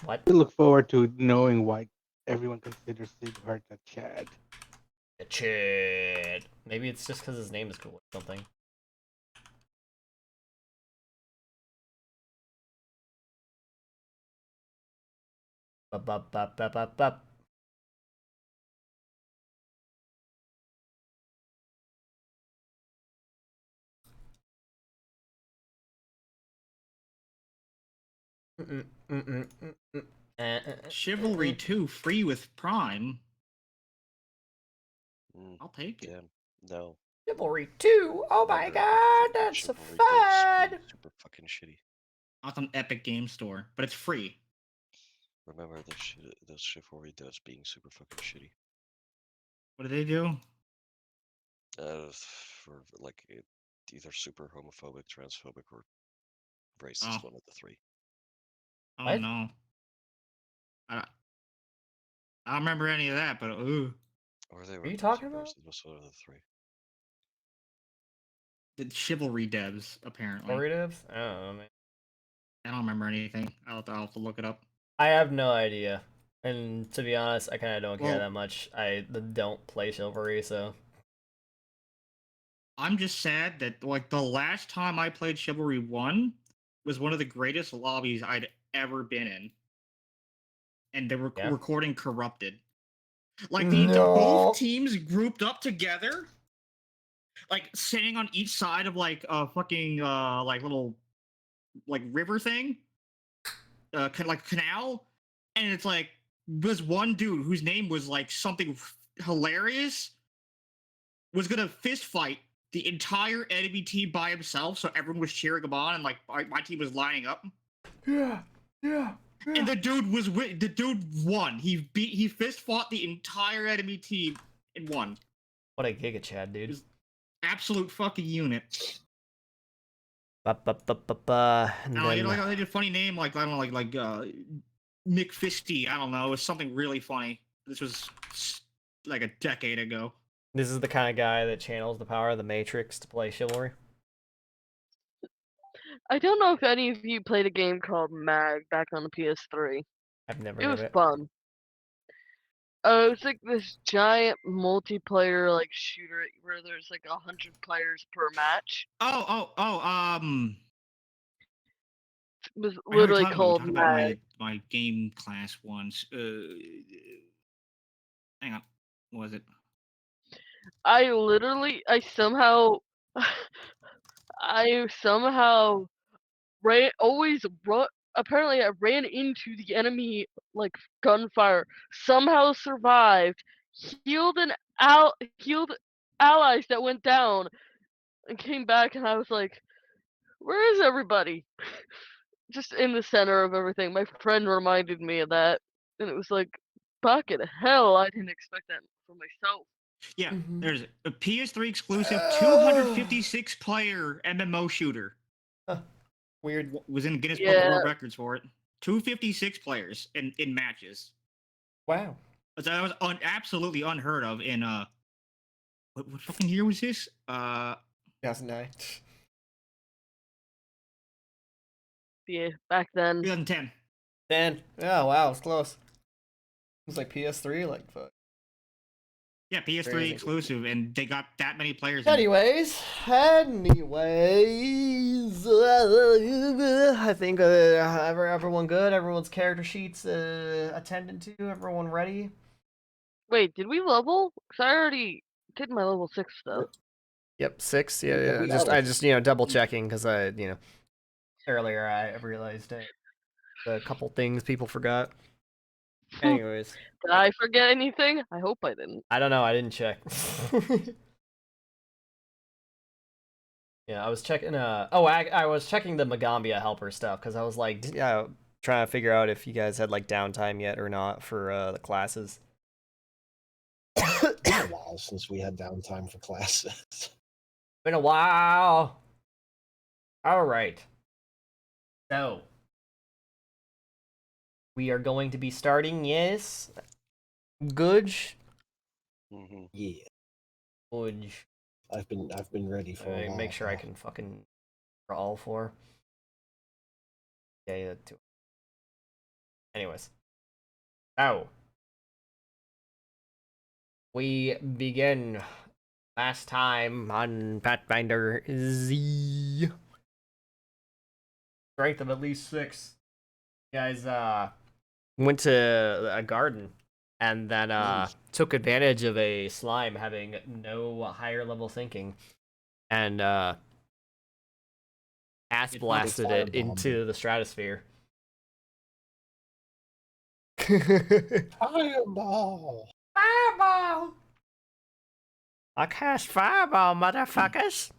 What? I look forward to knowing why everyone considers Sighart a Chad. A Chad. Maybe it's just because his name is cool or something. Bup, bup, bup, bup, bup, bup. Chivalry 2 free with Prime. I'll take it. Yeah, no. Chivalry 2? Oh my god, that's Chivalry fun! does super fucking shitty. Not on Epic Game Store, but it's free. Remember those Chivalry does being super fucking shitty. What do they do? For like either super homophobic, transphobic, or racist. One of the three. Oh What? no. I don't remember any of that, but ooh. Or they What are you talking about? It was one of the three. The Chivalry devs, apparently. Chivalry devs? I don't know, man. I don't remember anything. I'll have to look it up. I have no idea. And to be honest, I kind of don't care Well- that much. I don't play Chivalry, so. I'm just sad that like the last time I played Chivalry 1 was one of the greatest lobbies I'd ever been in. And the recording corrupted. Like both teams grouped up together, like sitting on each side of like a fucking like little like river thing, like canal, and it's like this one dude whose name was like something hilarious was gonna fist fight the entire enemy team by himself, so everyone was cheering him on, and like my team was lining up. Yeah. And the dude won. He fist fought the entire enemy team and won. What a Giga Chad, dude. Absolute fucking unit. And No, you know, like, they did a funny name, like I don't know, like Mick Fisty. I don't know, it's something really funny. This was like a decade ago. This is the kind of guy that channels the power of the Matrix to play Chivalry. I don't know if any of you played a game called Mag back on the PS3. I've never It heard was of it. fun. It's like this giant multiplayer like shooter where there's like 100 players per match. It was literally called Mag. My game class once. Hang on, what was it? I somehow apparently I ran into the enemy like gunfire, somehow survived, healed allies that went down, and came back, and I was like, where is everybody? Just in the center of everything. My friend reminded me of that, and it was like, bucket of hell, I didn't expect that for myself. Yeah, there's a PS3 exclusive 256 player MMO shooter. Weird. Was in Guinness Book of World Records for it. 256 players in matches. Wow. That was absolutely unheard of in what fucking year was this? 2009. Yeah, back then. 2010. 10. Oh wow, it's close. It was like PS3, like fuck. Yeah, PS3 Crazy. Exclusive, and they got that many players. Anyways, I think everyone good. Everyone's character sheets attended to. Everyone ready? Wait, did we level? Cause I already did my level 6 stuff. Yep, 6. Yeah. I just double checking because earlier I realized a couple things people forgot. Anyways, did I forget anything? I hope I didn't. I don't know. I didn't check. Yeah, I was checking. I was checking the Magambia helper stuff because I was like, trying to figure out if you guys had like downtime yet or not for the classes. It's been a while since we had downtime for classes. Been a while. All right. So we are going to be starting. Yes. Googe. Yeah. Googe. I've been ready for a while. Make sure I can fucking all 4. Yeah, Anyways. Oh. We begin last time on Pathfinder Z. Strength of at least 6. You guys went to a garden and then took advantage of a slime having no higher level thinking and ass blasted it into the stratosphere. Fireball! Fireball! I cast fireball, motherfuckers!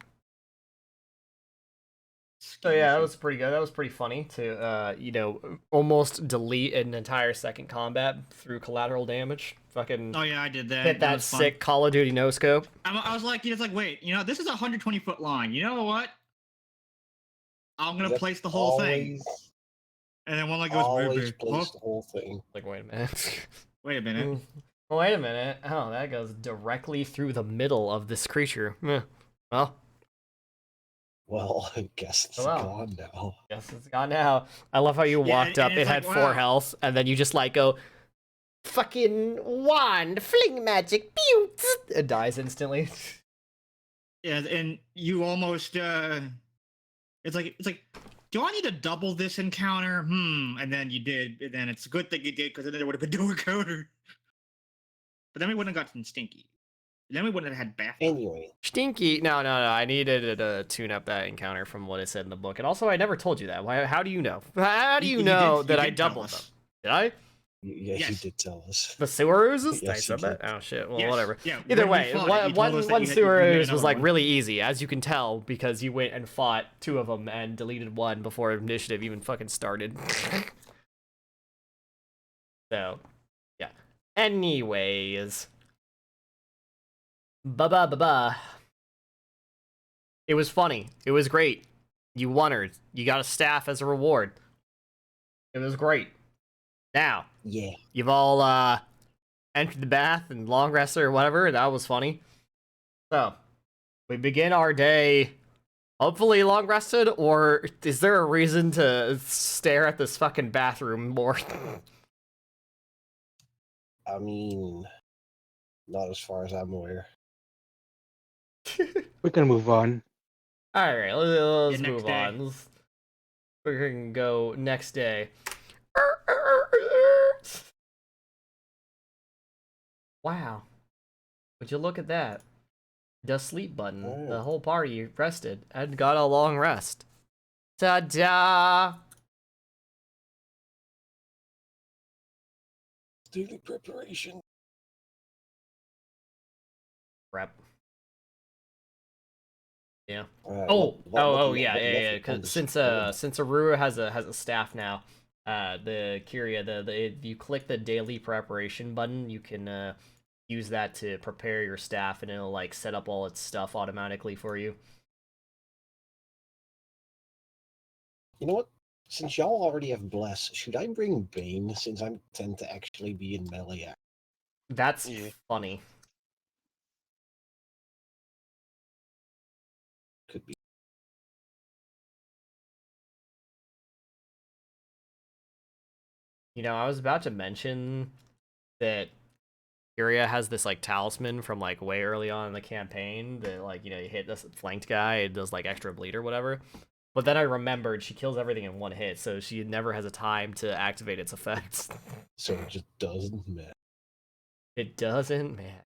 So yeah, that was pretty good. That was pretty funny to, almost delete an entire second combat through collateral damage. Fucking. Oh yeah, I did that. Hit that sick Call of Duty no scope. I was like, wait, this is a 120-foot line. You know what? I'm gonna place the whole thing. And then one goes, always place the whole thing. Like, wait a minute. Wait a minute. Wait a minute. Oh, that goes directly through the middle of this creature. Well. Well, I guess it's gone now. Guess it's gone now. I love how you walked up, it had 4 health, and then you just go, fucking wand, fling magic, pew, it dies instantly. Yeah, and you almost, it's like, do I need to double this encounter? And then you did, and then it's a good thing you did, because then it would have been no encounter. But then we wouldn't have gotten stinky. Then we wouldn't have had bath. Anyway. Stinky. No. I needed to tune up that encounter from what it said in the book. And also, I never told you that. How do you know? How do you know that I doubled them? Did I? Yeah, yes. You did tell us. The sewer oozes? Yes, I said that? Oh, shit. Well, yes. whatever. Yeah, either way, one sewer ooze was really easy, as you can tell, because you went and fought 2 of them and deleted 1 before initiative even fucking started. So, yeah. Anyways. Ba-ba-ba-ba. It was funny. It was great. You won her. You got a staff as a reward. It was great. Now, yeah, you've all entered the bath and long rested or whatever. That was funny. So, we begin our day hopefully long rested, or is there a reason to stare at this fucking bathroom more? I mean, not as far as I'm aware. We can move on. All right, let's move on. We're gonna go next day. Wow, would you look at that? The sleep button. Oh. The whole party rested and got a long rest. Ta-da! Daily preparation. Prep. Yeah. Yeah. Because since Arura has a staff now, the Kyria, if you click the daily preparation button, you can use that to prepare your staff, and it'll set up all its stuff automatically for you. You know what? Since y'all already have Bless, should I bring Bane since I tend to actually be in melee? That's funny. Could be. I was about to mention that Kyria has this talisman from way early on in the campaign that you hit this flanked guy, it does extra bleed or whatever. But then I remembered she kills everything in 1 hit, so she never has a time to activate its effects. So it just doesn't matter. It doesn't matter.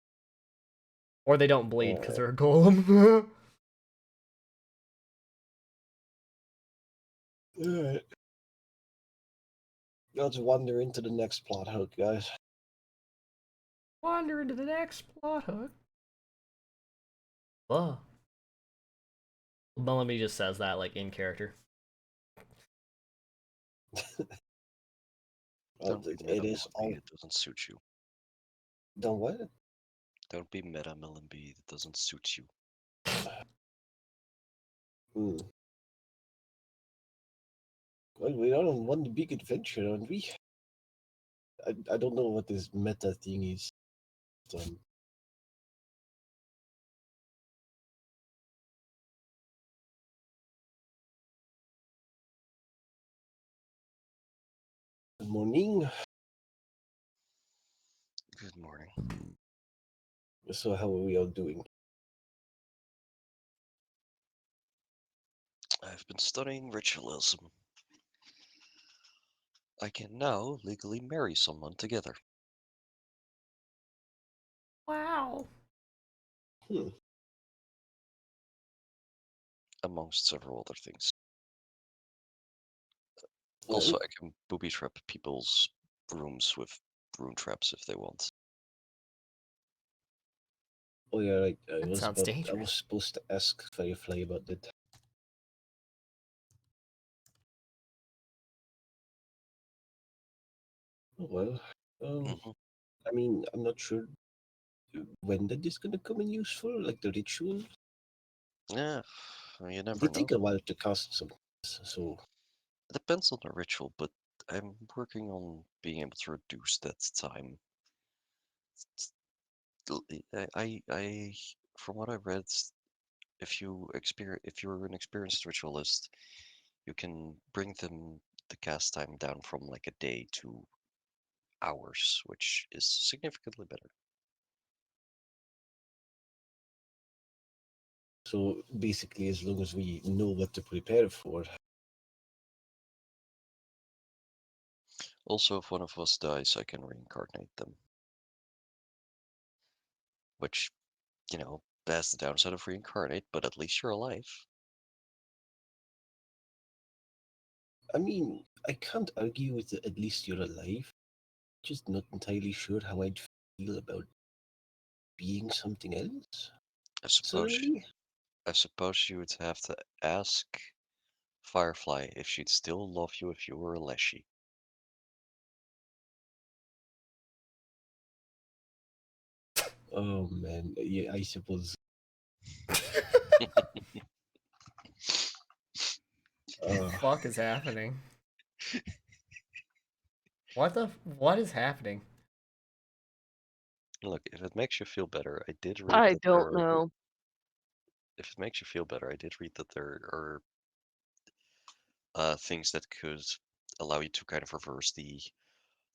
Or they don't bleed because they're a golem. Alright. Let's wander into the next plot hook, guys. Wander into the next plot hook. Oh. Bellamy just says that in character. It is all. It doesn't suit you. Don't what? Don't be meta, Melon B. That doesn't suit you. Well, we don't want the big adventure, don't we? I don't know what this meta thing is. Morning. Good morning. So how are we all doing? I've been studying ritualism. I can now legally marry someone together. Wow. Amongst several other things. Well, Also, I can booby trap people's rooms with rune traps if they want. oh yeah, right. That sounds I dangerous. was supposed to ask Firefly about that. Oh well. hmm I mean, I'm not sure when that is gonna come in useful, like the ritual. Yeah, you never They know. take a while to cast some, so It depends on the ritual, but I'm working on being able to reduce that time. I from what I read, if you're an experienced ritualist, you can bring the cast time down from like a day to hours, which is significantly better. so basically, as long as we know what to prepare for, Also, if one of us dies, I can reincarnate them. Which, that's the downside of reincarnate, but at least you're alive. I mean, I can't argue with the, at least you're alive. Just not entirely sure how I'd feel about being something else. I suppose Suddenly, I suppose you would have to ask Firefly if she'd still love you if you were a Leshy. oh man, yeah, I suppose. Fuck is happening? What is happening? Look, if it makes you feel better, I did read I that don't know. if it makes you feel better, I did read that there are things that could allow you to kind of reverse the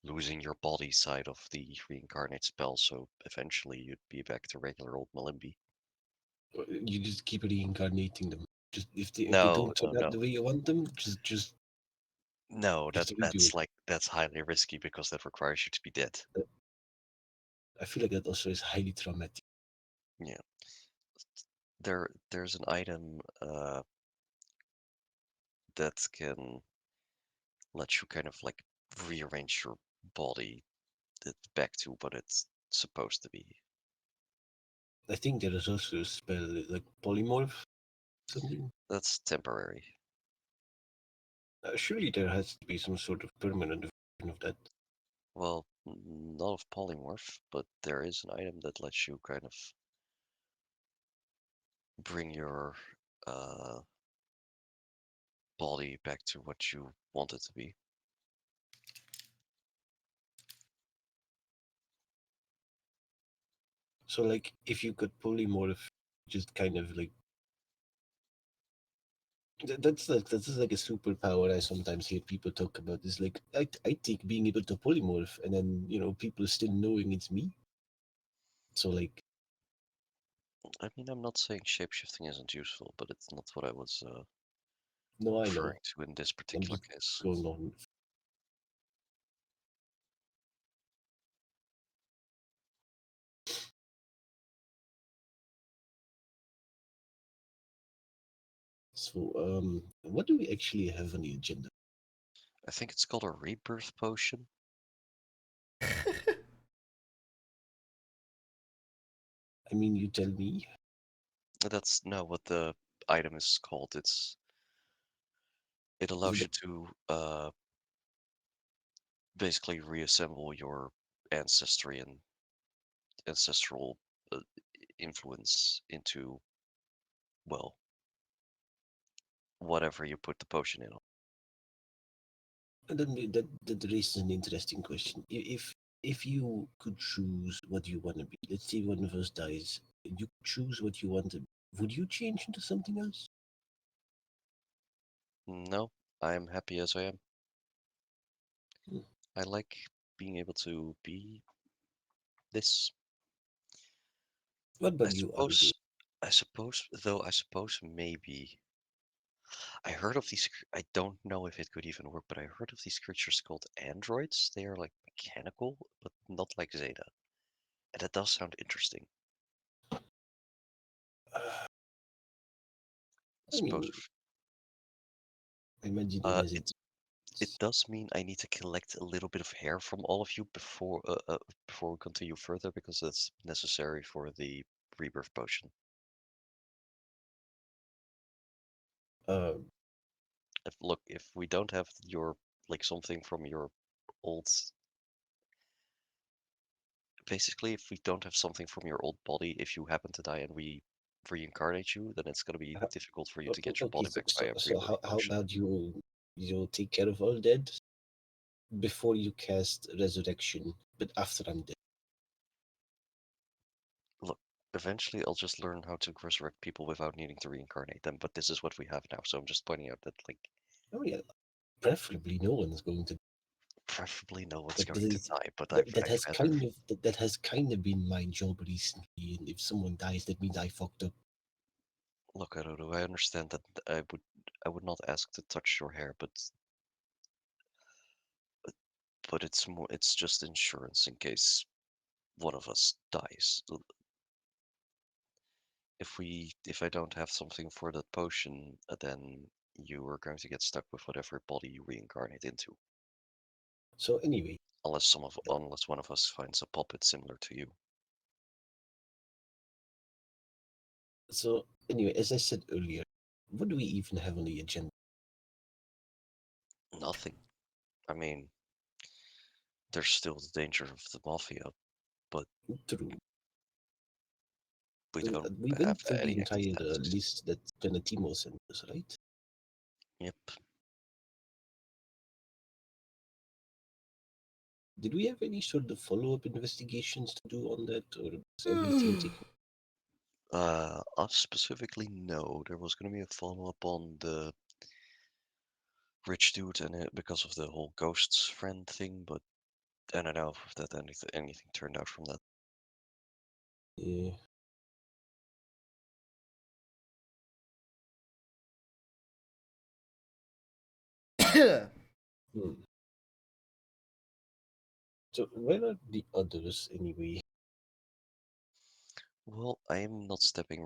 losing your body side of the reincarnate spell, so eventually you'd be back to regular old Malimbi. You just keep reincarnating them. Just if they No, don't turn no, out no. the way you want them, just No, you have to redo it. that's highly risky because that requires you to be dead. I feel like that also is highly traumatic. Yeah. There's an item that can let you kind of like rearrange your body back to what it's supposed to be. I think there is also a spell like polymorph, something. That's temporary. Surely there has to be some sort of permanent version of that. Well, not of polymorph, but there is an item that lets you kind of bring your uh, body back to what you want it to be. So like if you could polymorph, just kind of like that's like a superpower I sometimes hear people talk about. Is like I take being able to polymorph and then people still knowing it's me. So like I mean, I'm not saying shapeshifting isn't useful, but it's not what I was no, I know. referring to in this I'm particular just case. going on. So what do we actually have on the agenda? I think it's called a rebirth potion. I mean, you tell me. That's not what the item is called. It allows you to basically reassemble your ancestry and ancestral uh, influence into, well, whatever you put the potion in. And then that raises an interesting question. If you could choose what you want to be, let's say one of us dies, and you choose what you want to be, would you change into something else? No, I am happy as I am. I like being able to be this. What I about you, suppose. Ardo? I suppose maybe. I heard of these. I don't know if it could even work, but I heard of these creatures called androids. They are like mechanical, but not like Zeta. And that does sound interesting. Uh, I I suppose mean, imagining as it does mean I need to collect a little bit of hair from all of you before we continue further because that's necessary for the rebirth potion. uh, Look, if we don't have your like something from your old, basically, if we don't have something from your old body, if you happen to die and we reincarnate you, then it's gonna be ho- difficult for you to get your okay. body back by a So rebirth how potion. about you take care of all dead before you cast resurrection, but after I'm dead. Look, eventually I'll just learn how to resurrect people without needing to reincarnate them, but this is what we have now, so I'm just pointing out that, like, Oh yeah, preferably no one's going to. preferably no one's But going to die, but that I've has had kind of that has kind of been my job recently. And if someone dies, that means I fucked up. look, I don't know, I understand that I would not ask to touch your hair, but it's just insurance in case one of us dies. If I don't have something for that potion, then you are going to get stuck with whatever body you reincarnate into. So anyway, Unless one of us finds a puppet similar to you. as I said earlier, what do we even have on the agenda? Nothing. I mean, there's still the danger of the mafia, but True. we don't We have went through the any active entire tasks. list that Penatimo sent us, right? Yep. Did we have any sort of follow-up investigations to do on that, or is everything taken? Us specifically, no. There was going to be a follow-up on the rich dude and it because of the whole ghosts friend thing, but I don't know if that anything turned out from that. Yeah. Hmm. So where are the others anyway? Well, I'm not stepping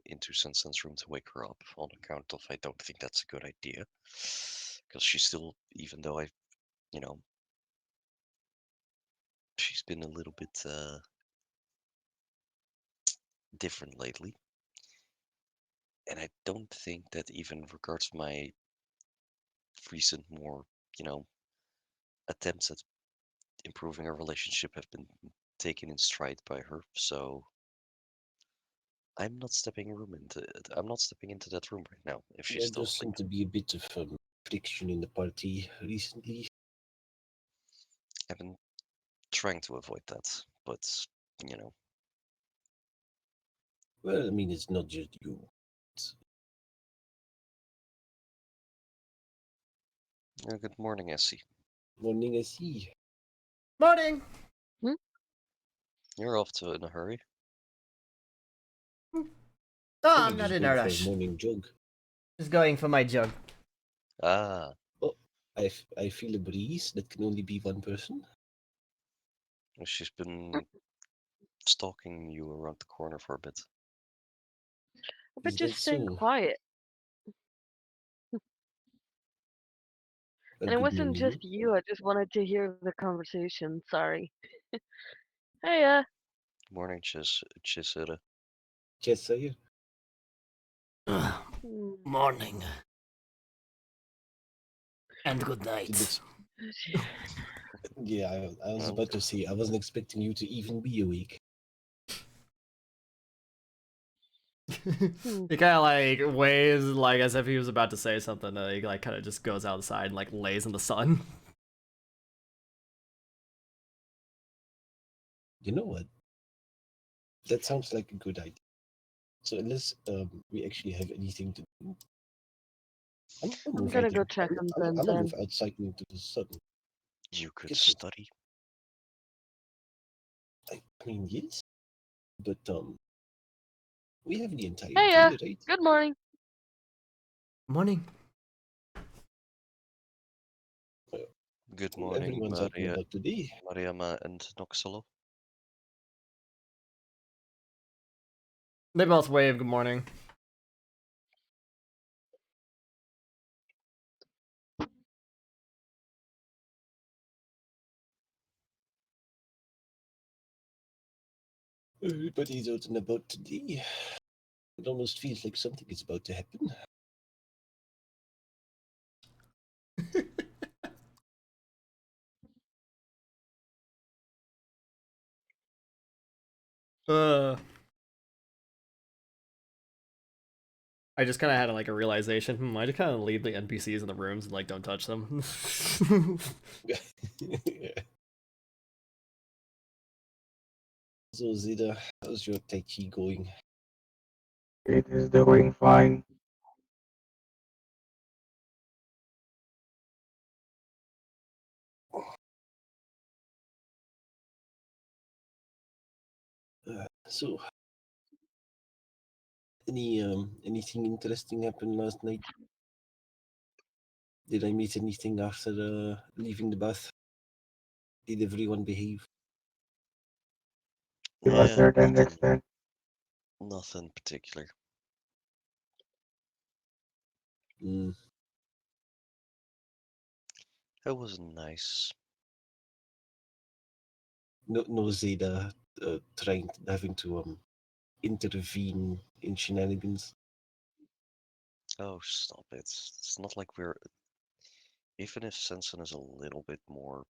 into Sensen's room to wake her up on account of I don't think that's a good idea. Because she's still, even though you know, she's been a little bit different lately. And I don't think that even regards my recent more, you know, attempts at improving our relationship have been taken in stride by her. So I'm not stepping into that room right now if she's There still does seem to sleeping. be a bit of friction in the party recently. I've been trying to avoid that, but you know, Well, I mean, it's not just you. It's, good morning, Essie. morning, I see. Morning. Hmm? You're off to in a hurry. Oh, Probably I'm not just in going a for a rush. morning jog. Just going for my jug. Ah, Oh, I feel a breeze that can only be one person. she's been stalking you around the corner for a bit. But Is that just staying so? quiet. A And it good wasn't morning. just you, I just wanted to hear the conversation. Sorry. Hey, Morning, Chisera. Yes, sir. hmm. Morning and good Didn't night. ex- yeah, I was Well, about to say I wasn't expecting you to even be awake. Hmm. He kind of like waves like as if he was about to say something. He like kind of just goes outside and like lays in the sun. You know what? That sounds like a good idea. So unless we actually have anything to do, I'm gonna go check on them I'm gonna then. move outside into the sun. You could Get some- study. I mean, yes, but we have the entire Hey, day, right? good morning. Morning. Good morning, Everyone's out and Maria, about today. Mariama and Noxalo. They both wave. Good morning. Everybody's out and about today. It almost feels like something is about to happen. I just kind of had like a realization. I just kind of leave the NPCs in the rooms and like don't touch them. So Zeta, how's your Tai Chi going? It is doing fine. So, anything interesting happened last night? Did I miss anything after leaving the bath? Did everyone behave? To a Yeah, certain extent. nothing particular. Mm, It was nice. no Zeta having to intervene in shenanigans. Oh, stop it. It's not like we're... Even if Sensen is a little bit more,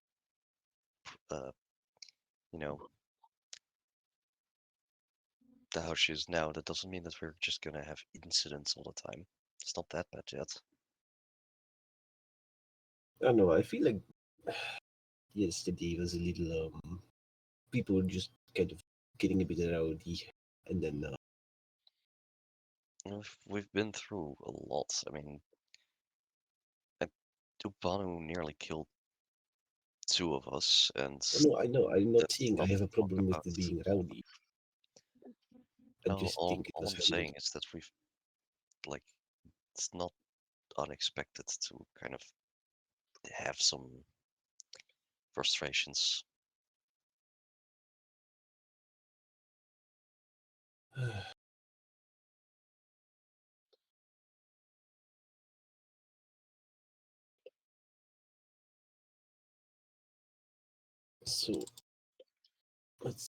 you know, how she is now, that doesn't mean that we're just gonna have incidents all the time. It's not that bad yet. I don't know. I feel like yesterday was a little people were just kind of getting a bit rowdy, and then We've been through a lot. I mean, Ubanu nearly killed two of us, and no, I know. I'm not that's saying I not have a to talk problem with about. the being rowdy. I No, just think it all was I'm handled. saying is that we've, like, it's not unexpected to kind of have some frustrations. So let's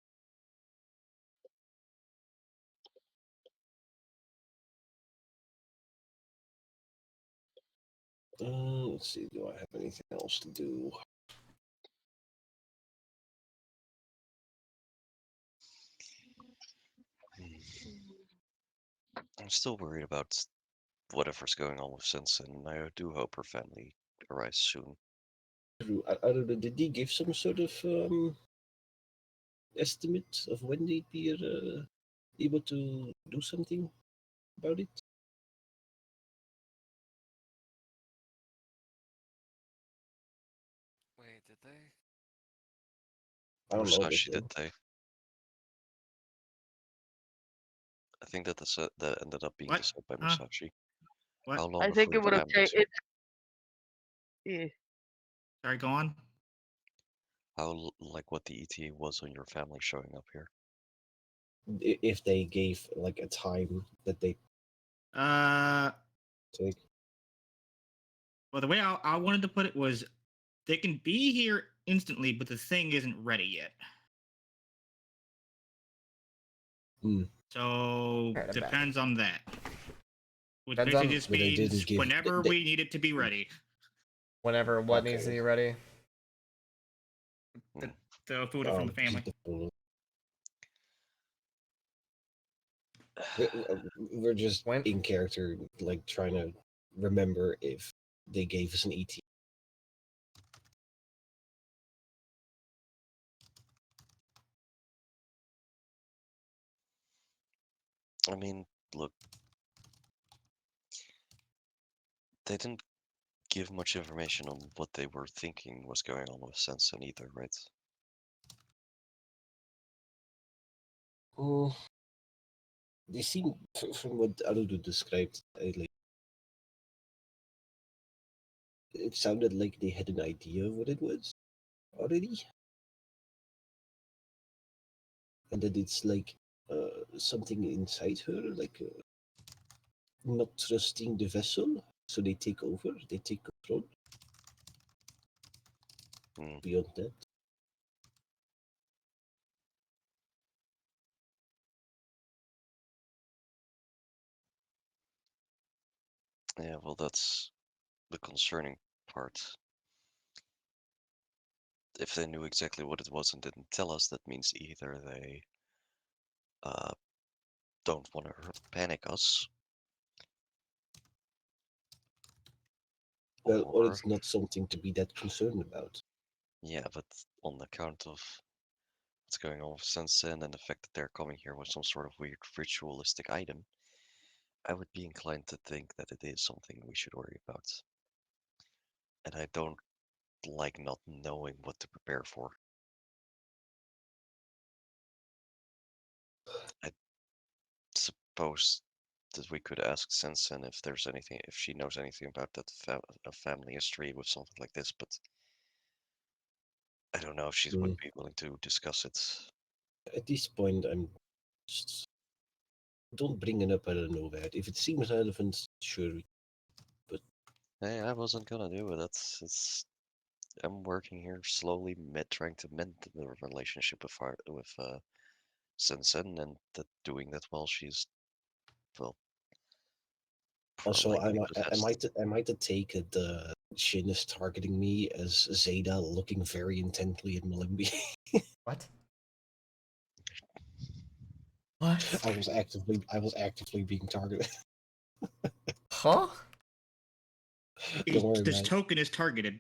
let's see. Do I have anything else to do? I'm still worried about whatever's going on with Sensen, and I do hope her family arrives soon. I don't know. Did they give some sort of estimate of when they'd be able to do something about it? Wait, did they? I don't know. Musashi But, did they? I think that that ended up being What? decided by Huh? Musashi. What? How long I think before it your would have family? taken. It's. Yeah. Sorry, go on. How like what the ETA was on your family showing up here? if they gave like a time that they Uh, take. well, the way I wanted to put it was, they can be here instantly, but the thing isn't ready yet. Hmm. So Alright, I'm back. depends on that. Which Depends basically on- just But they didn't means give- whenever they- we need it to be ready. Whenever what needs to Okay. be ready. The food from the family. We're just When- in character, like trying to remember if they gave us an ET. I mean, look, They didn't give much information on what they were thinking was going on with Sensen either, right? Mm, they seem, from what Arudu described, it sounded like they had an idea of what it was already, and that it's like something inside her, like not trusting the vessel, so they take over, they take control. Beyond that, Yeah, well, that's the concerning part. If they knew exactly what it was and didn't tell us, that means either they don't want to panic us, well, or or it's not something to be that concerned about. yeah, but on account of what's going on with Sensen and the fact that they're coming here with some sort of weird ritualistic item, I would be inclined to think that it is something we should worry about. And I don't like not knowing what to prepare for. I suppose that we could ask Sensen if there's anything, if she knows anything about that family history with something like this, but I don't know if she would be willing to discuss it. At this point, I'm just don't bring it up out of nowhere. If it seems relevant, sure. But Hey, I wasn't gonna do it. I'm working here slowly, trying to mend the relationship with Sensen, and doing that while she's, well, also, likely possessed. I might take it. Shin is targeting me as Zeta, looking very intently at Malimbi. What? What? I was actively being targeted. Huh? Don't worry, This man. token is targeted.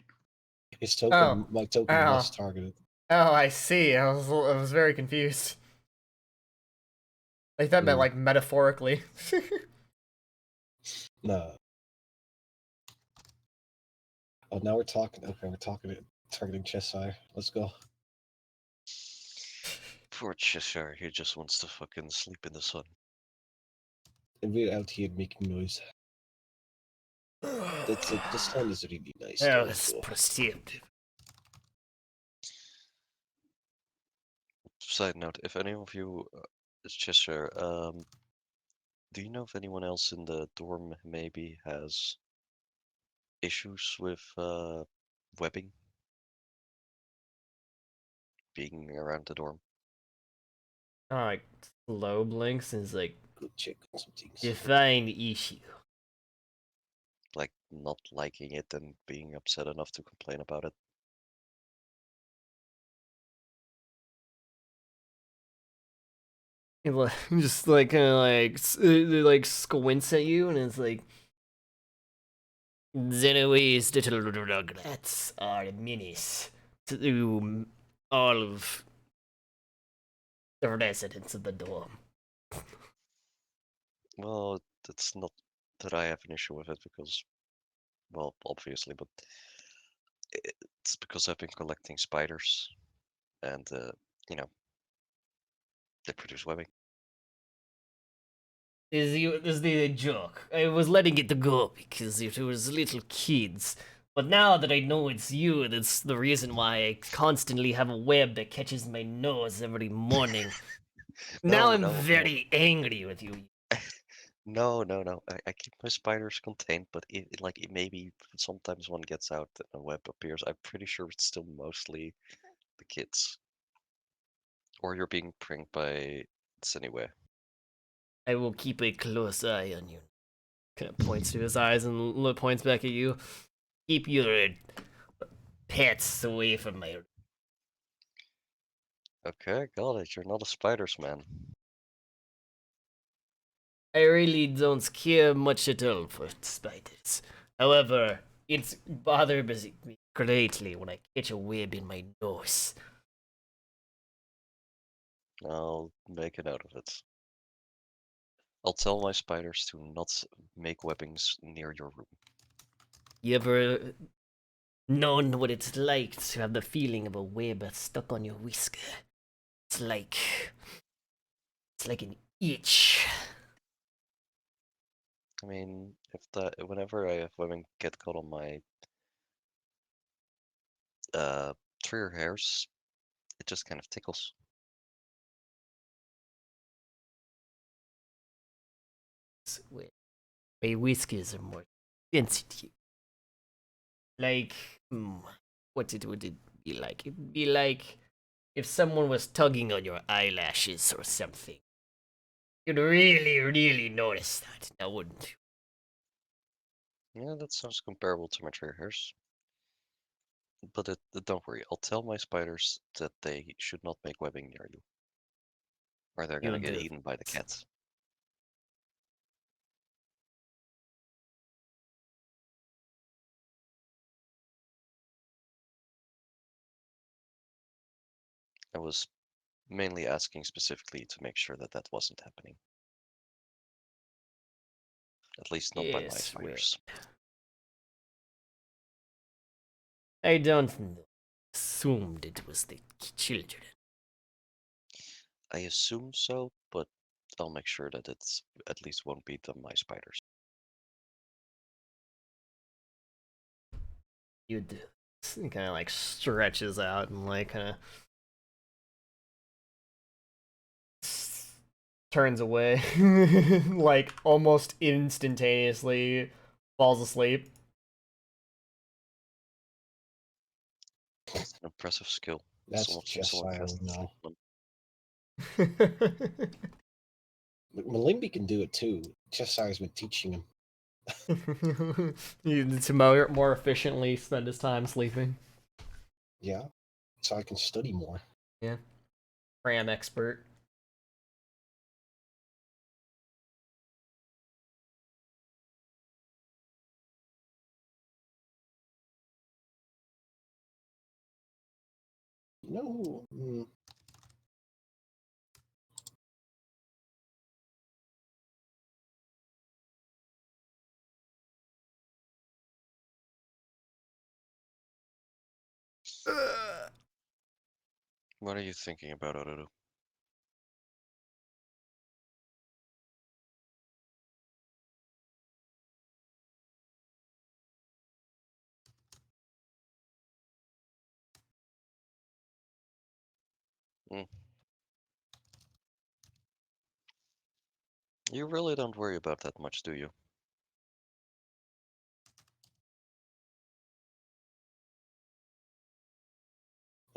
His token, my token Oh. was targeted. Oh, I see. I was very confused. Like that meant like metaphorically. No. Oh, now we're talking. Okay, we're talking targeting Cheshire. Let's go. Poor Cheshire, he just wants to fucking sleep in the sun. And we're out here making noise. That's it. The sun is really nice. That Though, was so. perceptive. Side note, if any of you, Cheshire, do you know if anyone else in the dorm maybe has issues with webbing being around the dorm? Like slow blinks and is like, Go check on some things. define issue. Like not liking it and being upset enough to complain about it? Just like kind of like squints at you and it's like, Xeno's little regrets are a menace to all of the residents of the dorm. Well, it's not that I have an issue with it because, well, obviously, but it's because I've been collecting spiders and, you know, they produce webbing. This is the joke. I was letting it go because it was little kids. But now that I know it's you, that's the reason why I constantly have a web that catches my nose every morning. Now I'm very angry with you. No. I keep my spiders contained, but it maybe sometimes one gets out and a web appears. I'm pretty sure it's still mostly the kids. Or you're being pranked by it's anyway. I will keep a close eye on you. Kind of points to his eyes and points back at you. Keep your pets away from my. Okay, got it. You're not a spiders man. I really don't care much at all for spiders. However, it bothers me greatly when I catch a web in my nose. I'll make a note of it. I'll tell my spiders to not make webbings near your room. You ever known what it's like to have the feeling of a web stuck on your whisker? It's like an itch. I mean, whenever I have women get caught on my through your hairs, it just kind of tickles. My whiskers are more sensitive. Like, what would it be like? It'd be like if someone was tugging on your eyelashes or something. You'd really, really notice that, now wouldn't you? Yeah, that sounds comparable to my trigger hairs. But don't worry, I'll tell my spiders that they should not make webbing near you. Or they're gonna You'll get do. eaten by the cats. I was mainly asking specifically to make sure that that wasn't happening. At least not by my Yes, well, spiders. I don't know. Assumed it was the children. I assume so, but I'll make sure that it's at least won't be my spiders. You do. Kind of like stretches out and like kind of turns away, like almost instantaneously falls asleep. That's an impressive skill. That's Someone Cheshire cast now. sleep. Malimby can do it too. Cheshire's been teaching him. He needs to more efficiently spend his time sleeping. Yeah, so I can study more. Yeah, cram expert. No. What are you thinking about, Ororo? Mm. You really don't worry about that much, do you?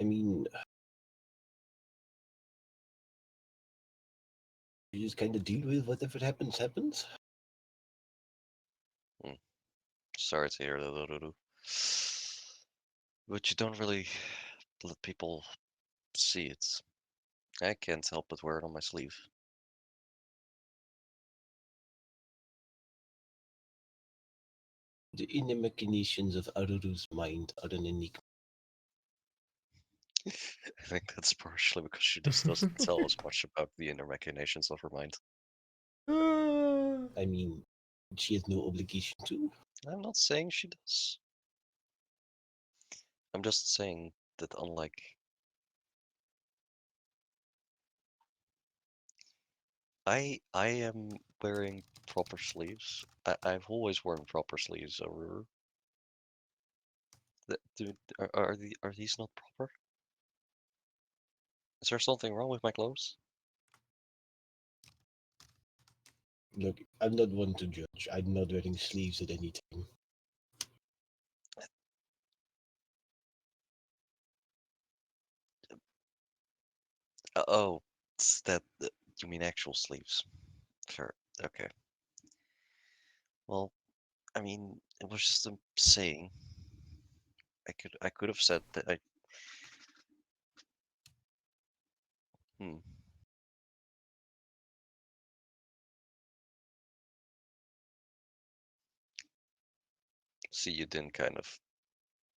I mean, you just kind of deal with whatever happens, happens. Sorry to hear that, Ororo. But you don't really let people see it. I can't help but wear it on my sleeve. The inner machinations of Aruru's mind are an enigma. I think that's partially because she just doesn't tell us much about the inner machinations of her mind. I mean, she has no obligation to. I'm not saying she does. I'm just saying that unlike I am wearing proper sleeves. I've always worn proper sleeves over. Dude, are these not proper? Is there something wrong with my clothes? Look, I'm not one to judge. I'm not wearing sleeves at any time. Oh, it's that you mean actual sleeves? Sure. Okay. Well, I mean, it was just a saying. I could have said that I. Hmm. See, you didn't kind of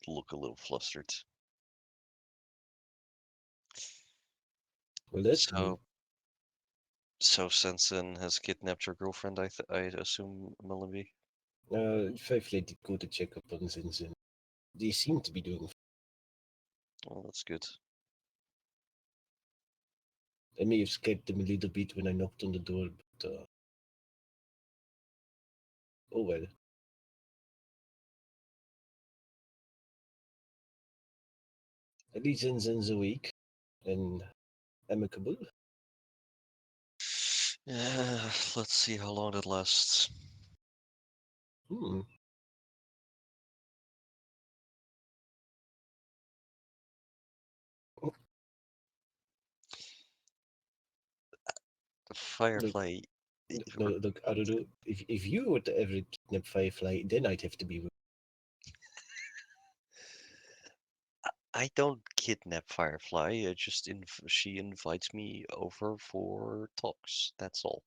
look a little flustered. Well, that's new. So Sensen has kidnapped your girlfriend, I assume, Melanie? Firefly did go to check up on Zinzin. They seem to be doing. Well, that's good. I may have scared them a little bit when I knocked on the door, but oh well. At least Zinzin's awake and amicable. Yeah, let's see how long that lasts. Hmm. Firefly. No, look, I don't know. If you were to ever kidnap Firefly, then I'd have to be. I don't kidnap Firefly. I just she invites me over for talks. That's all.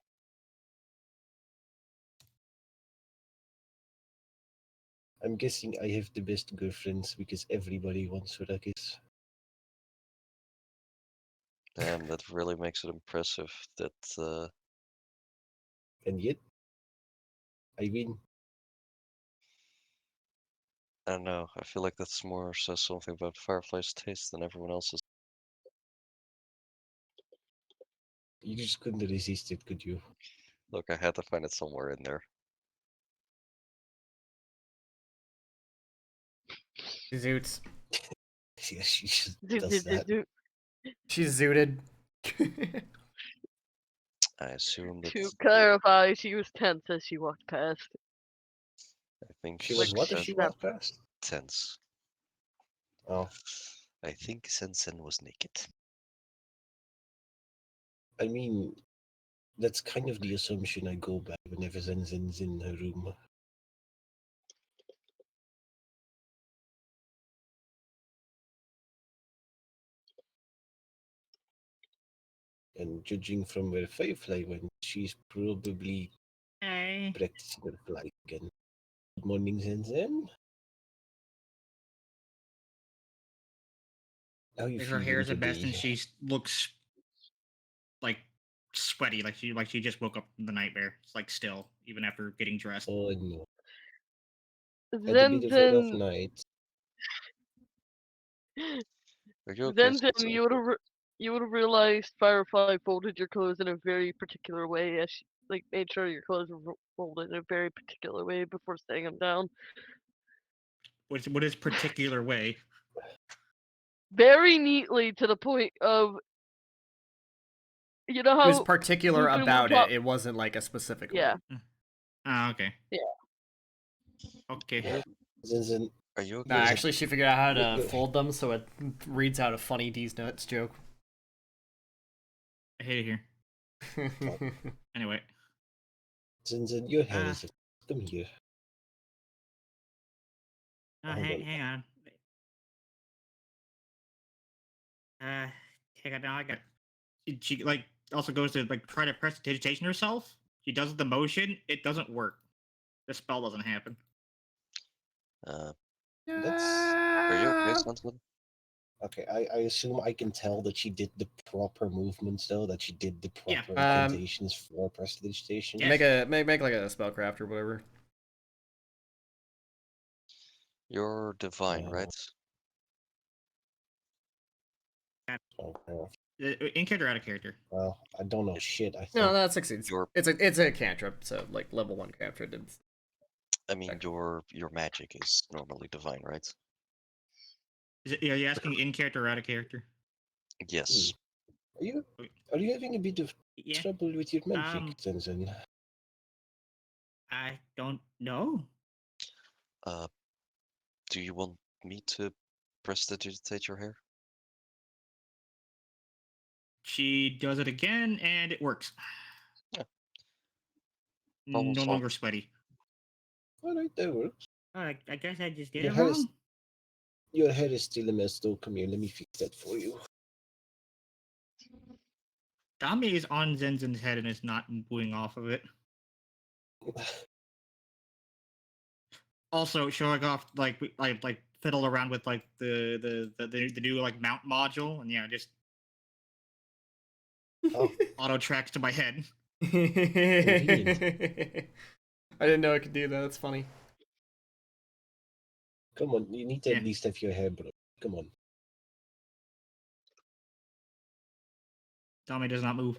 I'm guessing I have the best girlfriends because everybody wants her, I guess. Damn, that really makes it impressive. That. And yet, I win. I don't know. I feel like that's more says something about Firefly's taste than everyone else's. You just couldn't resist it, could you? Look, I had to find it somewhere in there. Zoots. Yeah, she just Do, does do, that. do, She's zooted. I assume that. To clarify, she was tense as she walked past. I think She was Like, what as Sen- she snap. walked past? tense. Oh, I think Sensen was naked. I mean, that's kind of the assumption I go by whenever Zenzin's in her room. And judging from where Firefly went, she's probably Hey. practicing her flight again. Good morning, Zenzen. How you Like, her feeling hair is a mess, and today? she looks like sweaty, like she just woke up from the nightmare. It's like still, even after getting dressed. Oh no. Had a bit of a rough night. Are you okay, Then Sensen? you would have realized Firefly folded your clothes in a very particular way, as she like made sure your clothes were folded in a very particular way before staying them down. What is particular way? Very neatly, to the point of, you know It was how particular Lupin would about pop. it. It wasn't like a specific Yeah, way. Ah, okay. yeah. Okay. Zenzen, Are you Nah, okay? actually, she figured out how to Look. fold them so it reads out a funny D's nuts joke. I hate it here. Anyway. Zenzen, your hair Ah. is. Come here. Oh, Hold on. hang on. Hang on. Now I got. She like also goes to like try to press digitation herself. She does the motion. It doesn't work. The spell doesn't happen. That's Are you okay, Sensen? okay. I assume I can tell that she did the proper movements, though. That she did the Yeah. proper incantations for prestidigitation. Yes. Make like a spellcraft or whatever. You're divine, right? Okay. In character, out of character. Well, I don't know shit. I think. No, that succeeds. You're- It's a cantrip, so like level 1 cantrip. I mean, your magic is normally divine, right? Are you asking in character or out of character? Yes. Are you having a bit of Yeah. trouble with your magic, Zenzen? I don't know. Do you want me to prestidigitate your hair? She does it again, and it works. Yeah. Problem No solved. longer sweaty. All right, that works. I guess I just did Your it hair wrong. is your hair is still a mess, though. Come here, let me fix that for you. Dami is on Zenzen's head and is not moving off of it. Also, showing off like fiddle around with like the new like mount module, and yeah, just Oh, auto tracks to my head. Convenient. I didn't know it could do that. That's funny. Come on, you need to at least have your hair, bro. Come on. Tommy does not move.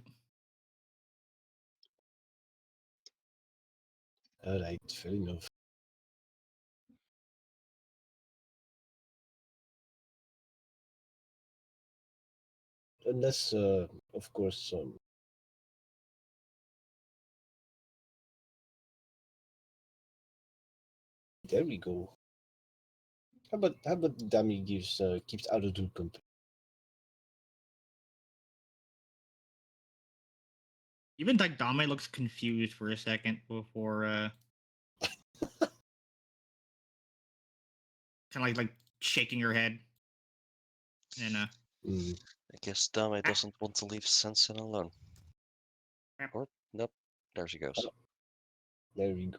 Alright, fair enough. Unless, of course, there we go. How about Dummy keeps out of the company? Even like Dame looks confused for a second before kind of like shaking her head. And I guess Dame doesn't want to leave Sensen alone. Or nope, there she goes. There we go.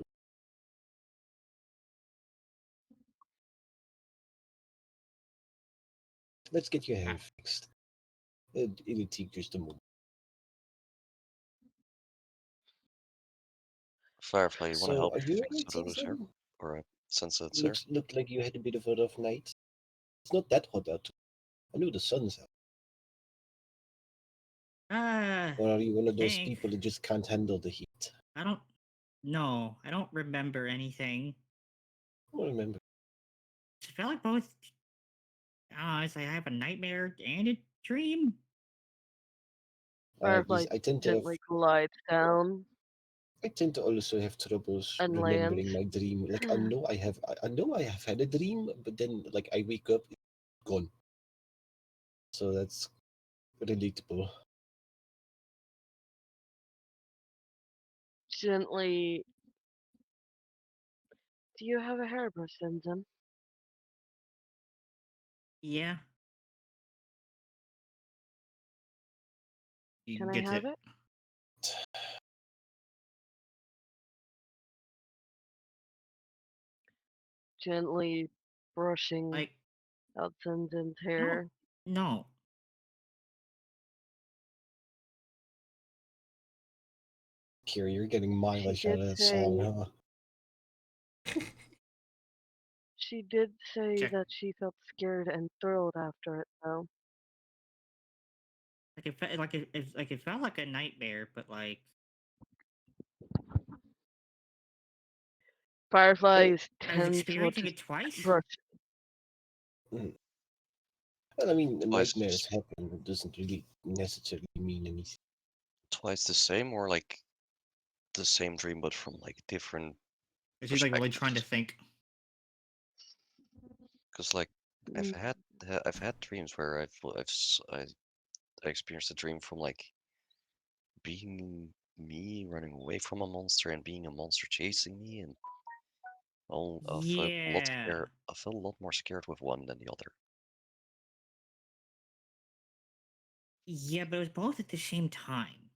Let's get your hair fixed. It'll take just a moment. Firefly, you want to So, help are you fix alright, Sodoro's hair? Sensen? Or since it's hair? Looked like you had a bit of a rough night. It's not that hot out. I know the sun's out. Or are you one of those people that just can't handle the heat? I don't remember anything. I don't remember. It felt like both. It's like I have a nightmare and a dream. Firefly I tend to gently glides down also have troubles and remembering lands. my dream. Like I know I have had a dream, but then like I wake up, it's gone. So that's relatable. Gently. Do you have a hairbrush, Zinzin? Yeah. He Can I gets have it. it? Gently brushing Like out Zinzin's hair. no. Kira, you're getting mileage out did of that say- song, huh? She did say Check. that she felt scared and thrilled after it, though. Like it felt like a nightmare, but like Fireflies I was tend to experiencing it twice. brush. Well, I mean, Twice. nightmares happen. It doesn't really necessarily mean anything. Twice the same, or like the same dream but from like different She's like really trying to think. Because like Mm, I've had dreams where I experienced a dream from like being me running away from a monster and being a monster chasing me, and I felt a lot more scared with one than the other. Yeah, but it was both at the same time.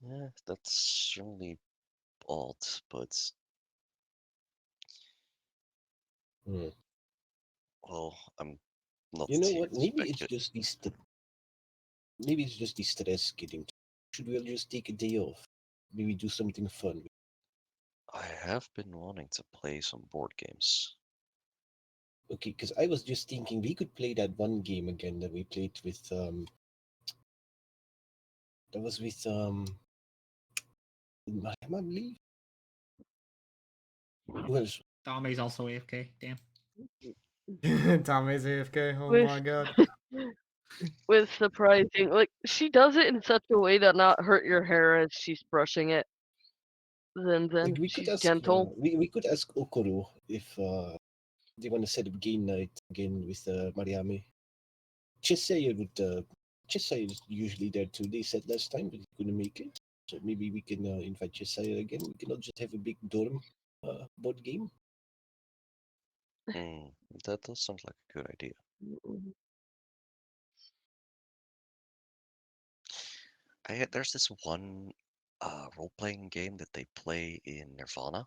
Yeah, that's certainly odd, but well, I'm not. You know here what? to Maybe it's speculate. just maybe it's just the stress getting. Should we all just take a day off? Maybe do something fun. I have been wanting to play some board games. Okay, because I was just thinking we could play that one game again that we played with that was with I believe. Who else? Dame's also AFK. Damn. Tommy's AFK. Oh with, my god. with surprising, like she does it in such a way that not hurt your hair as she's brushing it. Like Zinzin, we could she's ask gentle. we could ask Okoro if they want to set up game night again with Mariame. Cheshire is usually there too. They said last time, but he couldn't make it. So maybe we can invite Cheshire again. We can all just have a big dorm board game. That does sound like a good idea. There's this one role-playing game that they play in Nirvana.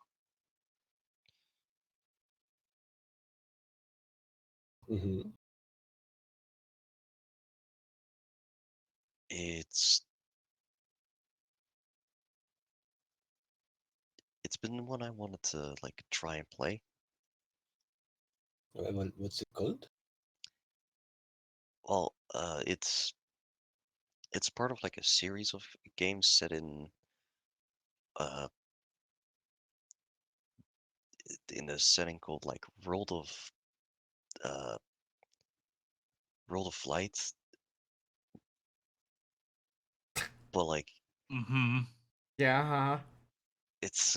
Mm-hmm. It's been one I wanted to like try and play. What's it called? Well, it's part of like a series of games set uh in a setting called like uh World of Light, but like Mm-hmm. Yeah, it's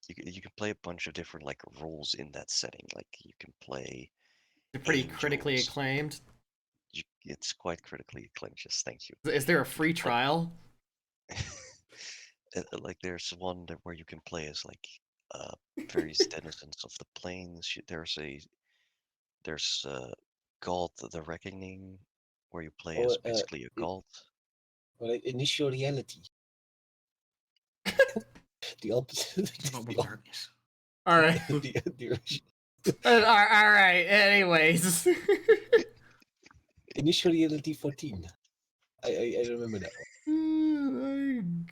you can play a bunch of different like roles in that setting. Like you can play it's pretty critically angels. acclaimed. It's quite critically acclaimed. Yes, thank you. Is there a You can free play. trial? Like there's one where you can play as like various denizens of the plains. There's God the Reckoning, where you play Or as basically a god. initial reality. The opposite. About the, darkness. All right. the original. All right. Anyways. Initial reality 14. I remember that one.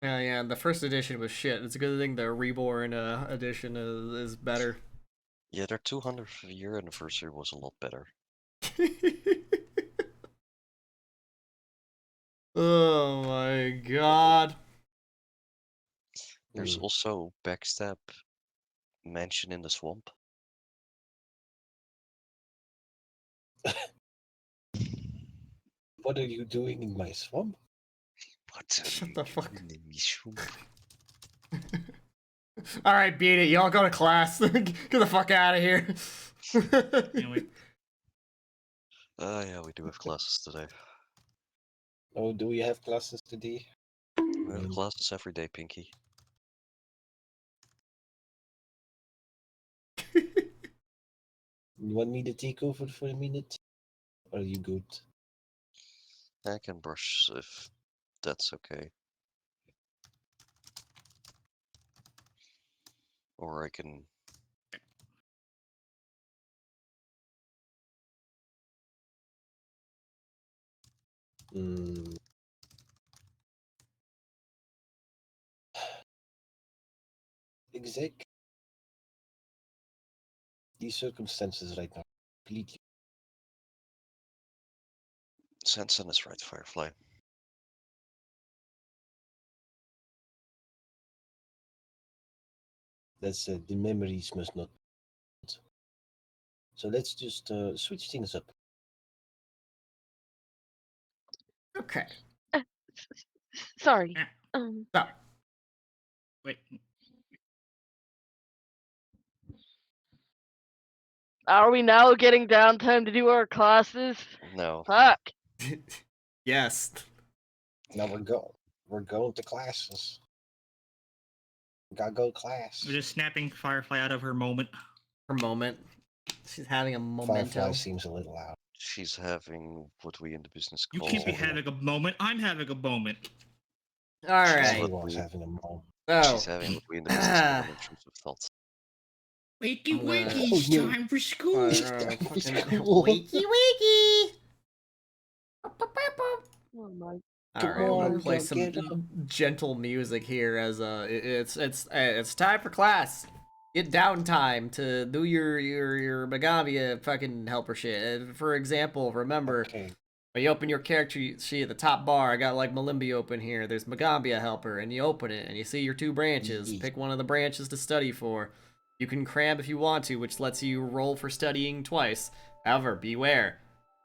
Yeah. The first edition was shit. It's a good thing the Reborn edition is better. Yeah, their 200th year anniversary was a lot better. Oh my god. There's also Backstab Mansion in the Swamp. What are you doing in my swamp? What are Shut you the fuck. doing in my swamp? Alright, beat it. Y'all go to class. Get the fuck out of here. Anyway, Yeah, we do have classes today. Oh, do we have classes today? We have classes every day, Pinky. You want me to take over for a minute? Or are you good? I can brush if that's okay. Or I can... Exec. These circumstances right now. Completely. Sanson is right, Firefly. That's the memories must not. So let's just switch things up. Okay. Sorry. Stop. wait. Are we now getting downtime to do our classes? No. Fuck. Yes. Now we're going to classes. Gotta go to class. We're just snapping Firefly out of her moment. For a moment. She's having a Firefly memento. seems a little out. She's having what we in the business You call... can't be having a moment. I'm having a moment. Alright. Everyone's having a moment. So. She's having what we in the business call an intrusive thought. Wakey I'm gonna- wakey, Oh, it's no. time for school. School. Wakey wakey! Oh my. All right, I'm gonna play some gentle music here as it's time for class. Get downtime to do your Megavia fucking helper shit. For example, remember Okay. when you open your character sheet at the top bar, I got like Malimbi open here. There's Megambia helper, and you open it and you see your two branches. Yeet. Pick one of the branches to study for. You can cram if you want to, which lets you roll for studying twice. However, beware.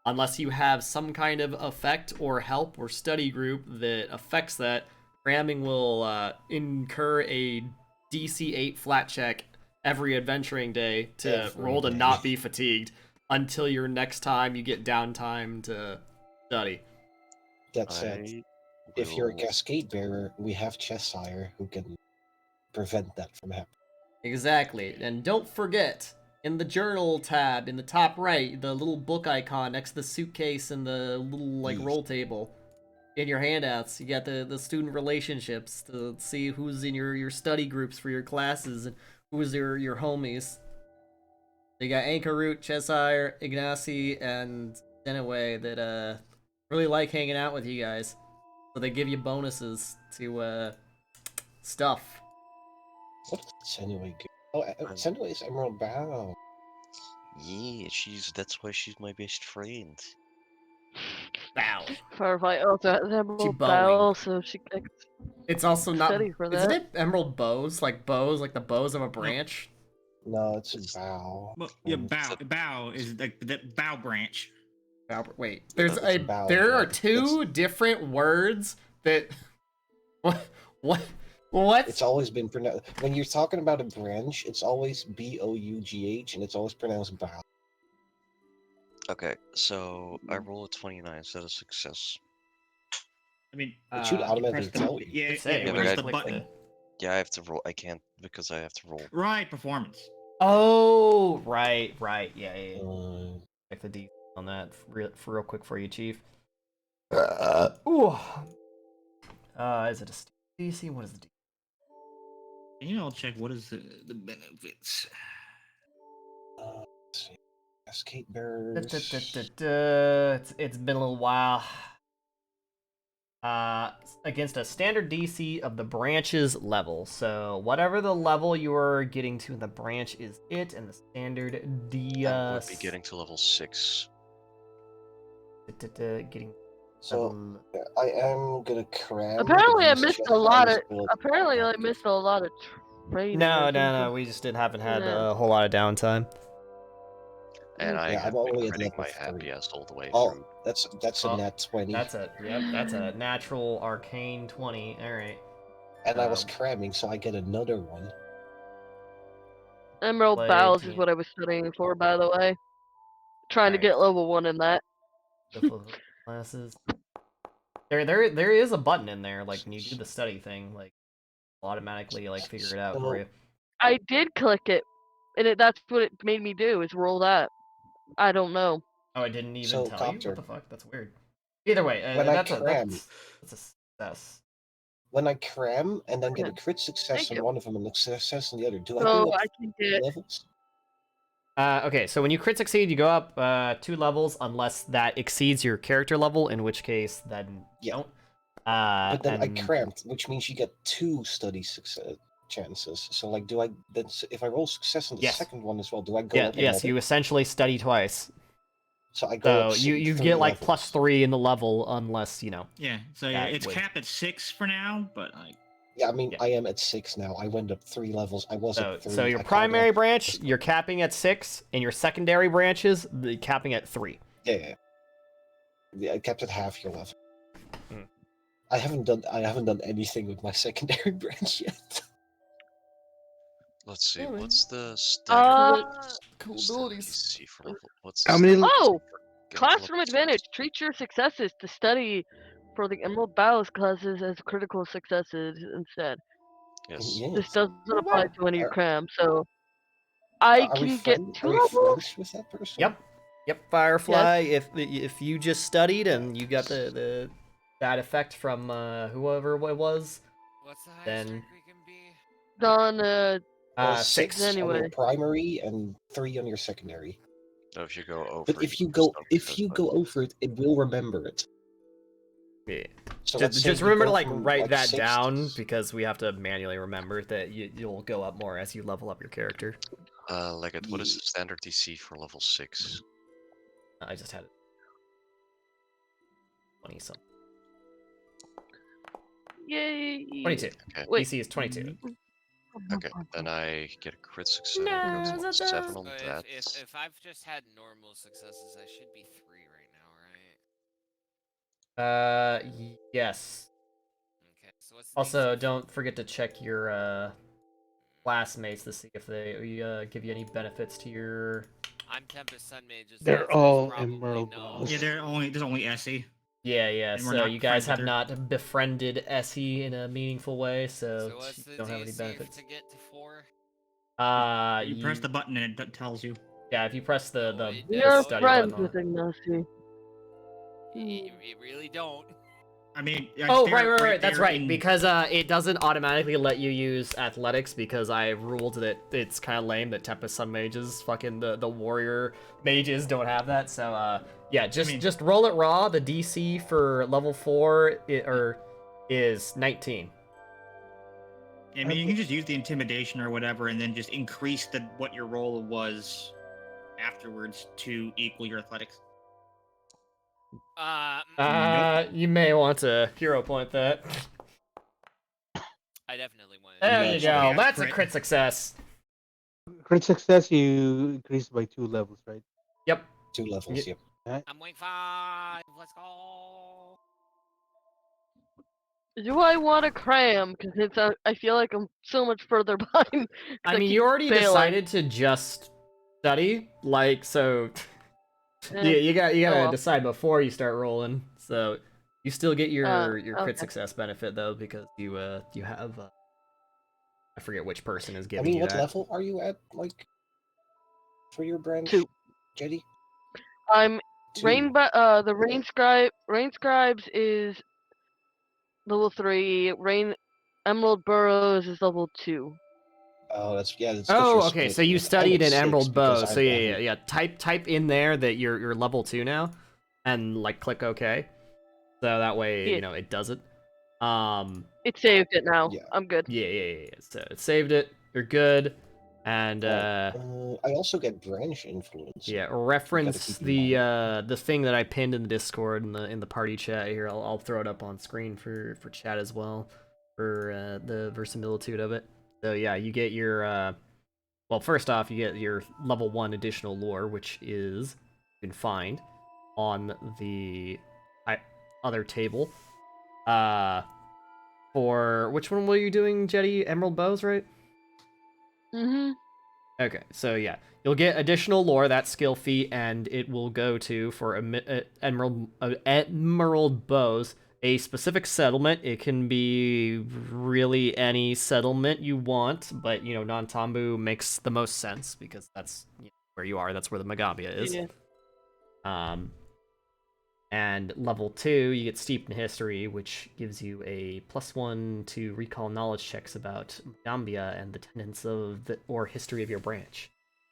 Unless you have some kind of effect or help or study group that affects that, cramming will incur a DC 8 flat check every adventuring day to roll to not be fatigued until your next time you get downtime to study. That said, I if you're a will... cascade bearer, we have Cheshire who can prevent that from happening. Exactly. And don't forget, in the journal tab in the top right, the little book icon next to the suitcase and the little like Yes. roll table. In your handouts, you got the student relationships to see who's in your study groups for your classes and who's your homies. You got Anchor Root, Cheshire, Ignacy, and Denaway that really like hanging out with you guys. So they give you bonuses to stuff. What did Senua get? Oh, Senua is Emerald Bow. Yeah, that's why she's my best friend. Bow. Firefly also has She Emerald bowing. Bow, so she can It's also not. study for Isn't that. it emerald bows? Like the bows of a branch? No, it's a bow. Well, yeah, bow is like the bow branch. Wait, It's a bow there are branch. two different words that. What? It's always been pronounced. When you're talking about a branch, it's always Bough, and it's always pronounced bow. Okay, so I roll a 29, is that a success? I mean, It should you automatically press the tell you. yeah, Say, yeah, Yeah, you but press I- the button. Yeah, I have to roll. I can't because I have to roll. Right, performance. Oh, right, yeah. Uh, Check the D on that for real quick for you, Chief. Ooh. Is it a DC? What is the D? I'll check what is the benefits. let's see. Cascade bearers. It's been a little while. Against a standard DC of the branch's level. So whatever the level you are getting to in the branch is it, and the standard I would be getting to level 6. getting So I am gonna cram. Apparently, I these missed chest a lot of. items build Apparently, I active. missed a lot of training. No. We just haven't had a whole lot of downtime. And I Yeah, have I'm been only at critting level my 3. happy ass all the way Oh, through. that's a nat 20. That's a natural arcane 20. All right. And I was cramming, so I get another one. Emerald Play Bows is team. what I was studying for, by the way. Trying to get level 1 in that. Classes. There is a button in there, like when you do the study thing, like automatically like figure it out for you. I did click it, and that's what it made me do, is roll that. I don't know. Oh, it didn't even So, tell Copter, you? What the fuck? That's weird. Either way, when I that's cram, a success. when I cram and then get a Okay. crit success Thank on you. one of them and a success on the other, do I So go up I can get. levels? Okay, so when you crit succeed, you go up 2 levels unless that exceeds your character level, in which case then you don't. But then I and cramped, which means you get 2 study success chances. So, like, do I then if I roll success on the Yes. second one as well, do I go up? yes, another? you essentially study twice. So I go So up. you 3 get like levels. +3 in the level unless you know. Yeah, so that it's would- capped at 6 for now, but like. Yeah, I mean, Yeah. I am at 6 now. I went up 3 levels. I was at 3. So your I caught primary up. branch, you're capping at 6, and your secondary branches, the capping at 3. Yeah. I kept it half your level. Hmm. I haven't done anything with my secondary branch yet. Let's see, Yeah, man. what's the standard, Cool standard abilities. DC for level? What's the How many? standard Oh! DC for getting to Classroom level 6? advantage. Treat your successes to study for the Emerald Bows classes as critical successes instead. Yes. Yes. This doesn't apply to any of your Are- cram, so I Are we can get friends? 2 Are we levels. friends with that person? Yep, Firefly. If you just studied and you got the that effect from whoever it was, What's the highest then rank we can be? Done. Well, 6. 6 on Anyway. your primary and 3 on your secondary. So if you go over, But if you go over it, it will remember it. Yeah. So let's say Just you remember go to like from, write that 6 down because we have to manually remember that you'll go up more as you level up your character. Leggett, what is the standard DC for level 6? I just had it 20 something. Yay! 22. Okay. Wait. DC is 22. Okay, then I get a crit success. No, I go to that's 7 on So that. if I've just had normal successes, I should be 3 right now, right? Yes. Okay. So what's the Also, DC? don't forget to check your classmates to see if they give you any benefits to your. I'm Tempest Sun Mages. They're that's all probably Emerald no. Bows. Yeah, there's only Essie. Yeah. And we're So not you guys friends have with her. not befriended Essie in a meaningful way, so So what's you the don't have any DC benefits. to get to 4? You press the button and it tells you. Yeah, if you press the No, it We does. are study friends button on with Ignacy. You really don't. I mean, Oh, there, right. That's there right. in- Because it doesn't automatically let you use athletics because I ruled that it's kind of lame that Tempest Sun mages, fucking the warrior mages don't have that. So yeah, just roll it raw. The DC for level 4 is 19. I mean, you can just use the intimidation or whatever, and then just increase what your roll was afterwards to equal your athletics. You may want to hero point that. I definitely want to. There you go. Yeah, That's a crit. crit success. Crit success, you increase by 2 levels, right? Yep. 2 levels, yep. I'm waiting 5. Let's go. Do I want to cram? Because it's I feel like I'm so much further behind. I mean, keep you already failing. decided to just study, like, so you gotta well. decide before you start rolling. So you still get your crit okay. success benefit though because you have I forget which person is I giving mean, you what that. level are you at, like, for your branch, 2. Jetty? I'm 2. the rain scribes is level 3. Emerald burrows is level 2. Oh, that's because Oh, you're okay. So splitting you it. I'm studied at in 6 Emerald because Bow. So I yeah. haven't- Type in there that you're level 2 now, and like click OK. So that way Yeah. you know it does it. It saved it now. Yeah. I'm good. Yeah. So it saved it. You're good. And I also get branch influence. yeah, keep reference in the thing that I pinned in the Discord in the party chat here. I'll throw it up on screen for chat as well for the verisimilitude of it. So yeah, you get your well, first off, you get your level 1 additional lore, which is you can find on the other table. For which one were you doing, Jetty? Emerald Bows, right? Mm-hmm. Okay, so yeah, you'll get additional lore, that skill feat, and it will go to, for Emerald Bows, a specific settlement. It can be really any settlement you want, but, you know, Nantambu makes the most sense, because that's where you are, that's where the Magambia is. Yeah. And level 2, you get Steeped in History, which gives you a +1 to recall knowledge checks about Gambia and the tenets of or history of your branch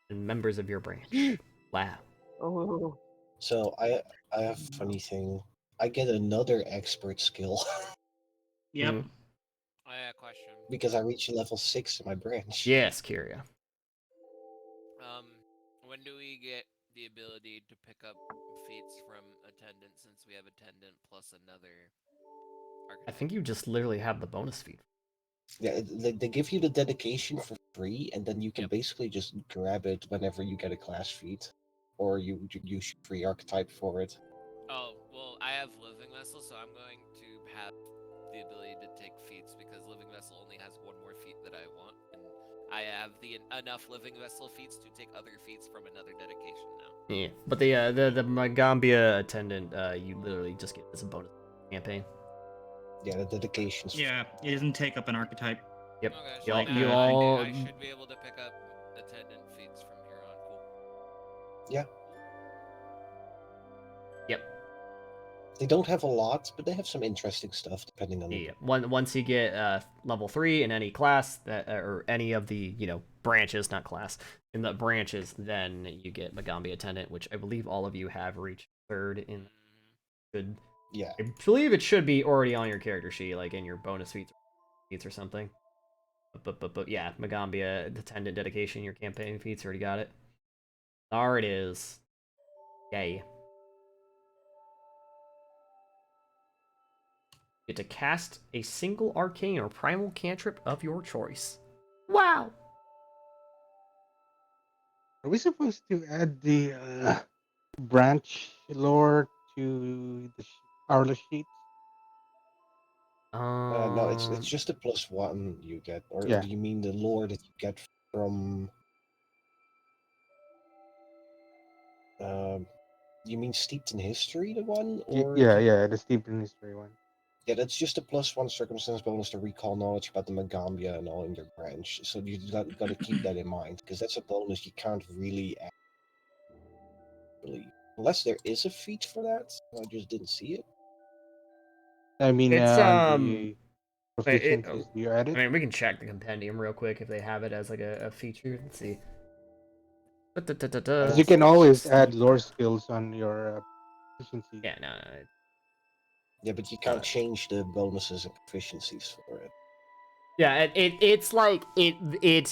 and members of your branch. Wow. Oh. So I have a funny thing. I get another expert skill Yep. Mhm. I have a question. because I reach level 6 in my branch. Yes, Kyria. When do we get the ability to pick up feats from attendant, since we have attendant plus another archetype? I think you just literally have the bonus feat. Yeah, they give you the dedication for free, and then you can basically just grab it whenever you get a class feat, or you use your free archetype for it. Oh, well, I have Living Vessel, so I'm going to have the ability to take feats, because Living Vessel only has one more feat that I want, and I have enough Living Vessel feats to take other feats from another dedication now. Yeah, but the Magambia attendant, you literally just get as a bonus campaign. Yeah, the dedications. Yeah, it doesn't take up an archetype. Yep. Okay, You so all, then you all. I should be able to pick up attendant feats from here on. Cool. Yeah. Yep. They don't have a lot, but they have some interesting stuff depending on the. Yeah. Once you get level 3 in any class that or any of the branches, not class, in the branches, then you get Magambia attendant, which I believe all of you have reached 3rd in. Should Yeah. I believe it should be already on your character sheet, like in your bonus feats or something. But yeah, Magambia attendant dedication, your campaign feats, already got it. There it is. Yay. You get to cast a single arcane or primal cantrip of your choice. Wow. Are we supposed to add the branch lore to our list sheet? No, it's just a +1 you get, or Yeah. do you mean the lore that you get from? You mean Steeped in History, the one, or? Yeah, the Steeped in History one. Yeah, that's just a +1 circumstance bonus to recall knowledge about the Magambia and all in your branch. So you got to keep that in mind, because that's a bonus you can't really add, unless there is a feat for that. I just didn't see it. I mean, It's on the wait, proficiencies, do you add I it? mean, we can check the compendium real quick if they have it as like a feature. Let's see. Because you can always add lore skills on your proficiency. Yeah, no. Yeah, but you can't change the bonuses and proficiencies for it. Yeah, it's like it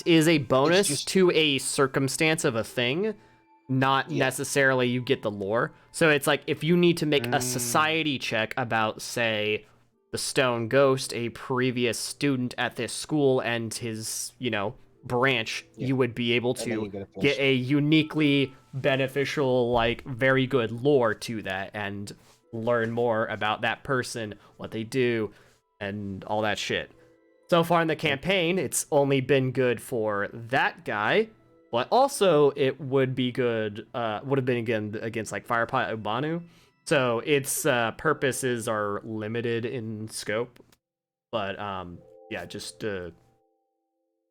is a bonus just- to a circumstance of a thing, not Yeah. necessarily you get the lore. So it's like if you need to make a society check about, say, the Stone Ghost, a previous student at this school and his, branch, Yeah. you would be able And then to you get a plus get a uniquely beneficial, like, very good lore to that and learn more about that person, what they do, and all that shit. So far in the campaign, it's only been good for that guy, but also it would be good, would have been again against like Firepot Ubanu. So its purposes are limited in scope, but yeah, just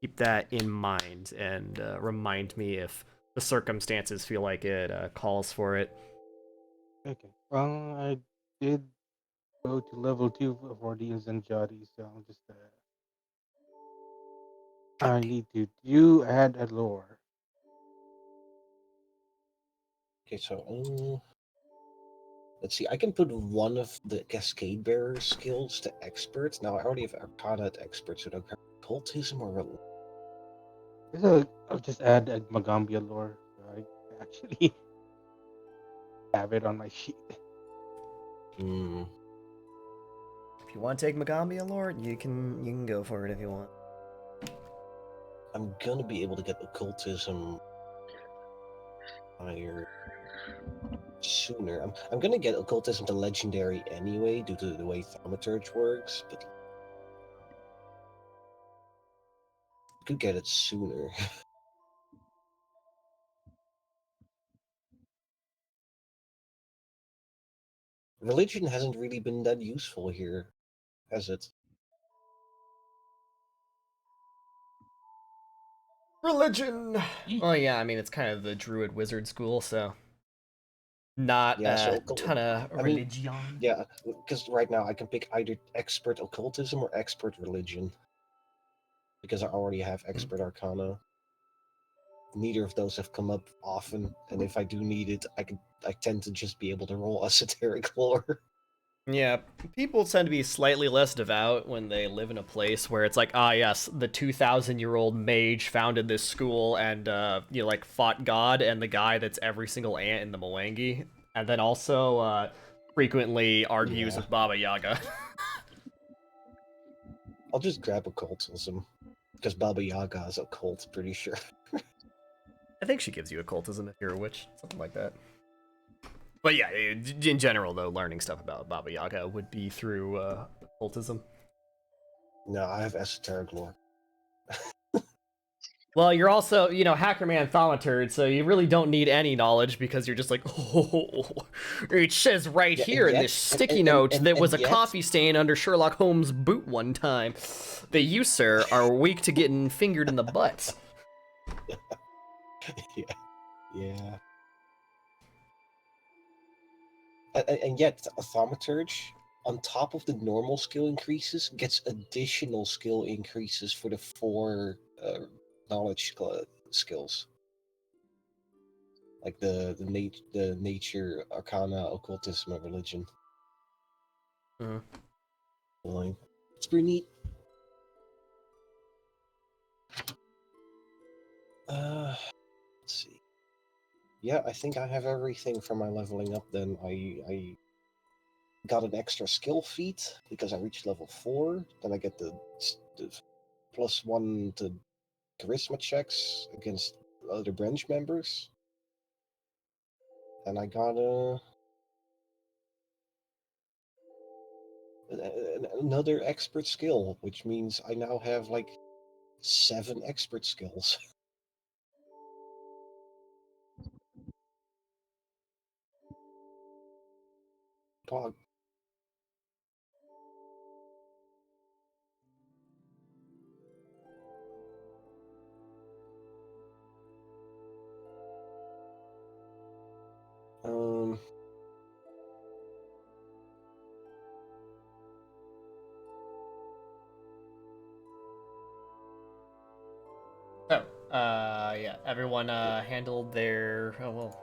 keep that in mind and remind me if the circumstances feel like it calls for it. Okay. Well, I did go to level 2 for the Zanjadi, so I'll just. I need to. You add a lore. Okay, so let's see. I can put one of the Cascade Bearer skills to expert. Now I already have Arcana at expert, so do I have occultism or So I'll just add a Magambia lore, so I actually have it on my sheet. Hmm. If you want to take Magambia lore, you can go for it if you want. I'm gonna be able to get occultism higher sooner. I'm gonna get occultism to legendary anyway, due to the way Thaumaturge works, but I could get it sooner. Religion hasn't really been that useful here, has it? Religion. Well, yeah, I mean it's kind of the druid wizard school, so not Yeah, so a ton of religion. Yeah, because right now I can pick either expert occultism or expert religion. Because I already have expert arcana. Neither of those have come up often, and if I do need it, I tend to just be able to roll esoteric lore. Yeah, people tend to be slightly less devout when they live in a place where it's like, ah, yes, the 2,000-year-old mage founded this school and, like, fought God and the guy that's every single ant in the Mwangi, and then also, frequently argues Yeah. with Baba Yaga. I'll just grab occultism, because Baba Yaga is occult, pretty sure. I think she gives you occultism if you're a witch, something like that. But yeah, in general, though, learning stuff about Baba Yaga would be through occultism. No, I have esoteric lore. Well, you're also, Hackerman Thaumaturge, so you really don't need any knowledge because you're just like, oh, it says right here in this sticky note that was a coffee stain under Sherlock Holmes' boot one time. That you, sir, are weak to getting fingered in the butt. Yeah. And yet, a thaumaturge, on top of the normal skill increases, gets additional skill increases for the 4 knowledge skills. Like the nature, arcana, occultism, and religion. Mm. It's pretty neat. Let's see. Yeah, I think I have everything for my leveling up then. I got an extra skill feat because I reached level 4. Then I get the +1 to charisma checks against other branch members. And I got another expert skill, which means I now have like 7 expert skills. Pog. Um, Yeah, everyone handled their. Oh well,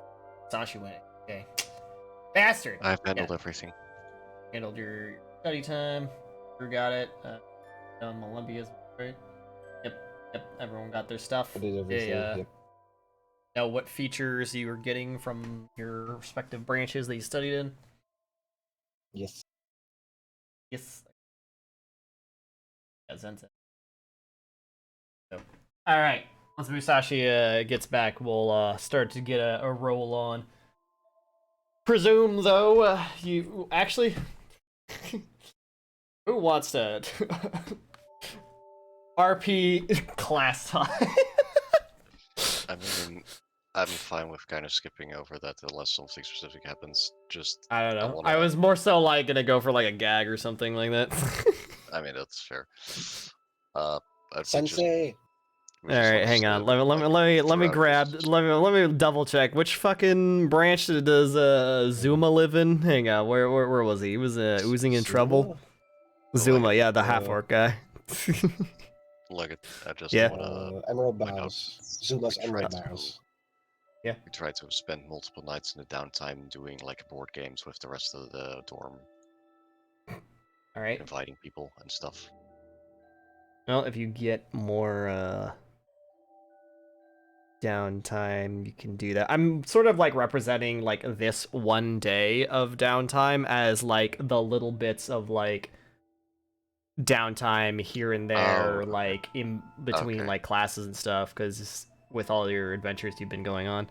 Sashi went. Okay, bastard. I've handled everything. Handled your study time. Drew got it. Done Olympia's right. Yep. Everyone got their stuff. I did everything. Yep. Know what features you were getting from your respective branches that you studied in? Yes. Yes. Yeah, Zensen. So, all right. Once Musashi gets back, we'll start to get a roll on. Presume though, you actually, who wants to RP class time? I mean, I'm fine with kind of skipping over that unless something specific happens. Just I don't know. wanna... I was more so like gonna go for like a gag or something like that. I mean, that's fair. Sensei. All right, hang on. Let me grab. Let me double check. Which fucking branch does Zuma live in? Hang on. Where was he? He was oozing in trouble. Zuma, yeah, the half orc guy. Like, I just Yeah. wanna Emerald point out Bows. Zuma's we tried Emerald to- Bows. Yeah. We tried to spend multiple nights in the downtime doing like board games with the rest of the dorm, All right. inviting people and stuff. Well, if you get more downtime, you can do that. I'm sort of like representing like this one day of downtime as like the little bits of like downtime here and there, okay. like in between like classes and stuff, because with all your adventures you've been going on.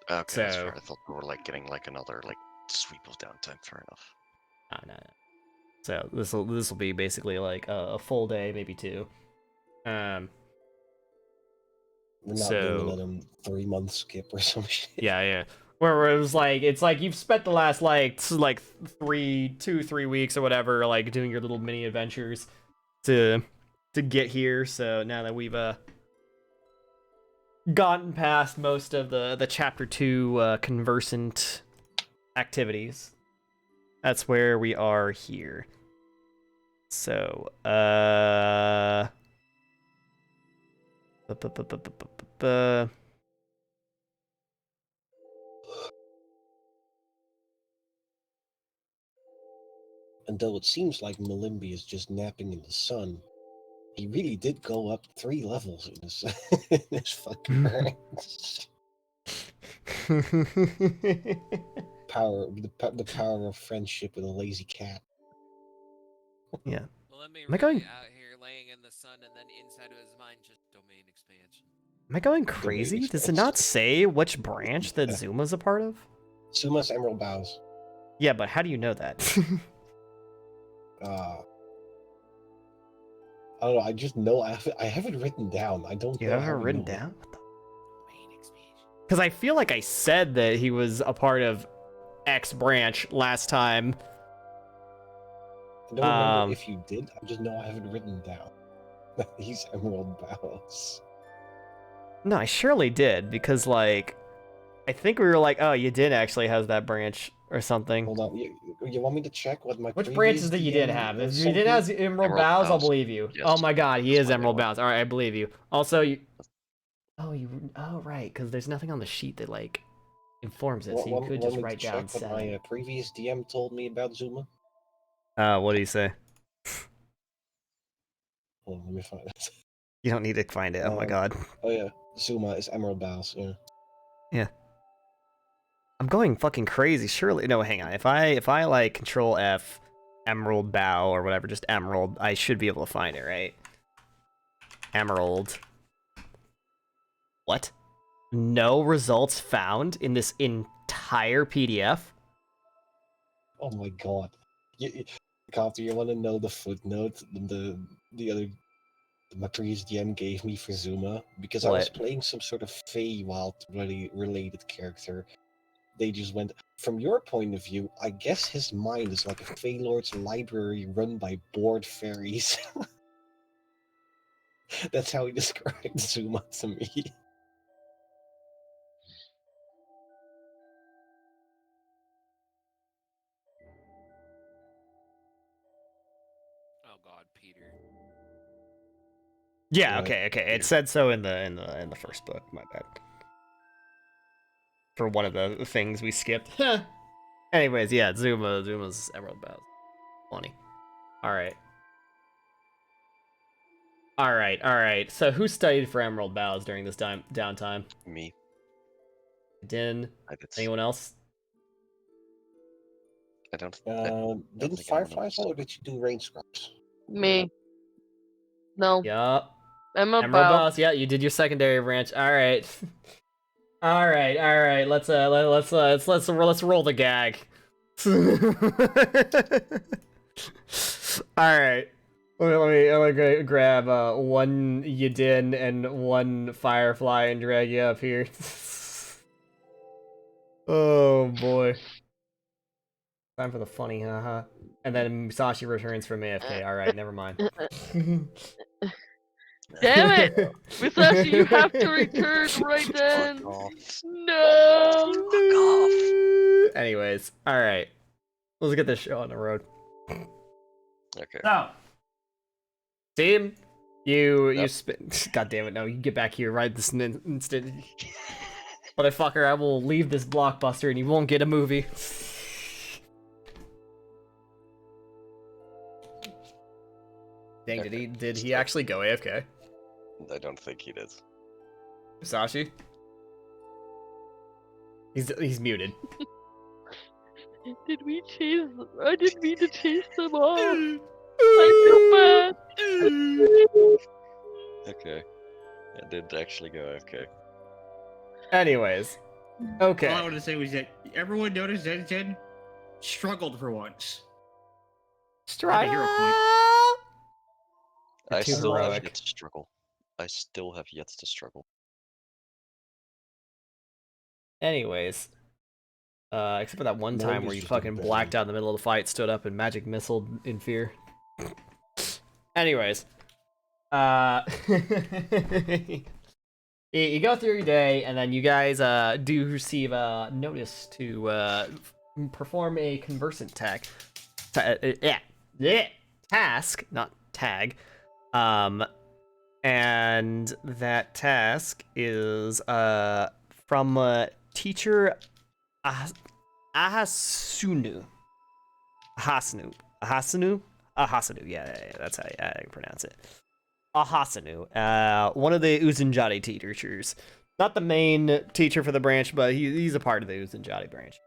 Okay, that's fair. I thought we were like getting like another like sweep of downtime. Fair enough. No. So this will be basically like a full day, maybe two. We're not doing another 3 month skip or some shit. Yeah. Where it was like, it's like you've spent the last like 3 weeks or whatever, like doing your little mini adventures to get here. So now that we've gotten past most of the chapter 2 conversant activities, that's where we are here. So And though it seems like Malimbi is just napping in the sun, he really did go up 3 levels in this, in this fucking branch. The power of friendship with a lazy cat. Yeah. Well, let me Am I going? out here laying in the sun, and then inside of his mind, just domain expansion. Am I going crazy? Does it not say which branch that Zuma's a part of? Zuma's Emerald Bows. Yeah, but how do you know that? I don't know. I just know I have it written down. I don't. You have it written down? Because I feel like I said that he was a part of X branch last time. I don't remember if you did. I just know I have it written down. He's Emerald Bows. No, I surely did, because like I think we were like, oh, you did actually have that branch or something. Hold on, you want me to check what my which branches that you did have? If you did have Emerald Bows, I'll believe you. Yes. Oh my god, he is Emerald Bows. All right, I believe you. Also, you. Oh right, because there's nothing on the sheet that like informs it, so you could just write down what my previous DM told me about Zuma. What do you say? Hold on, let me find it. You don't need to find it. Oh my god. Oh yeah, Zuma is Emerald Bows. Yeah. Yeah. I'm going fucking crazy. Surely, no. Hang on. If I like Control F, Emerald Bow or whatever, just Emerald, I should be able to find it, right? Emerald. What? No results found in this entire PDF? Oh my god. Copter, you want to know the footnote my previous DM gave me for Zuma? Because I was playing some sort of Feywild related character. They just went, from your point of view, I guess his mind is like a Feylord's library run by bored fairies. That's how he described Zuma to me. Oh god, Peter. Yeah, Yeah. okay. It said so in the first book. My bad. For one of the things we skipped. Anyways, yeah, Zuma's Emerald Bowers. Funny. All right. So who studied for Emerald Bowers during this downtime? Me. Din. I did. Anyone else? I don't Didn't think anyone Firefly else. or did you do rain scrubs? Me. No. Yup. Emerald Emerald Bow. Bowers. Yeah, you did your secondary branch. All right. All right. Let's roll the gag. All right. Let me grab one Yadin and one Firefly and drag you up here. Oh boy. Time for the funny, haha. And then Musashi returns from AFK. Alright, never mind. Damn it! Musashi, you have to return right then! Fuck off. No! Fuck off. Anyways, alright. Let's get this show on the road. Okay. So, team, you Yep. God damn it! No, you get back here right this instant, motherfucker. I will leave this blockbuster and you won't get a movie. Dang, Okay, did he start. actually go AFK? I don't think he did. Musashi? He's muted. Did we chase them? I didn't mean to chase them off. I feel bad. Okay. I did actually go AFK. Anyways, okay. All I wanted to say was that everyone noticed that Zen struggled for once. Strike. hero point. I too still have heroic. yet to struggle. I still have yet to struggle. Anyways, except for that one time where Nobody's you just fucking bad. blacked out in the middle of the fight, stood up and magic missile in fear. Anyways, you go through your day, and then you guys do receive a notice to perform a conversant task, not tag. And that task is from teacher Ahasunu. Yeah, that's how I pronounce it. Ahasunu, one of the Uzunjati teachers. Not the main teacher for the branch, but he's a part of the Uzunjati branch.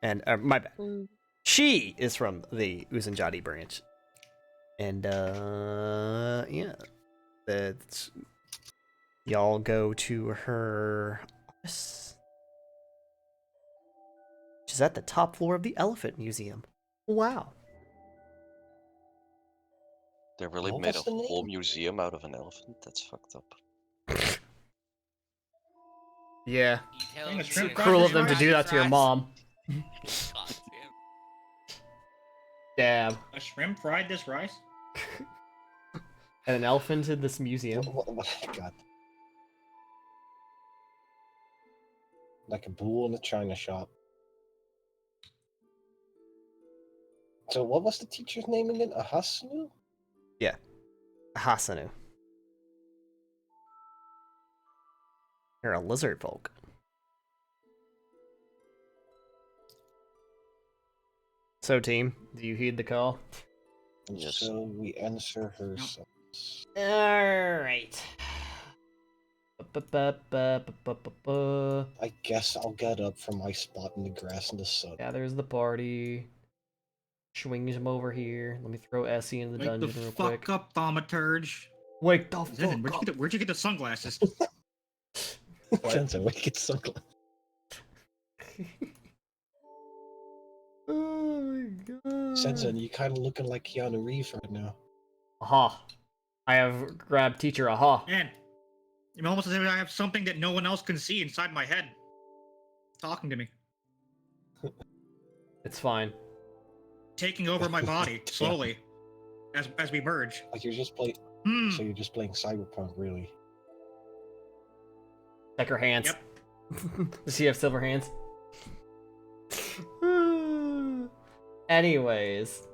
And my bad. She is from the Uzunjati branch. And yeah. That's y'all go to her office. She's at the top floor of the Elephant Museum. Wow. They really What made a was the whole name? museum out of an elephant? That's fucked up. Yeah. Ain't a It's shrimp cruel of fried them to do that to your fries. mom. God damn. Damn. A shrimp fried this rice? And an elephant in this museum. God. Like a bull in a china shop. So what was the teacher's name again? Ahasnu? Hasanu. You're a lizard folk. So, team, do you heed the call? Yes. So we answer her. Alright. I guess I'll get up from my spot in the grass in the sun. Gathers the party. Swings him over here. Let me throw Essie in the Wake the dungeon real fuck quick. up, thaumaturge. Wake the Zen, fuck up. where'd you get the sunglasses? Sensei, where you get sunglasses? Oh my god. Sensei, you kind of looking like Keanu Reeves right now. Aha. I have grabbed teacher aha. Man, it's almost as if I have something that no one else can see inside my head. Talking to me. It's fine. Taking over my body, slowly. As we merge. Like you're just playing. Hmm. So you're just playing Cyberpunk, really? Check her hands. Yep. Does she have silver hands? Anyways.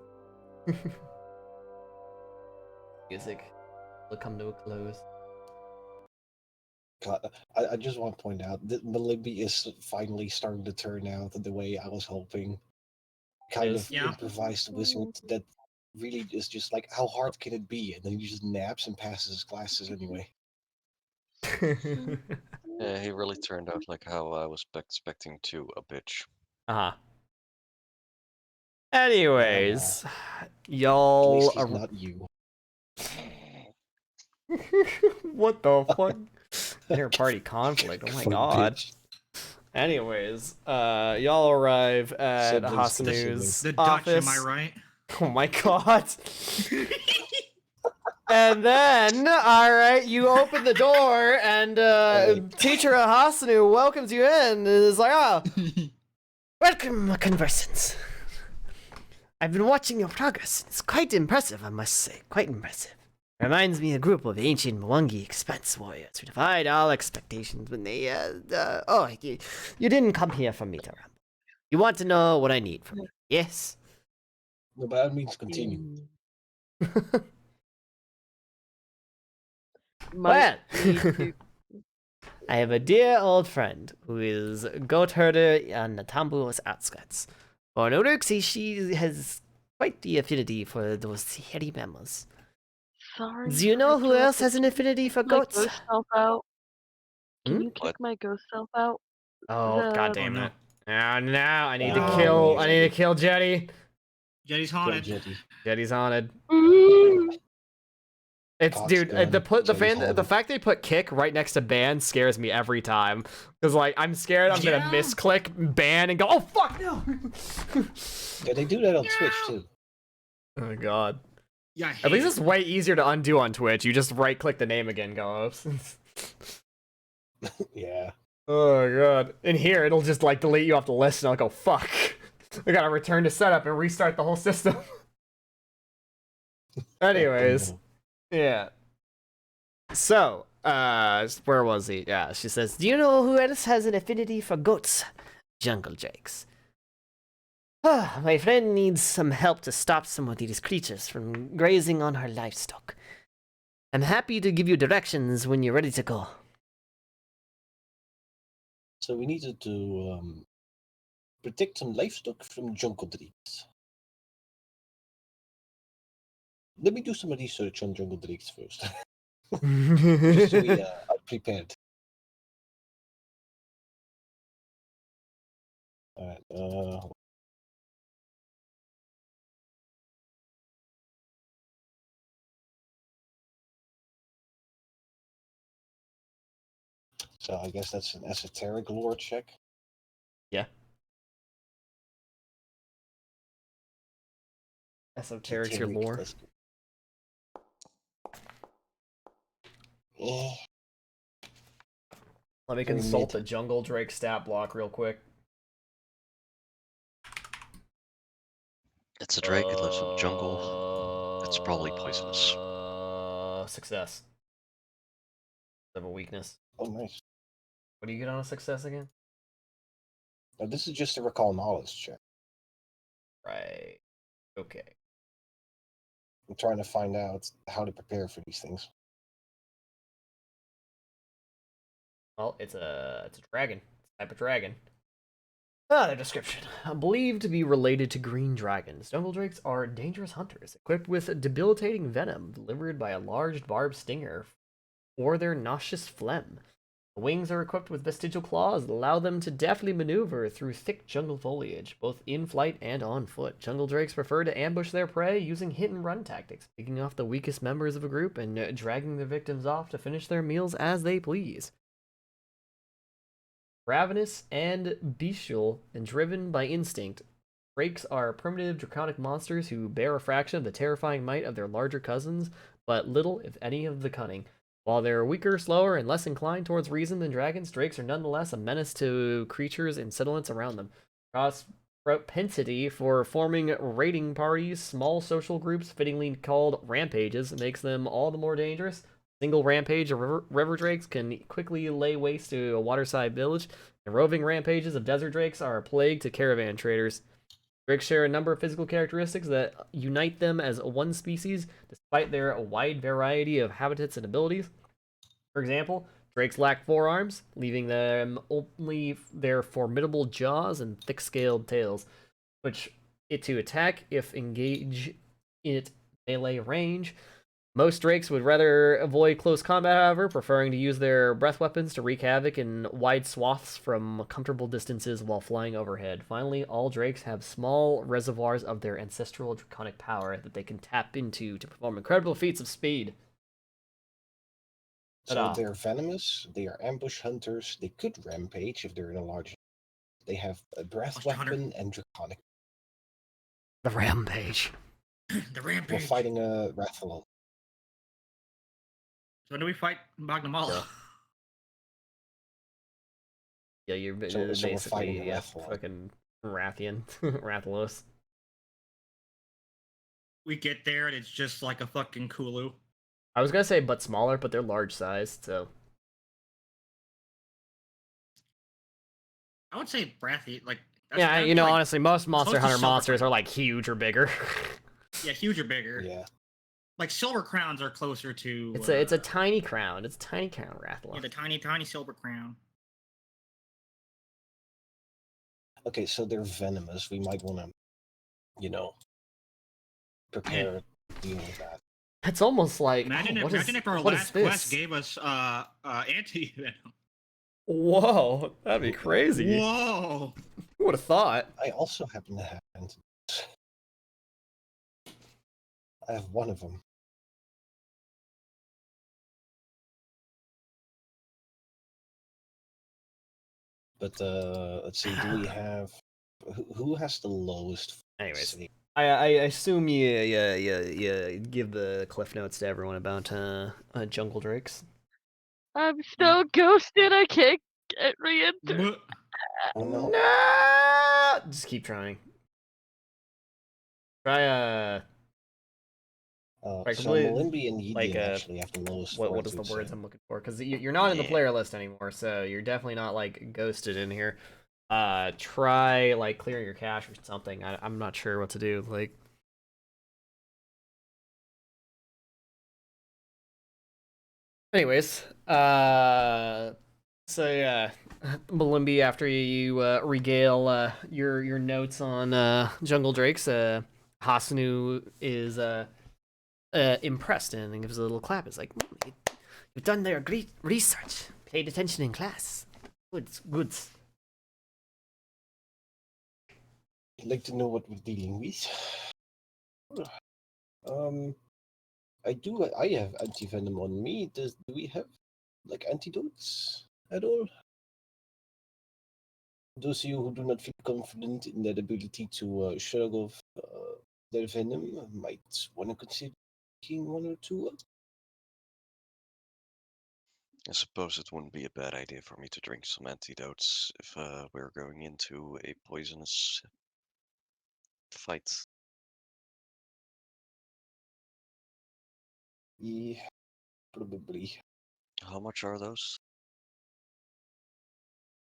music will come to a close. God, I just want to point out that Malimby is finally starting to turn out the way I was hoping. Kind of Yeah. improvised wizard that really is just like, how hard can it be? And then he just naps and passes his classes anyway. Yeah, he really turned out like how I was expecting to, a bitch. Uh-huh. Anyways, At y'all least he's not you. what the fuck? Inter-party conflict. Oh my Fuck god. bitch. Anyways, y'all arrive at Siblings to the Hasanu's The Dutch, office. am I right? Oh my god. And then, alright, you open the door, and teacher Hasanu welcomes you in, and is like, oh, welcome, conversants. I've been watching your progress. It's quite impressive, I must say. Quite impressive. Reminds me of a group of ancient Mwangi expanse warriors who defied all expectations when they, you didn't come here for me to ramble. You want to know what I need from you, yes? No, by all means, continue. Well, I have a dear old friend who is a goat herder on the Tambu's outskirts. For Noruxi, she has quite the affinity for those hairy mammals. Sorry. Do you know who else has an affinity for goats? My ghost self out. Can Hmm? you kick What? my ghost self out? Oh, The- god damn Oh, no. it. Now I need No. to kill, I need to kill Jetty. Jetty's Kill haunted. Jetty. Jetty's haunted. Ooh. It's Cox dude, gun, Jetty's the haunted. fact they put kick right next to ban scares me every time. Cause like I'm scared I'm gonna Yeah. misclick ban and go, oh fuck no. Yeah, they do that on Twitch too. Oh god. Yeah, I At hate least it. it's way easier to undo on Twitch. You just right click the name again, go oops. Yeah. Oh god. In here it'll just like delete you off the list and I'll go fuck. I gotta return to setup and restart the whole system. Anyways. Oh, Yeah. So, where was he? Yeah, she says, do you know who else has an affinity for goats? Jungle drakes. My friend needs some help to stop some of these creatures from grazing on her livestock. I'm happy to give you directions when you're ready to go. So we needed to protect some livestock from jungle drakes. Let me do some research on jungle drakes first. Just so we are prepared. Alright, so I guess that's an esoteric lore check. Yeah. Esoteric's your lore. Let's go. Eh, Let me Very consult mid. the Jungle Drake stat block real quick. It's a drake, it lives in the jungle. It's probably poisonous. Success. Of a weakness. Oh, nice. What do you get on a success again? Now, this is just a recall knowledge check. Right. Okay. I'm trying to find out how to prepare for these things. Well, it's a dragon. It's a type of dragon. The description. Believed to be related to green dragons, jungle drakes are dangerous hunters, equipped with debilitating venom delivered by a large barbed stinger or their nauseous phlegm. The wings are equipped with vestigial claws that allow them to deftly maneuver through thick jungle foliage, both in flight and on foot. Jungle drakes prefer to ambush their prey using hit-and-run tactics, picking off the weakest members of a group and dragging their victims off to finish their meals as they please. Ravenous and bestial and driven by instinct, drakes are primitive draconic monsters who bear a fraction of the terrifying might of their larger cousins, but little, if any, of the cunning. While they're weaker, slower, and less inclined towards reason than dragons, drakes are nonetheless a menace to creatures and settlements around them. Cross propensity for forming raiding parties, small social groups fittingly called rampages, makes them all the more dangerous. Single rampage of river drakes can quickly lay waste to a waterside village, and roving rampages of desert drakes are a plague to caravan traders. Drakes share a number of physical characteristics that unite them as one species, despite their wide variety of habitats and abilities. For example, drakes lack forearms, leaving them only their formidable jaws and thick-scaled tails, which it to attack if engage in melee range. Most drakes would rather avoid close combat, however, preferring to use their breath weapons to wreak havoc in wide swaths from comfortable distances while flying overhead. Finally, all drakes have small reservoirs of their ancestral draconic power that they can tap into to perform incredible feats of speed. So Ta-da. they're venomous, they are ambush hunters, they could rampage if they're in a large... They have a breath Monster hunter. weapon and draconic. The rampage. The We're rampage. fighting a Rathalon. So when do we fight Magnamala? Yeah. Yeah, you're So we're basically fighting a Rathalon. fucking Rathian, Rathalos. We get there and it's just like a fucking Kulu. I was gonna say but smaller, but they're large sized, so I would say Brathy, like that's, yeah, that'd you be know, like, honestly, most Monster close to Hunter Silver monsters Crown. are like huge or bigger. Yeah, huge or bigger. Yeah. Like Silver Crowns are closer to. It's a tiny crown. It's a tiny crown, Rathalos. Yeah, the tiny Silver Crown. Okay, so they're venomous. We might want to, you know, prepare to deal with that. It's almost like Imagine, imagine if our what last is this? quest gave us anti venom. Whoa, that'd be crazy. Whoa! Who would have thought? I also happen to have antidotes. I have one of them. But let's see, do we have... Who has the lowest... Anyways, save? I assume you give the cliff notes to everyone about jungle drakes. I'm still ghosted. I can't get re-enter. Oh, no. No! Just keep trying. Try right, So completely, Malimbi and Yidian like, actually have the lowest what is the fortitude words save. I'm looking for? Because you're not in the Yeah. player list anymore, so you're definitely not like ghosted in here. Try like clearing your cache or something. I'm not sure what to do. Like, anyways, so yeah, Malimbi, after you regale your notes on jungle drakes, Hasanu is impressed and gives a little clap. It's like, you've done their great research, paid attention in class. Good. I'd like to know what we're dealing with. I have anti-venom on me. Do we have like antidotes at all? Those of you who do not feel confident in their ability to shrug off their venom might want to consider taking one or two up. I suppose it wouldn't be a bad idea for me to drink some antidotes if we're going into a poisonous fight. Yeah, probably. How much are those?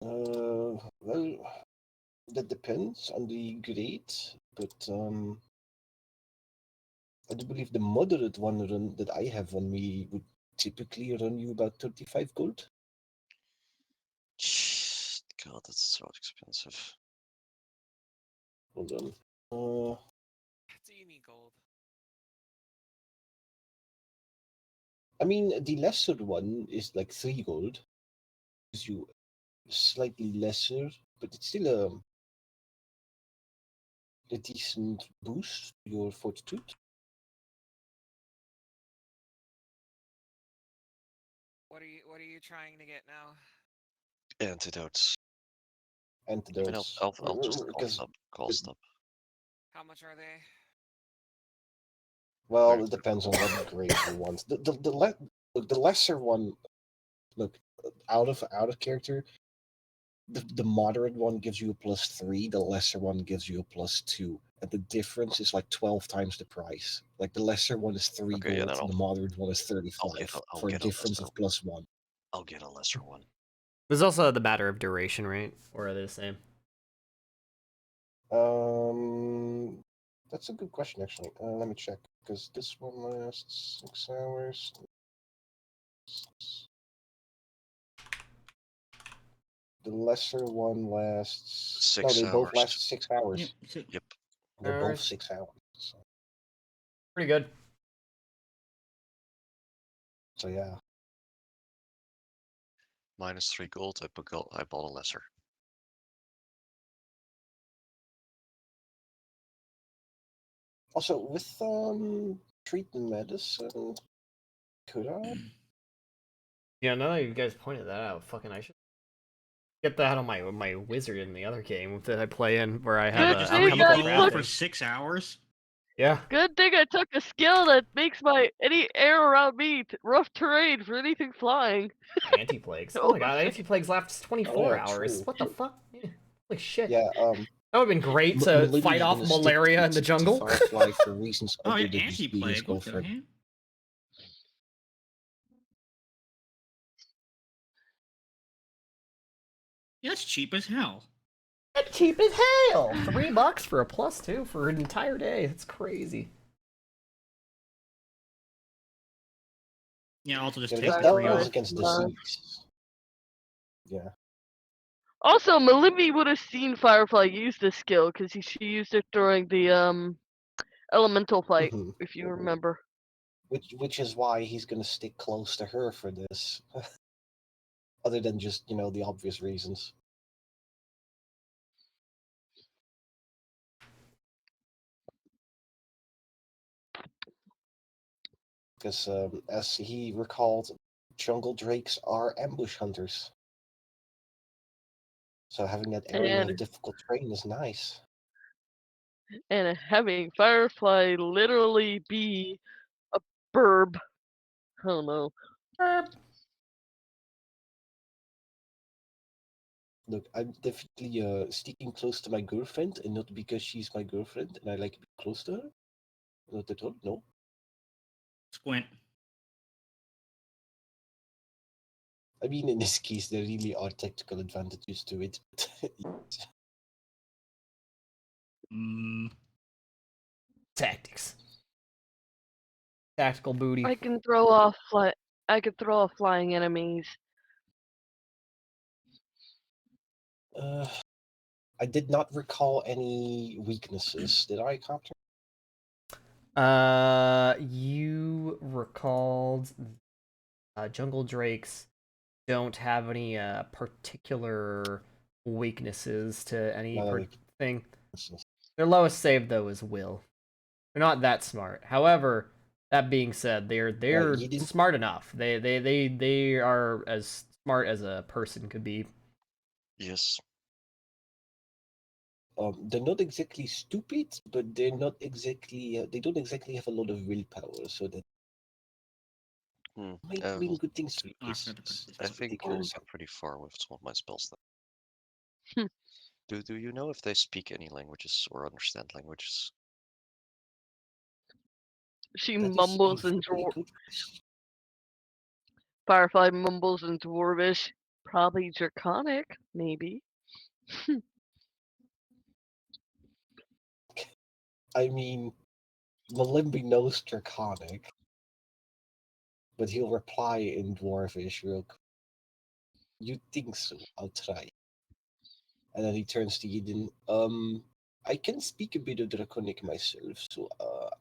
Well, that depends on the grade, but I do believe the moderate one that I have on me would typically run you about 35 gold. God, that's so expensive. Hold on. Do you need gold? I mean, the lesser one is like 3 gold. Gives you slightly lesser, but it's still a decent boost to your fortitude. What are you trying to get now? Antidotes. Antidotes. I'll just Because call stop. How much are they? well, it depends on what grade you want. The lesser one, look, out of character. The moderate one gives you a +3. The lesser one gives you a +2, and the difference is like 12 times the price. Like the lesser one is 3 Okay, yeah, gold, then and the moderate one is 35 I'll for a get a difference lesser of +1. I'll get a lesser one. There's also the matter of duration, right? Or are they the same? That's a good question, actually. Let me check, because this one lasts 6 hours. The lesser one lasts... 6 No, they both hours. last 6 hours. Yep. They're both Hours. 6 hours. Pretty good. So yeah. -3 gold. I bought a lesser. Also, with treat medicine, could I? Yeah, now that you guys pointed that out, fucking I should get that on my wizard in the other game that I play in, where I have Good a thing alchemical I Roll for crafting. 6 hours. Yeah. Good thing I took a skill that makes any air around me rough terrain for anything flying. Anti-plagues. Oh my god, anti-plagues lasts 24 yeah, hours. true. What the fuck? Yeah, holy shit. Yeah, That would have been great to Melinda fight is off gonna stick malaria in the to jungle. Firefly for reasons Oh other yeah, than just being his anti-plague. What the girlfriend. heck? Yeah, that's cheap as hell. That's cheap as hell. $3 for a +2 for an entire day. That's crazy. Yeah, also just Yeah, take that, the that 3 was off. against Nice. disease. Yeah. Also, Malimbi would have seen Firefly use this skill because she used it during the elemental fight, Mhm. if you remember. Which is why he's gonna stick close to her for this. Other than just, the obvious reasons. Because, as he recalled, jungle drakes are ambush hunters. So having that area And of difficult terrain is nice. and having Firefly literally be a burb. I don't know. Look, I'm definitely sticking close to my girlfriend, and not because she's my girlfriend and I like to be close to her. Not at all, no. Squint. I mean, in this case, there really are tactical advantages to it. Mm. Tactics. Tactical booty. I could throw off flying enemies. I did not recall any weaknesses. Did I, Copter? You recalled jungle drakes don't have any particular weaknesses to any thing. Their lowest save though is will. They're not that smart. However, that being said, they're smart enough. They are as smart as a person could be. Yes. They're not exactly stupid, but they're not exactly. They don't exactly have a lot of willpower, so that might bring good things to I think we'll get pretty far with some of my spells then. Do you know if they speak any languages or understand languages? She mumbles in Firefly mumbles in Dwarvish. Probably Draconic, maybe. I mean, Malimbi knows Draconic, but he'll reply in Dwarvish real quick. You think so? I'll try. And then he turns to Eden. I can speak a bit of Draconic myself, so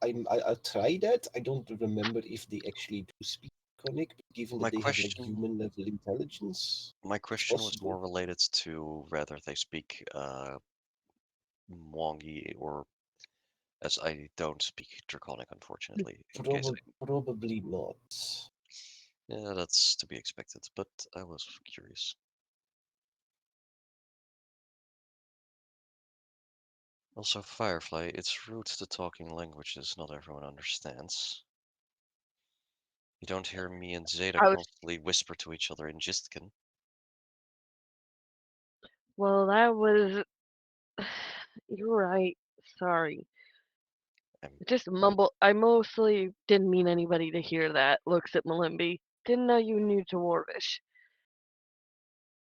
I'll try that. I don't remember if they actually do speak Draconic, but given that they have like human level intelligence. My question was more related to whether they speak Mwangi, or as I don't speak Draconic, unfortunately. Probably not. Yeah, that's to be expected, but I was curious. Also, Firefly, it's rude to talking languages not everyone understands. You don't hear me and Zeta constantly whisper to each other in Jistkin. Well, that was... You're right. Sorry. Just mumble. I mostly didn't mean anybody to hear that. Looks at Malimbi. Didn't know you knew Dwarvish.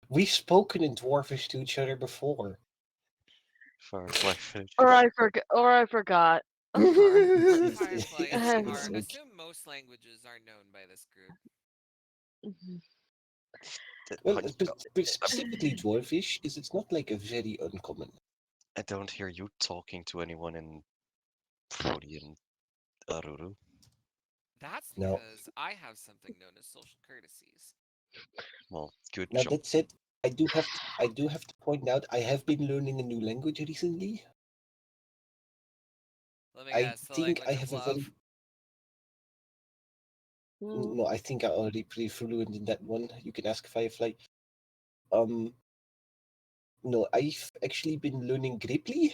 We've spoken in Dwarvish to each other before. Firefly fish. Or I forgot. I'm sorry. Firefly It's, is it's hard. okay. Assume most languages are known by this group. Mhm. Well, But specifically dwarfish, because it's not like a very uncommon. I don't hear you talking to anyone in Protean Aruru. That's No. because I have something known as social courtesies. Well, good Now job. that said, I do have to point out I have been learning a new language recently. Let me I guess, the think I language of have a love. very Mm. no. I think I already pretty fluent in that one. You can ask Firefly. Um, no, I've actually been learning Griply.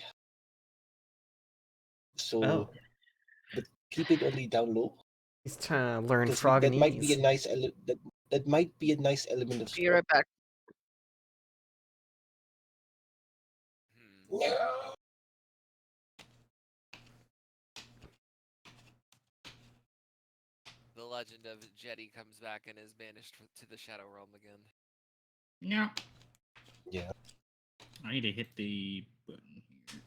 So, Oh, but keep it only down low he's trying to learn because that might be a Froganese. nice that might be a nice element of. Be right back. Hmm. No. The legend of Jetty comes back and is banished to the Shadow Realm again. Yeah. Yeah. I need to hit the button here.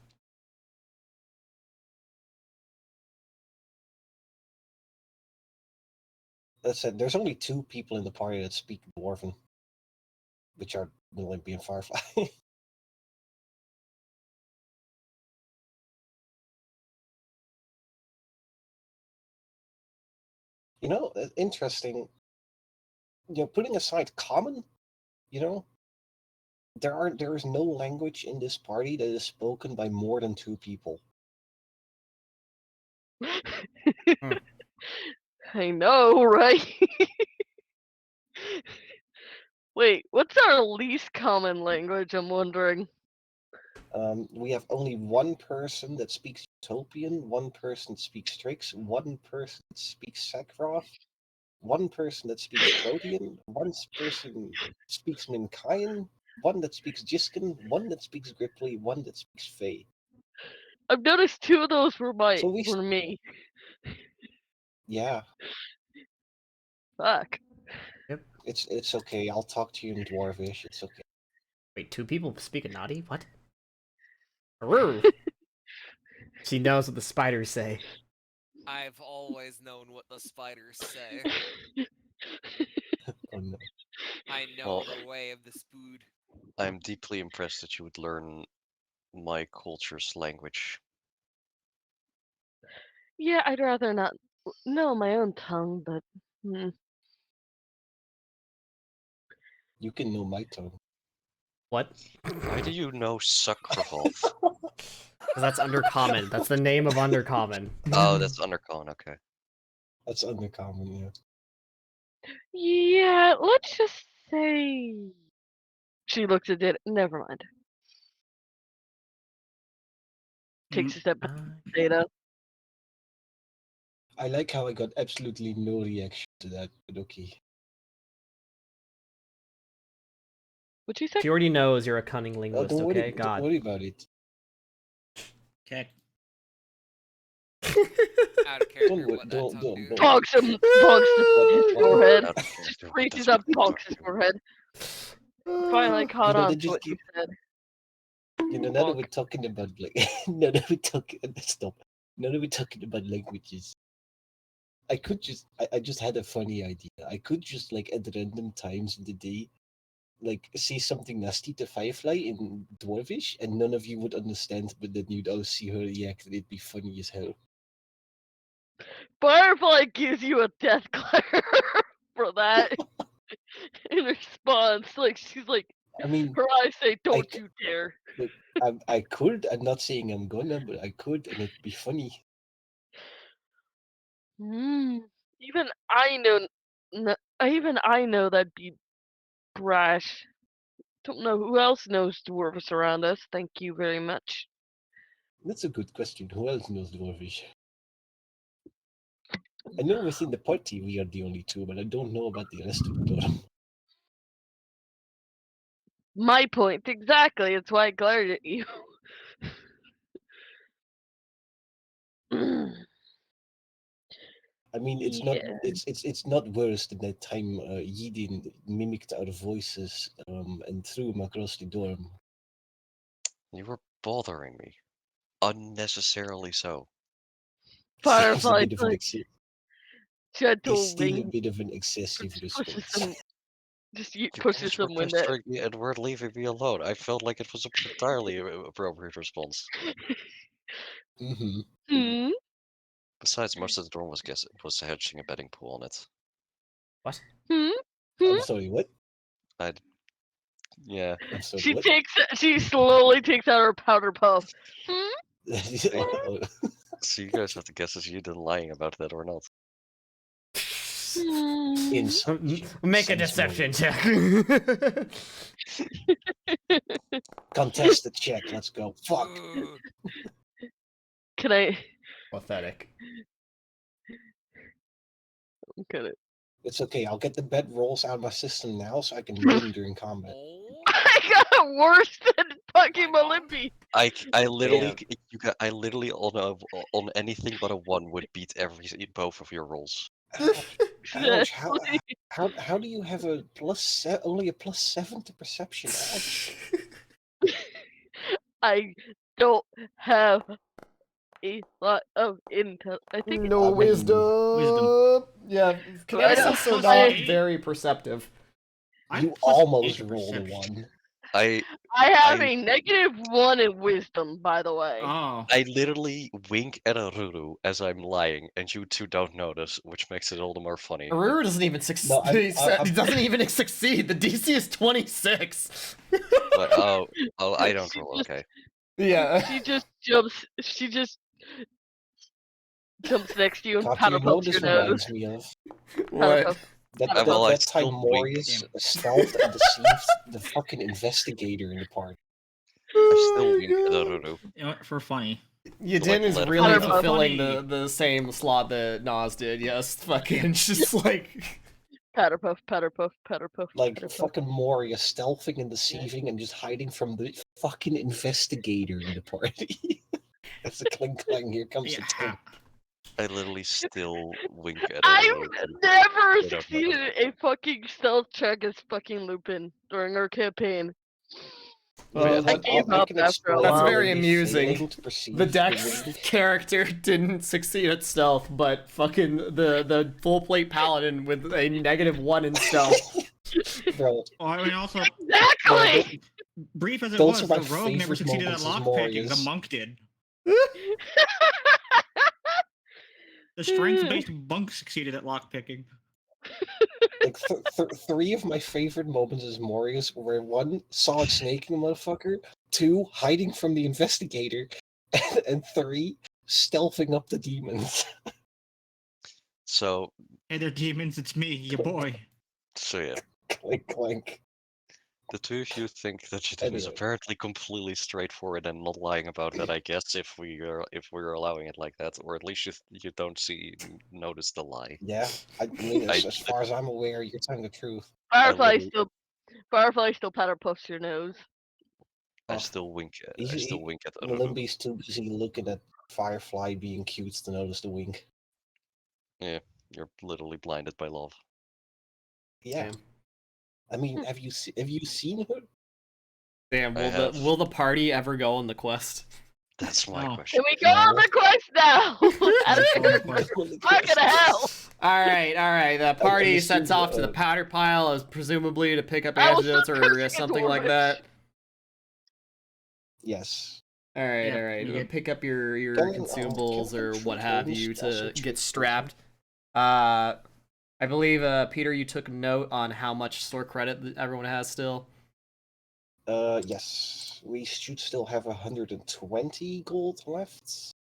That said, there's only 2 people in the party that speak Dwarven, which are Olympian Firefly. You know, interesting. You know, putting aside common, you know, there is no language in this party that is spoken by more than 2 people. Hmm. I know, right? Wait, what's our least common language? I'm wondering. We have only 1 person that speaks Utopian, 1 person speaks Strix, 1 person speaks Sakra, 1 person that speaks Protean, 1 person speaks Minkayan, 1 that speaks Jiskin, 1 that speaks Gripply, 1 that speaks Fey. I've noticed 2 of those were So we, were me. yeah, Fuck. Yep. it's okay. I'll talk to you in Dwarvish. It's okay. Wait, 2 people speak a naughty? What? Aroo! She knows what the spiders say. I've always known what the spiders say. Oh no. I know Well, the way of the spood. I'm deeply impressed that you would learn my culture's language. Yeah, I'd rather not know my own tongue, but You can know my tongue. What? Why do you know Suckervolf? Because that's Undercommon. That's the name of Undercommon. Oh, that's Undercommon, okay. That's uncommon, yeah. yeah, let's just say she looks at it. Never mind. Takes a step back. Data. I like how I got absolutely no reaction to that, but okay. What'd you say? She already knows you're a cunning Oh, linguist, don't okay? worry, God. don't worry about it. Okay. Out of character, Don't, what that tongue do? Bonks him. Bonks his What- forehead. Out of Just character, what reaches does up, your tongue bonks his do? forehead. Finally caught know, on that to just what you said. You know, now that Bonk. we're talking about like, now that we're talking, stop. Now that we're talking about languages, I just had a funny idea. I could just like at random times in the day, like say something nasty to Firefly in Dwarvish, and none of you would understand, but then you'd all see her react, and it'd be funny as hell. Firefly gives you a death glare for that in response. Like she's like, I mean, her eyes say, "Don't c- you dare." look, I could. I'm not saying I'm gonna, but I could, and it'd be funny. Even I know, even I know that'd be brash. Don't know who else knows dwarves around us. Thank you very much. That's a good question. Who else knows Dwarvish? I know within the party we are the only 2, but I don't know about the rest of them. My point exactly. It's why I glared at you. I mean, Yeah. it's not worse than that time Yidin mimicked our voices and threw them across the dorm. You were bothering me. Unnecessarily so. Firefly Seems a bit of an like gentle still a wing bit of an excessive pushes response. them, just You pushes guys were them with it. pestering me and weren't leaving me alone. I felt like it was an entirely appropriate response. Mm-hmm. Hmm? Besides, most of the dorm was hedging a betting pool on it. What? Hmm? I'm sorry, what? Yeah. I'm sorry, She what? she slowly takes out her powder puff. Hmm? So you guys have to guess if you've been lying about that or not. In Make a sense, deception Mario. check. Contested check. Let's go. Fuck. Can I? Pathetic. I'm gonna. It's okay. I'll get the bed rolls out of my system now so I can win during combat. Oh, I got worse than fucking my God. Malimpi. I literally I literally on anything but a 1 would beat both of your rolls. Ouch. How do you have a only a +7 to perception? Ouch. I don't have a lot of intel. I think No I mean, wisdom. Yeah, I Kinetic don't- is so plus not 8. very perceptive. I have you plus almost 8 rolled a perception. 1. I have I- a -1 in wisdom, by the way. Oh. I literally wink at Aruru as I'm lying, and you two don't notice, which makes it all the more funny. Aruru doesn't even succeed. No, He doesn't even succeed. The DC is 26. But oh, I don't She roll. just- Okay. Yeah. She just jumps. She just jumps next to you and God, powder you know puffs this your nose. reminds me of Powder What? puff. that time still wink. Morius stealthed and deceived the fucking investigator in the park. I still Oh wink at my God. Aruru. You know, for funny. Yadin is let it really go. fulfilling Funny. the same slot that Nas did. Yes, fucking just like Powder puff, powder puff, powder puff. Like powder puff. fucking Morius stealthing and deceiving and just hiding from the fucking investigator in the party. That's a clink clang. Here comes the Yeah. tink. I literally still wink at I've Aruru. and never they don't succeeded notice. in a fucking stealth check as fucking Lupin during our campaign. Well, I gave up can after a explain that's while. very Maybe amusing. failing to perceive the the Dex wink. character didn't succeed at stealth, but fucking the full plate paladin with a -1 in stealth. Bro, Oh, I mean, also, Exactly. brief as it those was, are the my rogue never favorite succeeded at moments as lockpicking. The Morius. monk did. The strength-based monk succeeded at lockpicking. Like 3 of my favorite moments as Morius were 1, solid snaking the motherfucker, 2, hiding from the investigator, and 3, stealthing up the demons. So Hey there, demons, it's me, your boy. yeah, Clink clank. the two of you think that Jidin is Anyway. apparently completely straightforward and not lying about that. I guess if we're allowing it like that, or at least you don't notice the lie. Yeah, I mean, as far as I'm aware, you're telling the truth. Firefly literally- still powder puffs your nose. I Oh, still wink. I he's- still he- wink at Aruru. Malimbi's too busy looking at Firefly being cute to notice the wink. Yeah, you're literally blinded by love. Yeah, Damn. I mean, have you seen her? Damn, I have. will the party ever go on the quest? That's my Oh. question. Can we go on the quest now? Let's go on the quest. Fucking hell! All right. The party assume, sets off to the powder pile, as presumably to pick up I was antidotes not or cursing something at like Dwarvish. that. Yes. All right. you You get- pick up your Don't- consumables can I or what control have this you also to true? get strapped. I believe Peter, you took note on how much store credit that everyone has still. Yes. We should still have 120 gold left.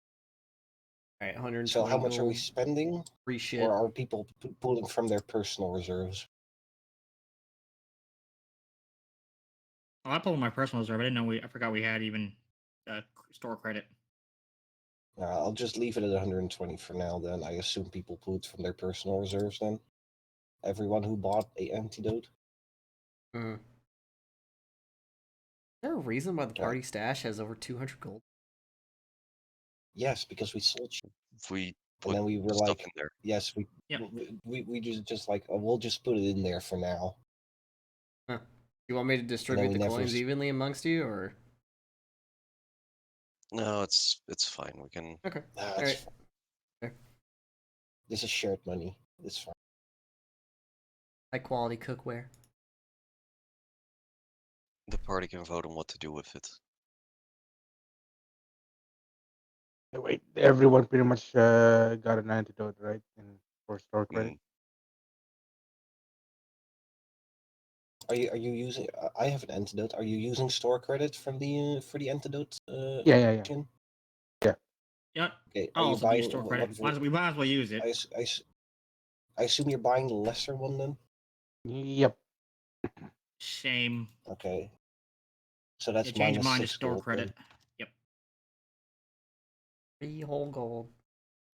All right, 120. So how much are we gold, spending? free shit. Or are people pulling from their personal reserves? Oh, I pulled my personal reserve. I didn't know I forgot we had even store credit. I'll just leave it at 120 for now. Then I assume people pulled from their personal reserves. Then everyone who bought a antidote. Is there a reason why the Yeah. party stash has over 200 gold? Yes, because we sold shit. We And put then we were stuff like, in there. yes, Yeah. we just like, oh, we'll just put it in there for now. You want me to distribute we the never coins s- evenly amongst you, or? No, it's fine. We can. Okay. Nah, All it's right. fine. Fair. This is shared money. It's fine. High quality cookware. The party can vote on what to do with it. Wait, everyone pretty much got an antidote, right? And for store credit. Mm. Are you using? I have an antidote. Are you using store credit for the antidote? Yeah. Chin? Yeah. Okay. Are I'll you also use buying store what? credit. We might as well use it. I assume you're buying the lesser one then. Yep. Same. Okay. So that's Yeah, change minus mine to 6 store gold credit. then. Yep. 3 whole gold.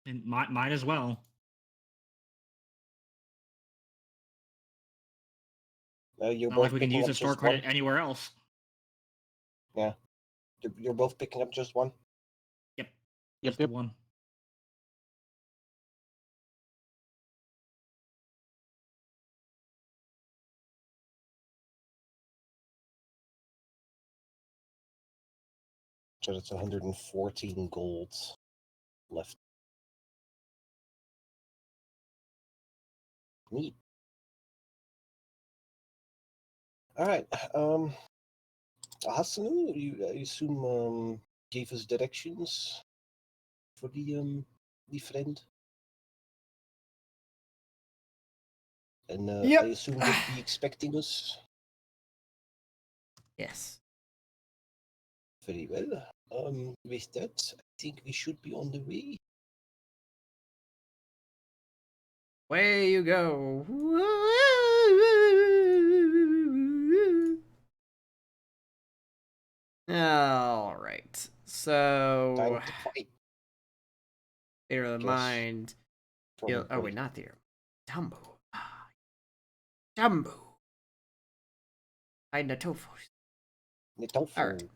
And might as well. You're Not like both we can picking use up the store just credit one. anywhere else. Yeah. You're both picking up just one. Yep. Yep. Just the one. So that's 114 gold left. Neat. All right. Hasanu, I assume gave us directions for the friend, and I Yep. assume would be expecting us. Yes. Very well. With that, I think we should be on the way. Way you go. All right. So Time to fight. theater of the Guess. mind. Oh Probably. wait, not theater. Dumbo. Dumbo. I know tofu. The tofu. All right.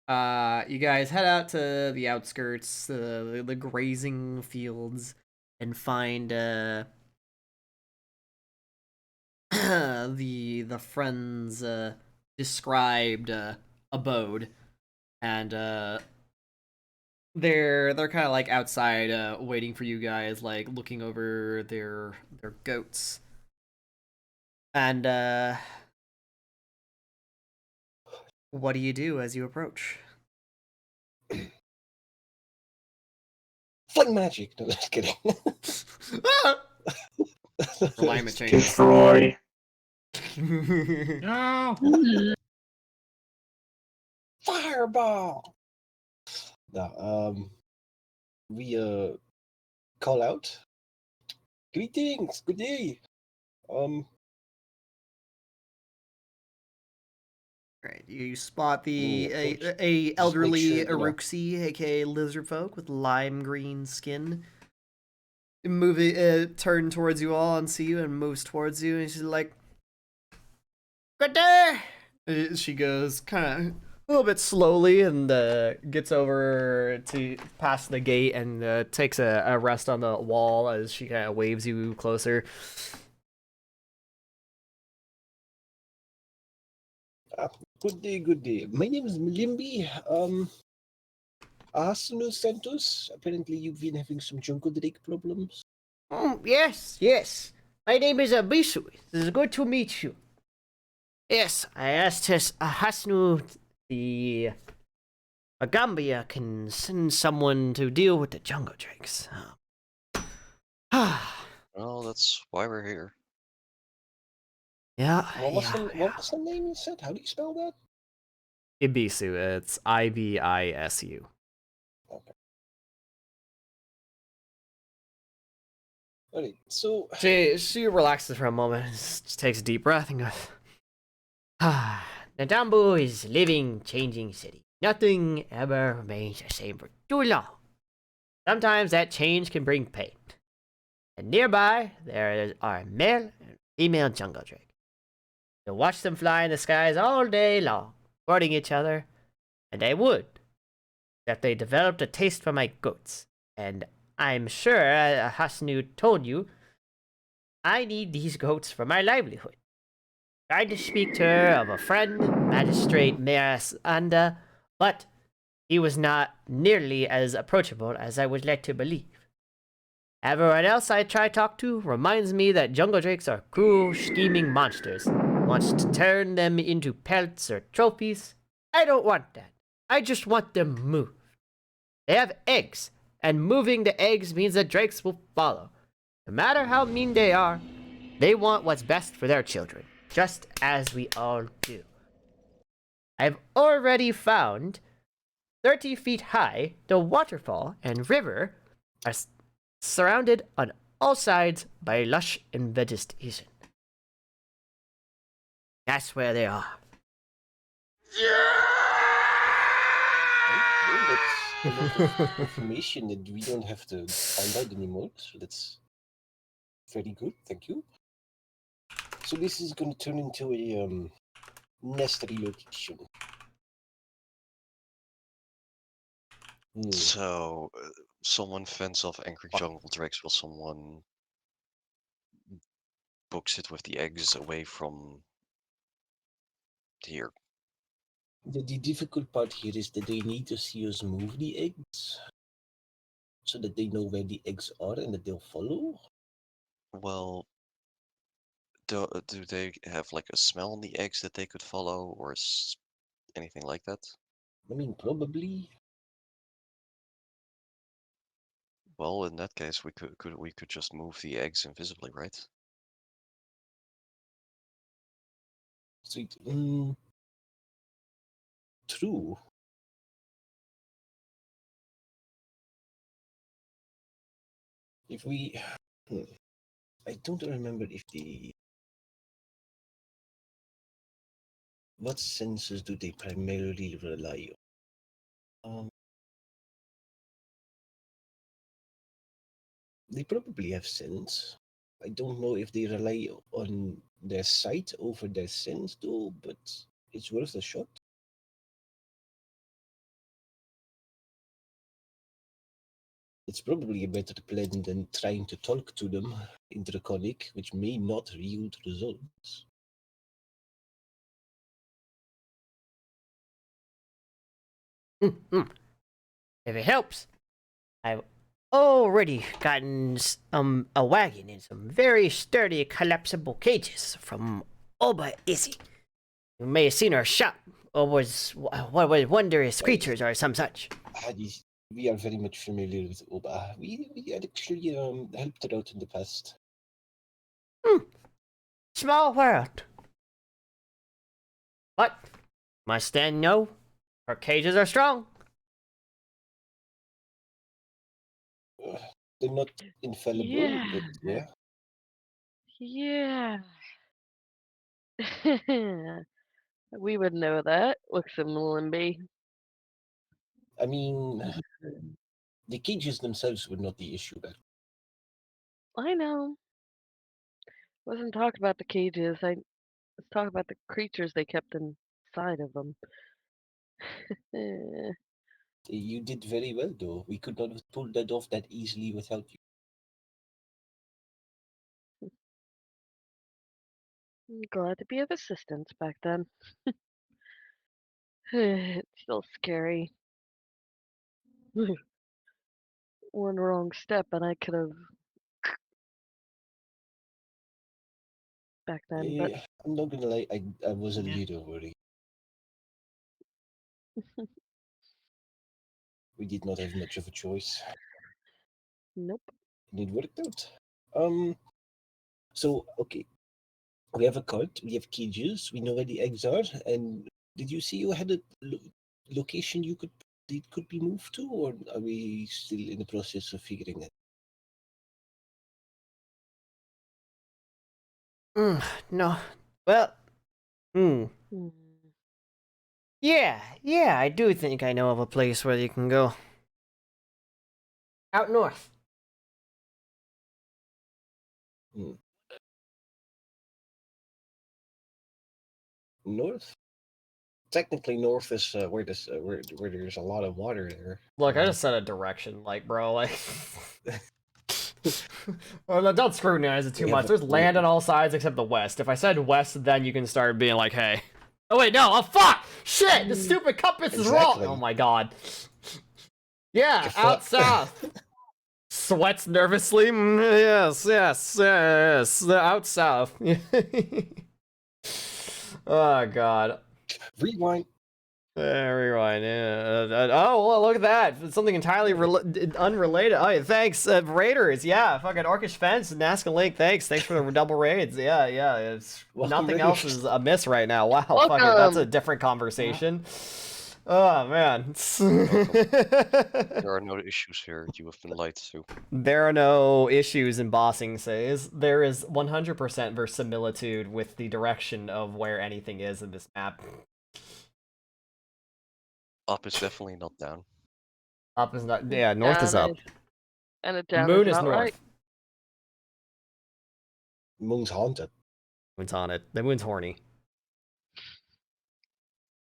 So, you guys head out to the outskirts, the grazing fields, and find the friends described abode, and they're kind of like outside waiting for you guys, like looking over their goats, and what do you do as you approach? Fling magic. No, just kidding. Alignment changes. Destroy. No. Fireball. No. We call out. Greetings. Good day. Right, you spot the First, a make elderly sure, you know. Uruxi, aka lizard folk with lime green skin, turn towards you all and see you and moves towards you, and she's like, "Good day." She goes kind of a little bit slowly and gets over to past the gate and takes a rest on the wall as she kind of waves you closer. Good day, good day. My name is Malimbi. Arsenal Santos. Apparently, you've been having some jungle drake problems. Yes. My name is Abisu. It is good to meet you. Yes, I asked Hasnu, the Agambia, can send someone to deal with the jungle drakes. Well, that's why we're here. Yeah. What was the name you said? How do you spell that? Ibisu. It's Ibisu. Okay. Alright, so She relaxes for a moment, just takes a deep breath, and goes, Nadambu is a living, changing city. Nothing ever remains the same for too long. Sometimes that change can bring pain. And nearby, there are male and female jungle drake. You'll watch them fly in the skies all day long, courting each other, and they would, that they developed a taste for my goats. And I'm sure Hasnu told you, I need these goats for my livelihood. Tried to speak to her of a friend, Magistrate Maris Anda, but he was not nearly as approachable as I was led to believe. Everyone else I try to talk to reminds me that jungle drakes are cruel, scheming monsters. Wants to turn them into pelts or trophies. I don't want that. I just want them moved. They have eggs, and moving the eggs means the drakes will follow. No matter how mean they are, they want what's best for their children, just as we all do. I've already found 30 feet high, the waterfall and river are surrounded on all sides by lush and vegetation. That's where they are. Well, that's a lot of information that we don't have to find out anymore. So that's very good. Thank you. So this is going to turn into a nest relocation. So, someone fends off angry jungle drakes while someone books it with the eggs away from here. The difficult part here is that they need to see us move the eggs so that they know where the eggs are and that they'll follow. Well, do they have like a smell on the eggs that they could follow, or anything like that? I mean, probably. Well, in that case, we could just move the eggs invisibly, right? Sweet. True. If we, I don't remember if what senses do they primarily rely on? They probably have sense. I don't know if they rely on their sight over their sense though, but it's worth a shot. It's probably a better plan than trying to talk to them in Draconic, which may not yield results. If it helps, I've already gotten a wagon and some very sturdy collapsible cages from Oba Izzy. You may have seen her shop, or was what was wondrous creatures or some such. We are very much familiar with Oba. We had actually helped her out in the past. Small world. But must then know her cages are strong. They're not infallible, Yeah. but yeah. Yeah. We would know that. Looks at Limby. I mean, the cages themselves were not the issue back. I know. Wasn't talking about the cages. I was talking about the creatures they kept inside of them. You did very well, though. We could not have pulled that off that easily without you. I'm glad to be of assistance back then. It's still scary. One wrong step and I could have back then, but I'm not gonna lie, I was a Yeah. little worried. We did not have much of a choice. nope. And it worked out. So okay. We have a cart, we have cages, we know where the eggs are, and did you see you had a location it could be moved to, or are we still in the process of figuring it? No. Well, Hmm. yeah, I do think I know of a place where you can go. Out north. North? Technically, north is where there's a lot of water there. Look, I just said a direction, like, bro, like. Well, don't scrutinize it too much. There's land on all sides except the west. If I said west, then you can start being like, hey. Oh wait, no. Oh fuck! Shit! The stupid compass is wrong. Exactly. Oh my god. Yeah, Get out fucked. south. Sweats nervously. Yes. Out south. Oh god. Rewind. Rewind. Yeah. Oh, well, look at that. It's something entirely unrelated. Oh, yeah, thanks, Raiders. Yeah, fucking Orcish Fence and Nazca Link. Thanks for the double raids. Yeah. It's Welcome, nothing else Raiders. is amiss right now. Wow, fuck it. That's a Welcome. different conversation. Oh man. There are no issues here. You have been lied to. There are no issues in bossing says. There is 100% verisimilitude with the direction of where anything is in this map. Up is definitely not down. Up is not. Yeah, north is up. And a The down moon is is not north. right. Moon's haunted. Moon's on it. The moon's horny.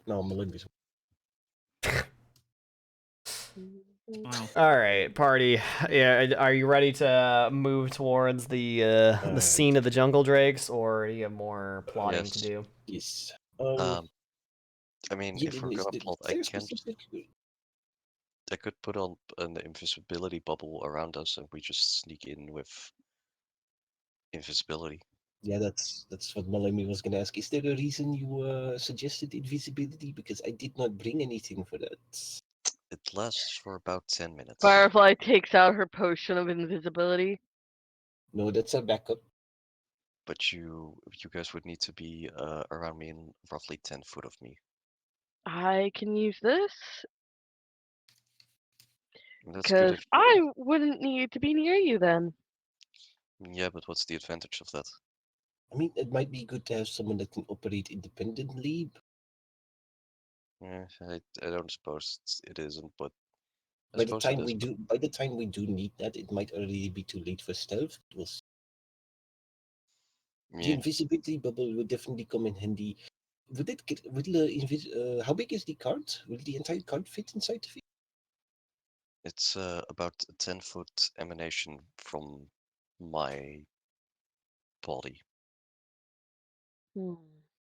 No, Malimbi's. Wow. All right, party. Yeah, are you ready to move towards the scene of the jungle drakes, or do you have more plotting Yes. to do? Yes. I mean, yeah, if we're is gonna the- plot, there's specific- I could put on an invisibility bubble around us, and we just sneak in with invisibility. Yeah, that's what Malemi was gonna ask. Is there a reason you suggested invisibility? Because I did not bring anything for that. It lasts for about 10 minutes. Firefly takes out her potion of invisibility. No, that's a backup. But you guys would need to be around me in roughly 10 foot of me. I can use this And that's good because I wouldn't need to be near you then. Yeah, but what's the advantage of that? I mean, it might be good to have someone that can operate independently. Yeah, I don't suppose it isn't, but I By the suppose time it we is. do, by the time we do need that, it might already be too late for stealth. We'll see. The Yeah, invisibility bubble will definitely come in handy. Would it get? Will the how big is the card? Will the entire card fit inside the? it's about a 10-foot emanation from my body.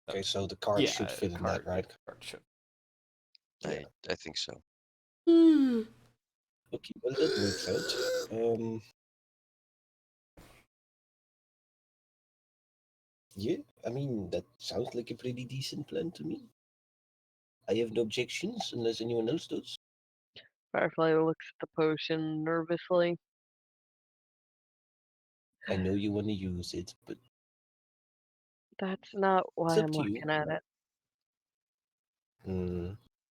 Okay, so the card should fit in that, right? Card should. Yeah. I think so. Okay, well that works out. Yeah, I mean that sounds like a pretty decent plan to me. I have no objections unless anyone else does. Firefly looks at the potion nervously. I know you want to use it, but That's not why it's up I'm to you. looking at it.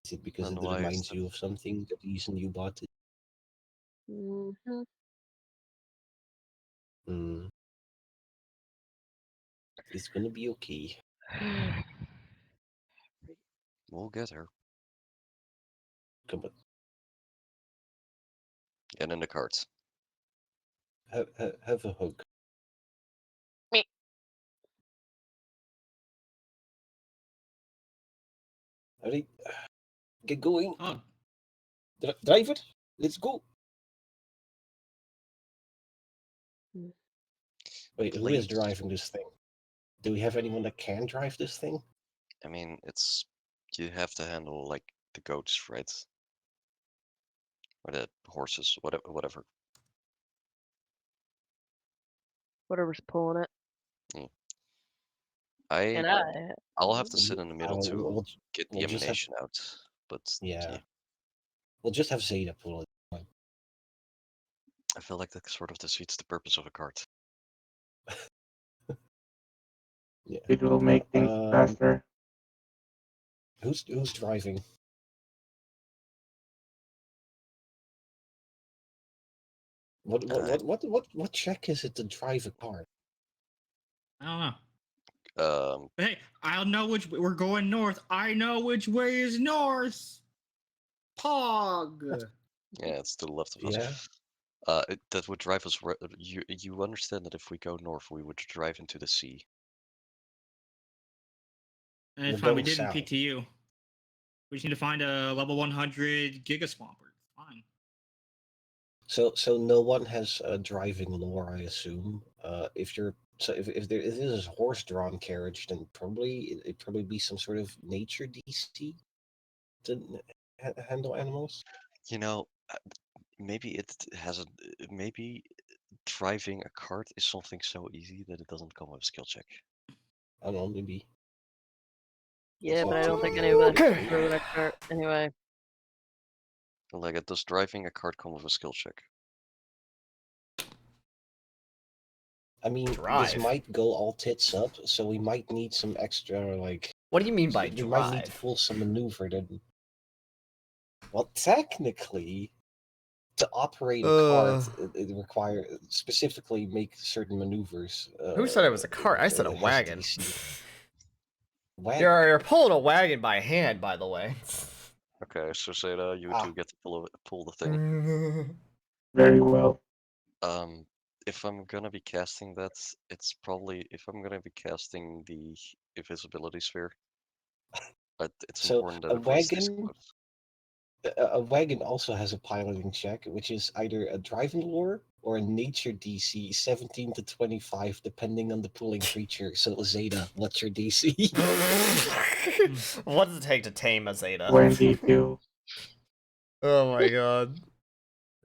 Is it because And it why is reminds that? you of something, the reason you bought it? It's gonna be okay. We'll get her. Come on. And in the cards. Have a hug. Me. Alright, get going. Oh, Drive it. Let's go. Wait, who is Please. driving this thing? Do we have anyone that can drive this thing? I mean, it's you have to handle like the goats, right? Or the horses, whatever. Whatever's pulling it. And I'll have to sit in the middle to We'll get the we'll just have- emanation out. But yeah. We'll just have Zeta pull it. I feel like that sort of defeats the purpose of a cart. Yeah. It will make things faster. Who's driving? What check is it to drive a car? I don't know. Um, But hey, I'll know which we're going north. I know which way is north. Pog. yeah, it's to the left of us. Yeah. That would drive us. You understand that if we go north, we would drive into the sea. And it's We're fine. We going did in south. PTU. We just need to find a level 100 Giga Swamper. Fine. So no one has a driving lore, I assume. If you're So if there is a horse-drawn carriage, then probably it'd probably be some sort of nature DC to handle animals. You know, maybe it has a maybe driving a cart is something so easy that it doesn't come with a skill check. I don't know, maybe. Yeah, but I That's don't up think to anybody you. rode a cart anyway. Like, does driving a cart come with a skill check? I mean, this Drive. might go all tits up, so we might need some extra, like... What do you mean by we might need to drive? pull some maneuver to... Well, technically, to operate a cart, it require specifically make certain maneuvers. Who said it was a cart? I said a it has wagon. DC. Wagon. You're pulling a wagon by hand, by the way. Okay, so Zeta, you two get to pull the thing. Very well. If I'm gonna be casting that, it's probably if I'm gonna be casting the invisibility sphere. But it's So, important that a it plays this wagon... close. A wagon also has a piloting check, which is either a driving lure or a nature DC 17 to 25, depending on the pulling creature. So, Zeta, what's your DC? What does it take to tame a Zeta? 22. Oh my god.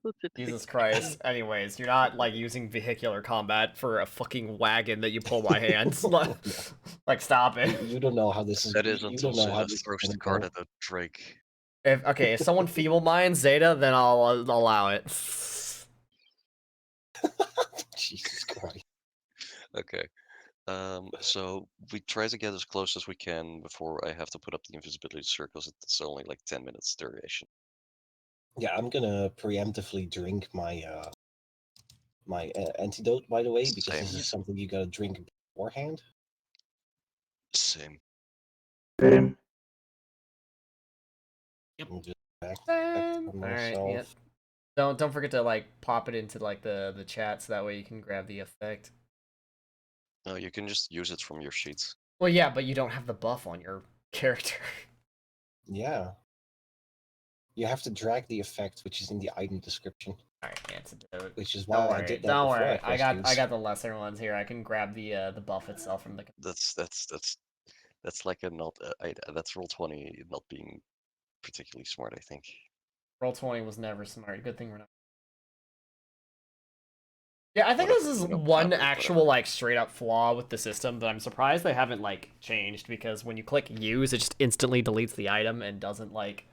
What's it Jesus take? Christ. Anyways, you're not like using vehicular combat for a fucking wagon that you pull by hand. Like, stop it. You don't know how this is. That is You until don't know how Zeta this is throws gonna the card go. at a Drake. If someone feeble minds Zeta, then I'll allow it. Jesus Christ. Okay. So we try to get as close as we can before I have to put up the invisibility circles. It's only like 10 minutes duration. Yeah, I'm gonna preemptively drink my my antidote, by the way, because Same. this is something you gotta drink beforehand. Same. Same. Yep. I'm just back All on right. myself. Yep. Don't forget to like pop it into like the chat so that way you can grab the effect. No, you can just use it from your sheets. Well, yeah, but you don't have the buff on your character. Yeah. You have to drag the effect, which is in the item description. All right, antidote. Which is why Don't I worry. did that Don't before worry. I pressed use. got the lesser ones here. I can grab the buff itself from the. That's like a not. That's roll 20 not being particularly smart. I think. Roll 20 was never smart. Good thing we're not. Yeah, I think Whatever, this is we don't one have it, actual whatever. like straight up flaw with the system that I'm surprised they haven't like changed, because when you click use, it just instantly deletes the item and doesn't like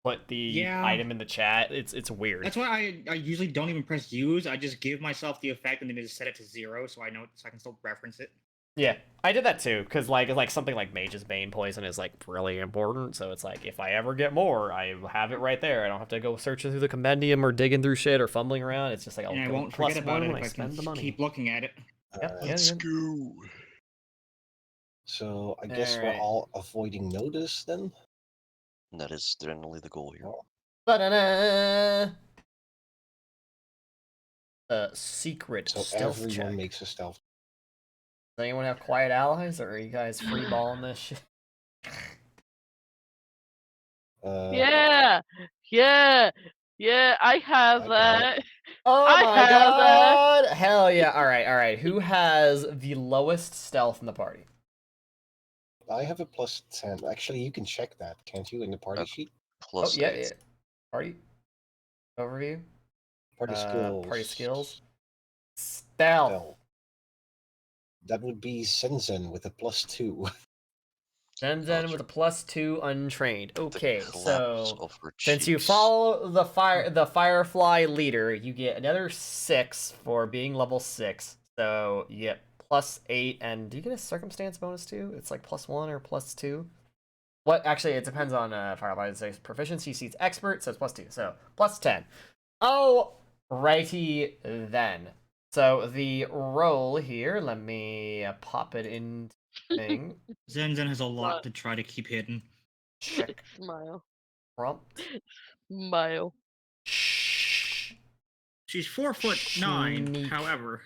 put the Yeah. item in the chat. It's weird. That's why I usually don't even press use. I just give myself the effect and then just set it to 0 so I know so I can still reference it. Yeah, I did that too, because like something like Mage's Bane poison is like really important, so it's like if I ever get more, I have it right there. I don't have to go searching through the compendium or digging through shit or fumbling around. It's just like I'll And I go won't plus forget about one it when if I I can spend the money. keep looking at it. Yep, Let's yeah. go. So I guess we're Alright. all avoiding notice then? That is generally the goal here. Oh. Ba-da-da! Secret So stealth everyone check. makes a stealth. Does anyone have quiet allies, or are you guys free balling this shit? Yeah, I have I got that. Oh I my have that. god! Hell yeah! Alright. Who has the lowest stealth in the party? I have a plus 10. Actually, you can check that, can't you, in the party sheet? Plus Oh, 8. yeah. Party? Overview? Party skills. Party skills. Stealth. Stealth. That would be Zenzen with a plus 2. Zenzen with a plus 2 untrained. Okay, The collapse so of her since you cheeks. follow the Firefly leader, you get another 6 for being level 6. So you get plus 8, and do you get a circumstance bonus too? It's like plus 1 or plus 2. What actually it depends on Firefly's proficiency. She's expert, so it's plus 2. So plus 10. Oh, righty then. So the roll here, let me pop it in thing. Zenzen has a lot What? to try to keep hidden. Check Smile. prompt. Smile. Shh. She's 4'9", Sneak. however.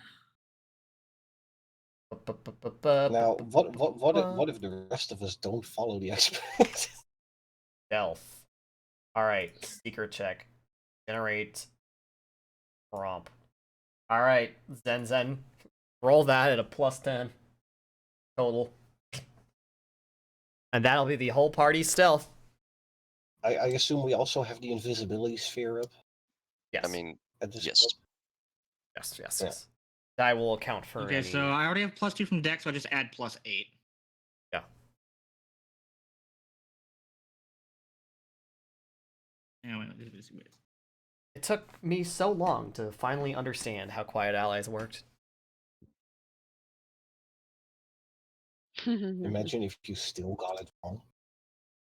Now, what if the rest of us don't follow the expert? Stealth. Alright, seeker check. Generate prompt. Alright, Zenzen. Roll that at a +10 total. And that'll be the whole party's stealth. I assume we also have the invisibility sphere up Yes. I mean, at this yes. point. Yes. Yeah. That will account for Okay, any... so I already have +2 from Dex, so I just add +8. Yeah. Yeah, wait. It took me so long to finally understand how Quiet Allies worked. Imagine if you still got it wrong.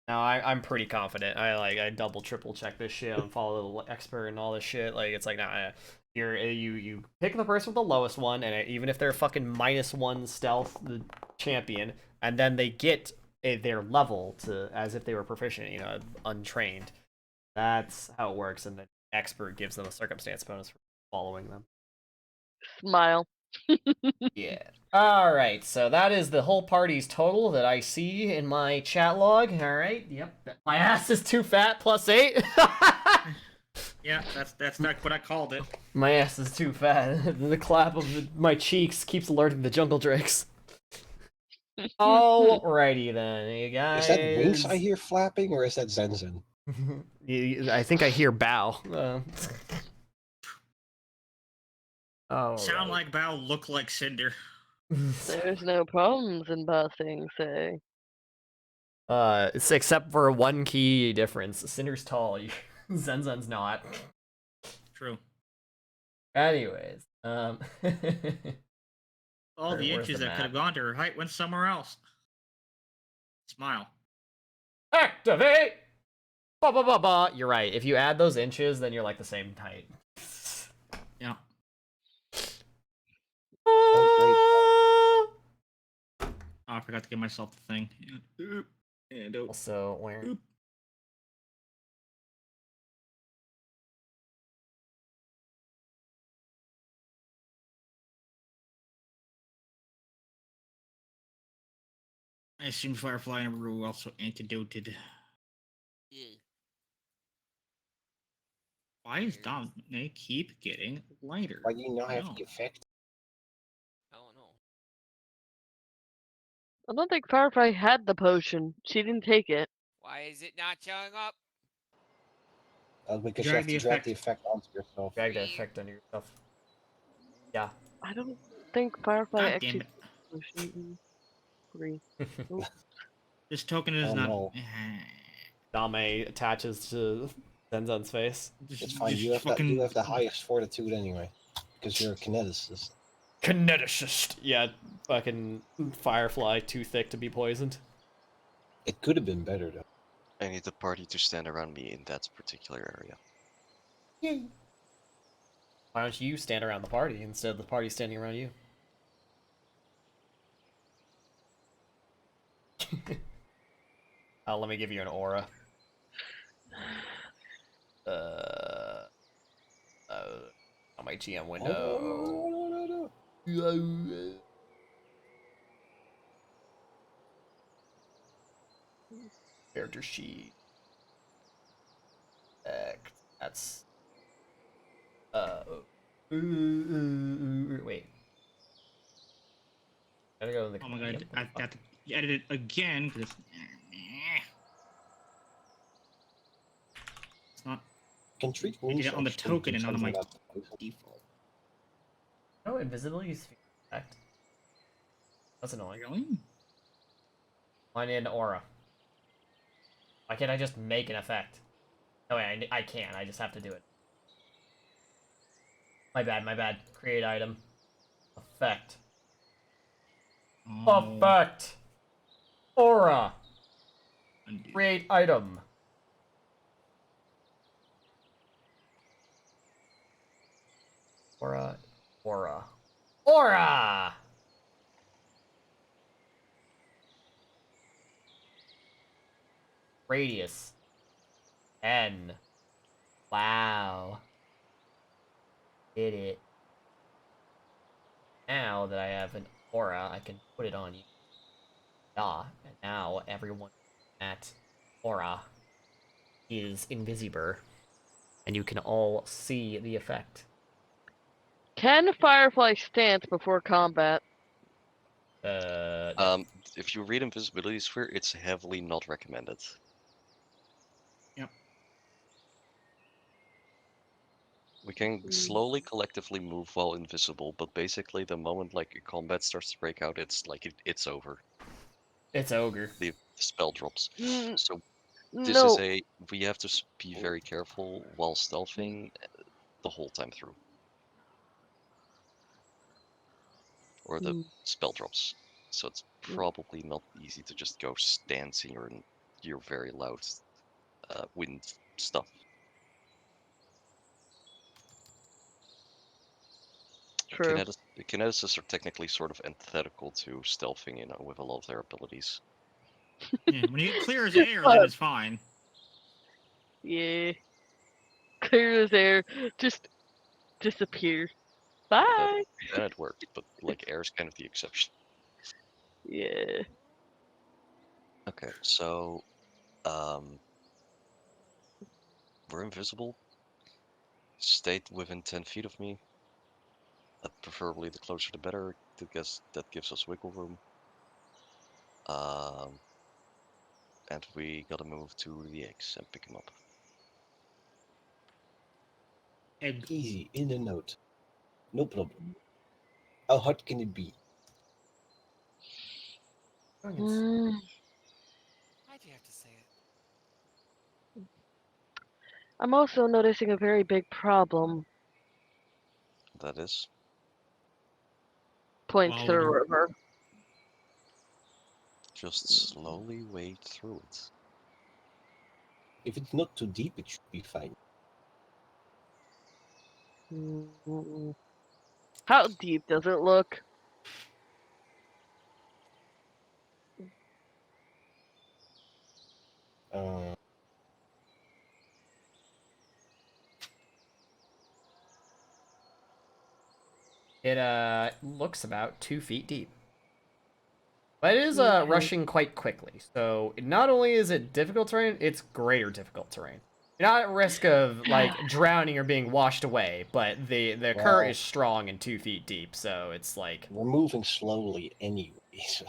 Now I'm pretty confident. I double triple check this shit and follow the expert and all this shit. Like it's like nah, you pick the person with the lowest one, and even if they're fucking -1 stealth, the champion, and then they get their level to as if they were proficient, you know, untrained. That's how it works, and the expert gives them a circumstance bonus for following them. Smile. Yeah. Alright, so that is the whole party's total that I see in my chat log. Alright, yep. My ass is too fat, +8. Yeah, that's not what I called it. My ass is too fat. The clap of my cheeks keeps alerting the jungle drakes. Alrighty then, you guys. Is that wings I hear flapping, or is that Zenzen? I think I hear bow. Sound like Bao, look like Cinder. There's no problems in bossing, say. It's except for one key difference. Cinder's tall, Zenzen's not. True. Anyways, All the where's inches the that could have gone to her height went somewhere else. Smile. Activate! Ba ba ba ba. You're right. If you add those inches, then you're like the same height. Yeah. Oh, Oh, I forgot to give myself the thing. And Also, where? Oop. I assume Firefly and Rue also antidoted. Yeah. Why does Dominic keep getting lighter? Why do you not have No. the effect? I don't know. I don't think Firefly had the potion. She didn't take it. Why is it not showing up? Because Drag you have the to drag effect. the effect onto yourself. Drag the effect on yourself. Yeah. I don't think Firefly God damn actually it. took the potion in 3. This token is Oh, not. no. Dame attaches to Zenzen's face. It's fine. You have the highest fortitude anyway, because you're a kineticist. Kineticist. Yeah, fucking Firefly too thick to be poisoned. It could have been better though. I need the party to stand around me in that particular area. Yay. Why don't you stand around the party instead of the party standing around you? Let me give you an aura. On my GM window. Character sheet. That's wait. Gotta go in the Oh my god, I've got to edit it again because it's not. Can treat I did wounds it on the actually token do and not on my something about default. Oh, invisibility is effect. That's annoying. Really? I need an aura. Why can't I just make an effect? Oh wait, I can. I just have to do it. My bad. Create item. Effect. Oh, Effect! Aura! undo. Create item. Aura. Radius. N. Wow. Did it. Now that I have an aura, I can put it on you. And now everyone at aura is invisible. And you can all see the effect. Can Firefly stance before combat? No. If you read Invisibility Sphere, it's heavily not recommended. Yep. We can slowly, collectively move while invisible, but basically the moment like a combat starts to break out, it's like it's over. It's ogre. The spell drops. Mm, So this no. is we have to be very careful while stealthing the whole time through. Or the spell drops. So it's probably not easy to just go dancing or your very loud wind stuff. True. Kineticists are technically sort of antithetical to stealthing, with a lot of their abilities. Yeah, when you get clear as air, then it's fine. Yeah. Clear as air. Just disappear. Bye. Then it works, but like air is kind of the exception. Yeah. Okay, so we're invisible. Stay within 10 feet of me. Preferably the closer the better, because that gives us wiggle room. And we gotta move to the eggs and pick them up. Egg. Easy, in and out. No problem. How hard can it be? Mm, Why do you have to say it? I'm also noticing a very big problem. That is. Points to the Quality. river. Just slowly wade through it. If it's not too deep, it should be fine. Mm. How deep does it look? Uh, It looks about 2 feet deep. But it is Okay. rushing quite quickly, so not only is it difficult terrain, it's greater difficult terrain. You're not at risk of like drowning or being washed away, but the current Well- is strong and 2 feet deep, so it's like we're moving slowly anyway, so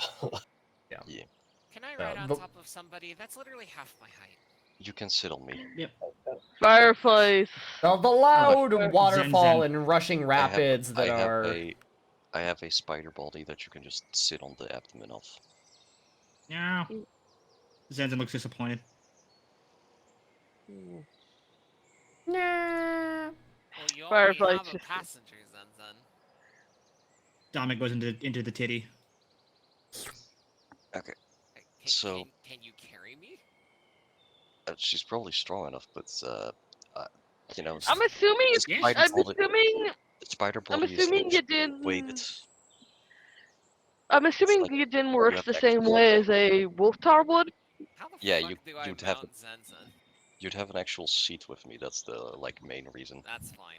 Yeah. Can I ride on top of somebody? That's literally half my height. You can sit on me. Yep. Fireflies. the loud Zen waterfall Zen. and rushing rapids that are. I have a spider body that you can just sit on the abdomen of. Yeah. Zenzen looks disappointed. Nah. Well, you already Fireflies have a just- passenger, Zen. Dominic goes into the titty. Okay. Can, So- can you carry me? She's probably strong enough, but I'm assuming. the spider I'm body, assuming. the spider I'm body is assuming you didn't. weighted. I'm assuming like you didn't you work have the to same actually- way as a wolf tar would. How the Yeah, fuck do I you'd have mount Zenzen? You'd have an actual seat with me. That's the main reason. That's fine.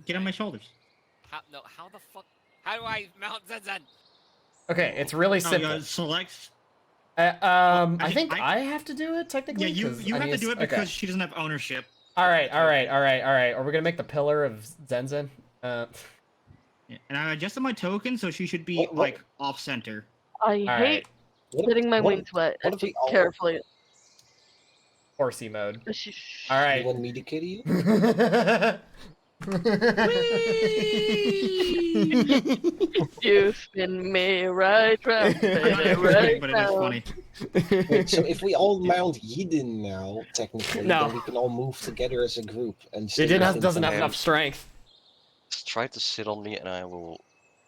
Get on my shoulders. How the fuck? How do I mount Zenzen? Okay, it's really No, simple. select. I think I have to do it technically. Yeah, you have to do it because she doesn't have ownership. All right. Are we gonna make the pillar of Zenzen? Yeah, and I adjusted my token, so she should be like off center. I hate getting my wings wet. what if we all Carefully. Horsey mode. All You right. want me to carry you? You spin me right round, I'm not baby, actually right kidding, but it is round. funny. Wait, so if we all mount Yidin now, technically, No. then we can all move together as a group and. It doesn't have enough strength. Just try to sit on me, and I will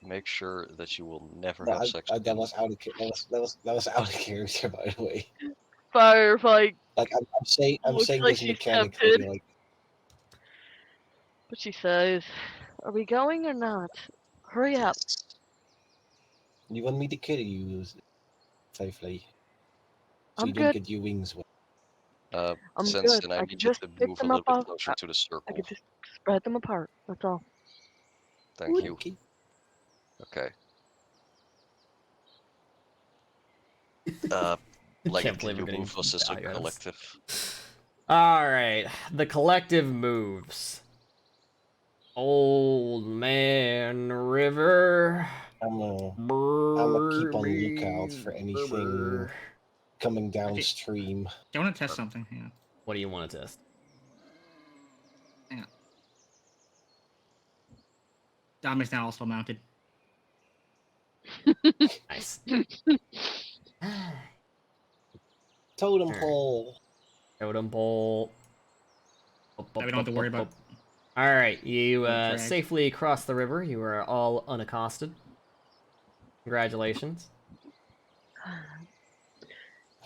make sure that you will never No, have sex. that was out of that was out of character, by the way. Firefly. Like I'm saying Looks this like she's mechanically. tempted. Like But she says, "Are we going or not? Hurry up." you want me to carry you, Firefly? So I'm you don't good. get your wings wet. I'm Since good. then, I I need can you just to pick move a them little up bit off. closer to the I circle. can just spread them apart. That's all. Thank you. Okay. Okay. I Like, can't can believe you we're getting move us as a value out of this. collective? All right, the collective moves. Old Man River. I'm gonna keep on lookout for anything coming downstream. I want to test something. Hang on. What do you want to test? Hang on. Dom is now also mounted. Nice. Totem Alright. pole. Totem pole. That we don't have to worry about. Alright, you drag. safely crossed the river. You are all unaccosted. Congratulations.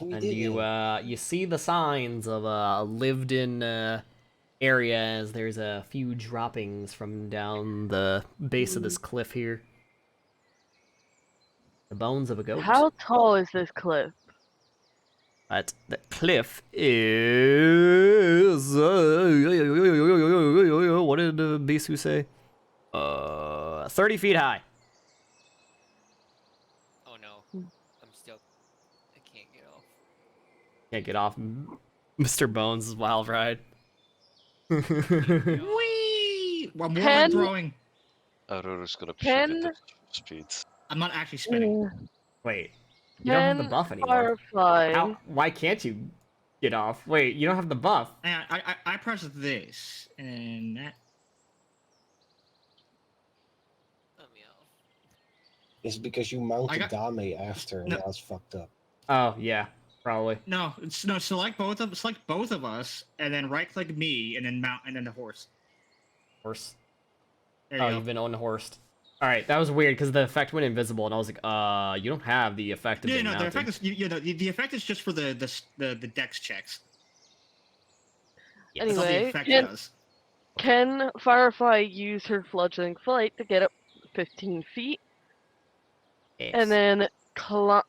We And did you it. you see the signs of a lived-in area as there's a few droppings from down the base of this cliff here. The bones of a goat. How tall is this cliff? But the cliff is what did Bisu say? 30 feet high. Oh no. I'm still. I can't get off. Can't get off Mr. Bones' wild ride. Whee! Well, more Can- like throwing. Aurora's gonna shoot Can- at the speed. I'm not actually spinning. Wait, you don't have the Can buff anymore. Firefly How? Why can't you get off? Wait, you don't have the buff. Hang on, I press this and that. Let me off. It's because you mounted got- Dame after, and No. now it's fucked up. Oh yeah, probably. No, select both of us, and then right click me, and then mount, and then the horse. Horse. There Oh, you go. you've been unhorsed. All right, that was weird because the effect went invisible, and I was like, you don't have the effect of Yeah, being no, the mounted. effect is the effect is just for the dex checks. Yes. That's all the Anyway, effect can- does. Can Firefly use her fledgling flight to get up 15 feet Yes. and then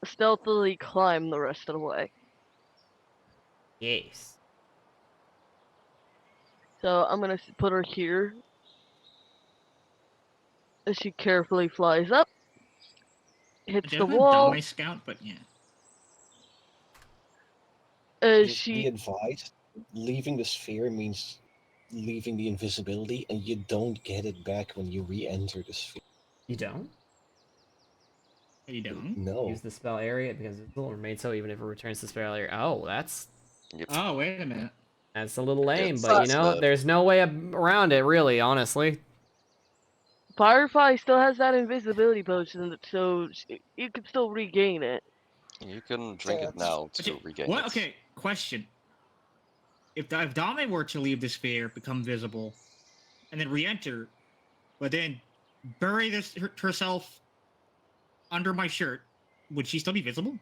stealthily climb the rest of the way? Yes. So I'm gonna put her here as she carefully flies up, hits the wall. Dame scout, but yeah. As Just be she advised, leaving the sphere means leaving the invisibility, and you don't get it back when you re-enter the sphere. You don't You don't. No. use the spell area because it will remain so even if it returns to spell area. Oh, that's Yep. Oh, wait a minute. a little lame, Yes, but you that's know, bad. there's no way around it, really. Honestly. Firefly still has that invisibility potion, so you can still regain it. You can drink it now to Okay, regain what? it. Okay, question. If Dame were to leave the sphere, become visible, and then re-enter, but then bury herself under my shirt, would she still be visible?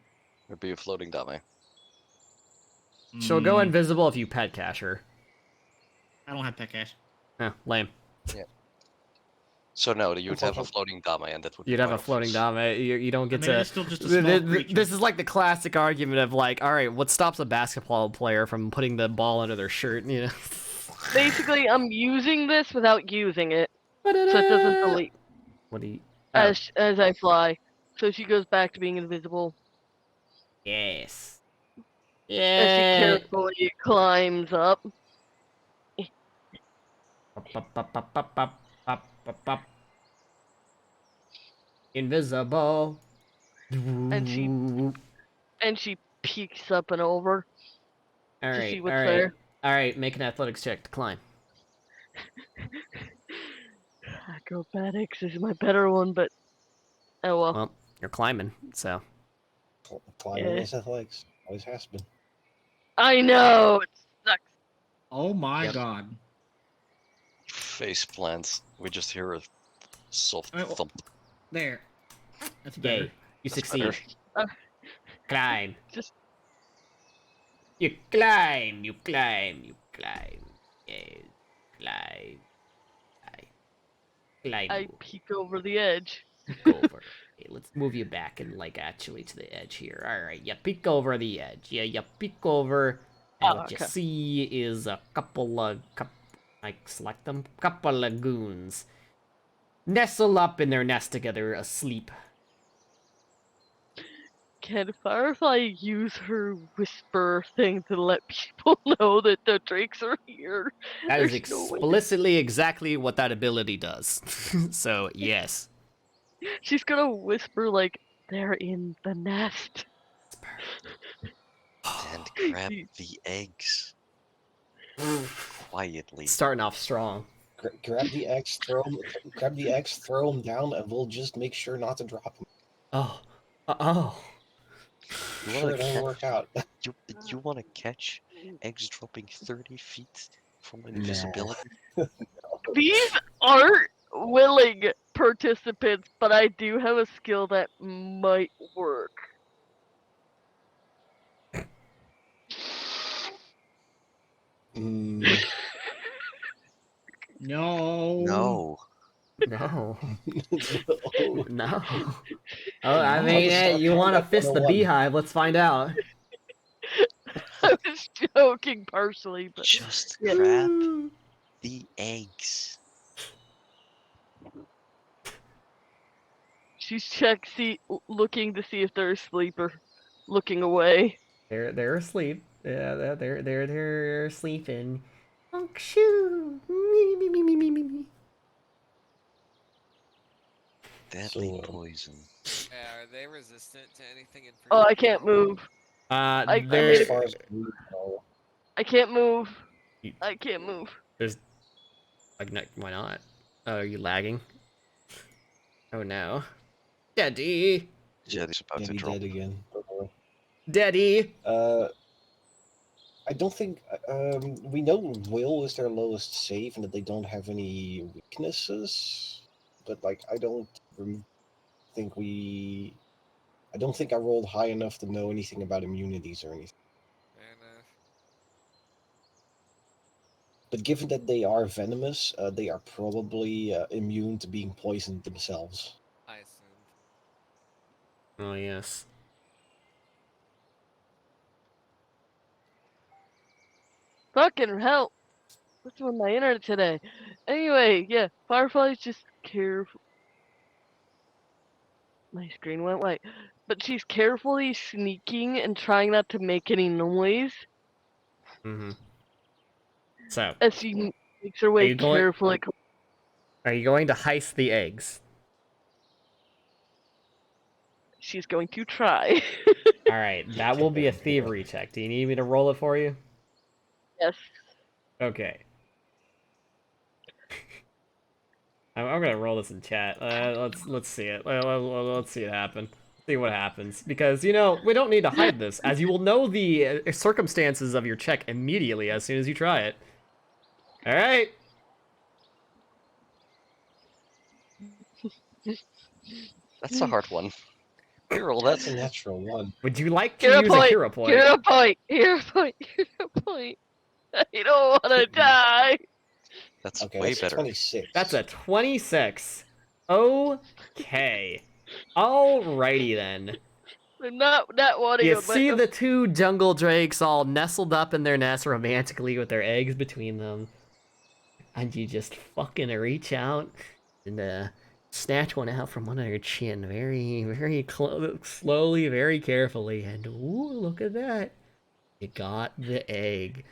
It'd be a floating dame. She'll go Mm, invisible if you pet cash her. I don't have pet cash. Lame. So no, you'd have a Unfortunately- floating dame, and that would. You'd be have a quite floating obvious. dame. You don't get I mean, to. it's still just a small creature. This is like the classic argument of like, all right, what stops a basketball player from putting the ball under their shirt? You know. Basically, I'm using this without using it, so it doesn't delete What do you? as I fly. So she goes back to being invisible Yes. as she Yeah. carefully climbs up. Invisible. And she peeks up and over All to right. see All what's right. there. All right. Make an athletics check to climb. Acrobatics is my better one, but oh well. Well, you're climbing, so. Climbing Yeah. is athletics. Always has been. I know it sucks. Oh my Yep. god. Face plants. We just hear a soft Alright, well- thump. There. That's better. Yay. You That's succeed. better. Climb. Just You climb. You climb. You climb. Yes. Climb. Climb. I peek over the edge. Peek over. Okay, let's move you back and like actually to the edge here. All right, you peek over the edge. Yeah, you peek over, and Oh, what you okay. see is a couple of like select them, couple of goons nestle up in their nest together, asleep. Can Firefly use her whisper thing to let people know that the drakes are here? That is There's no way. explicitly exactly what that ability does. So, yes. She's gonna whisper like, they're in the nest. And grab the eggs quietly. Starting off strong. Grab the eggs, throw them down, and we'll just make sure not to drop them. Oh. Oh. You Sure, wanna it don't work out. You want to catch eggs dropping 30 feet from No. invisibility? These aren't willing participants, but I do have a skill that might work. Mm, No. No. No. no. No. Oh, I How mean, to hey, start you want to combat fist the 101. beehive? Let's find out. I was joking partially, but Just yeah. grab the eggs. She's looking to see if they're asleep or looking away. They're asleep. Yeah, they're sleeping. Honk shoo. Me me me me me me me. Deadly So, poison. Are they resistant to anything in Oh, I particular? can't move. I made as it. far as we know, I can't move. You- I can't move. There's like, no, why not? Oh, are you lagging? Oh no, Daddy, Jetty's about yeah, to be drop. dead again. Don't worry. Daddy. I don't think we know will is their lowest save and that they don't have any weaknesses, but like I don't think I don't think I rolled high enough to know anything about immunities or anything. Fair enough. But given that they are venomous, they are probably immune to being poisoned themselves. I assumed. Oh yes. Fucking hell. What's with my internet today? Anyway, yeah, Firefly's just careful. My screen went white. But she's carefully sneaking and trying not to make any noise Mm-hmm. So, as she makes her way you going- carefully. are you going to heist the eggs? She's going to try. All right, that will be a thievery check. Do you need me to roll it for you? Yes. Okay. I'm gonna roll this in chat. Let's see it. Let's see it happen. See what happens, because you know we don't need to hide this, as you will know the circumstances of your check immediately as soon as you try it. All right. That's a hard one. Reroll that. That's a natural one. Would you like to Hero use point. a hero point? Hero point. Hero point. Hero point. I don't want to die. That's Okay, way that's better. 26. That's a 26. Okay. Alrighty then. I'm not wanting You to see let the two jungle drakes all nestled up in their nest romantically with their eggs between them. And you just fucking reach out and snatch one out from under your chin very, very slowly, very carefully. And ooh, look at that. You got the egg.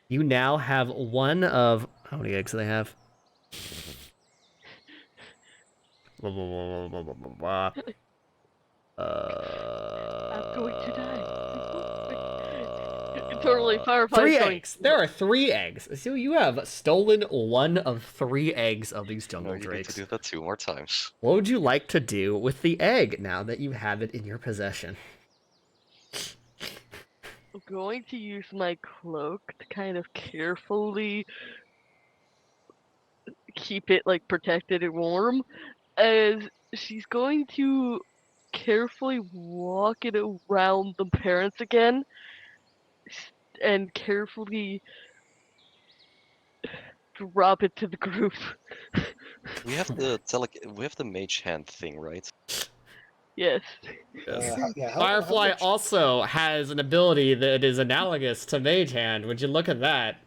You now have one of... How many eggs do they have? I'm going to die. Totally, Firefly's 3 going. eggs. There are 3 eggs. So you have stolen one of 3 eggs of these No, jungle you need drakes. to do that 2 more times. What would you like to do with the egg now that you have it in your possession? I'm going to use my cloak to kind of carefully keep it like protected and warm, as she's going to carefully walk it around the parents again and carefully drop it to the group. We have the mage hand thing, right? Yes. Yeah, Firefly much- also has an ability that is analogous to Mage Hand. Would you look at that?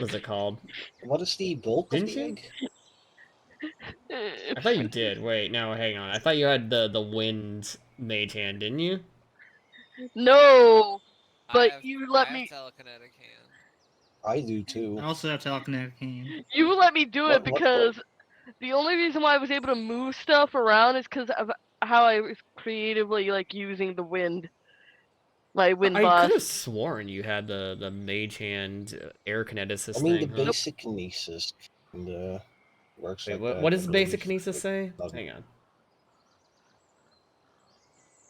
What's it called? What is the bulk of Didn't the you? egg? I thought you did. Wait, no, hang on. I thought you had the wind mage hand, didn't you? No, but I you let have me. telekinetic hand. I do I too. also have telekinetic hand. You let me do it What? because the only reason why I was able to move stuff around is because of how I was creatively like using the wind, my wind I could boss. have sworn you had the mage hand air kineticist I mean, the thing. Huh? basic kinesis and works Wait, like what? that. What I does basic believe. kinesis say? Not- Hang on.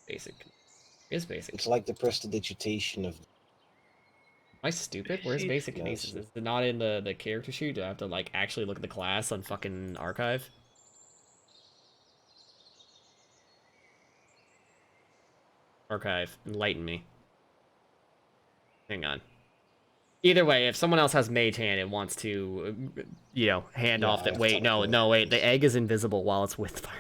Basic is basic. It's like the prestidigitation of. Am I stupid? Where's She's basic No, kinesis? Is it not in the character sheet? Do I have to like actually look at the class on fucking archive? Archive, enlighten me. Hang on. Either way, if someone else has mage hand and wants to, you know, hand Yeah, off I that. have Wait, no, wait. The telekinesis. egg is invisible while it's with fire.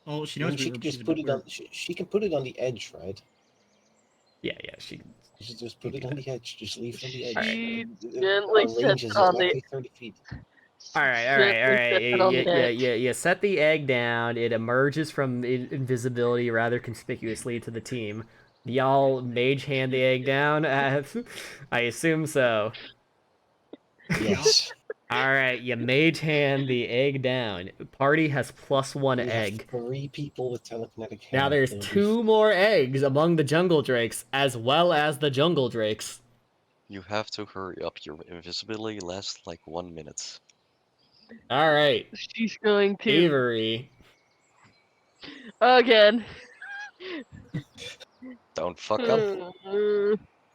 Oh, she I knows mean, she we were. can She's just a put bit it weird. on. She can put it on the edge, right? Yeah, she. You should just put it on the edge. Just leave it on the edge. Alright. She Our gently range sets is it on the. exactly 30 feet. Gently sets it on the edge. You set the egg down. It emerges from invisibility rather conspicuously to the team. Y'all mage hand the egg down? I assume so. Yes. Alright, you mage hand the egg down. Party has +1 We have egg. 3 people with telekinetic hand. Now there's It'll be 2 more eggs among the jungle drakes, as well as the jungle drakes. You have to hurry up. Your invisibility lasts like 1 minute. Alright, She's going to Avery. again. Don't fuck up.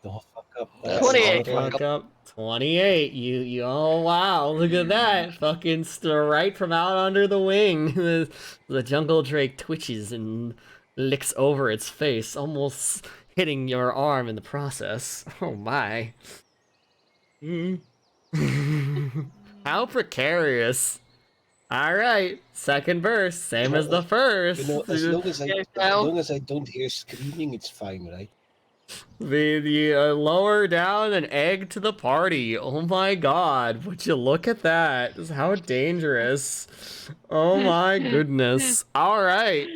Don't fuck up. That's 28. not fuck Fuck up. up. 28. Oh wow, look at that. Fucking right from out under the wing. The jungle drake twitches and licks over its face, almost hitting your arm in the process. Oh my. How precarious. Alright, second verse, same as the first. You know, as Okay, now. long as I don't hear screaming, it's fine, right? The lower down an egg to the party. Oh my god, would you look at that? How dangerous. Oh my goodness. Alright.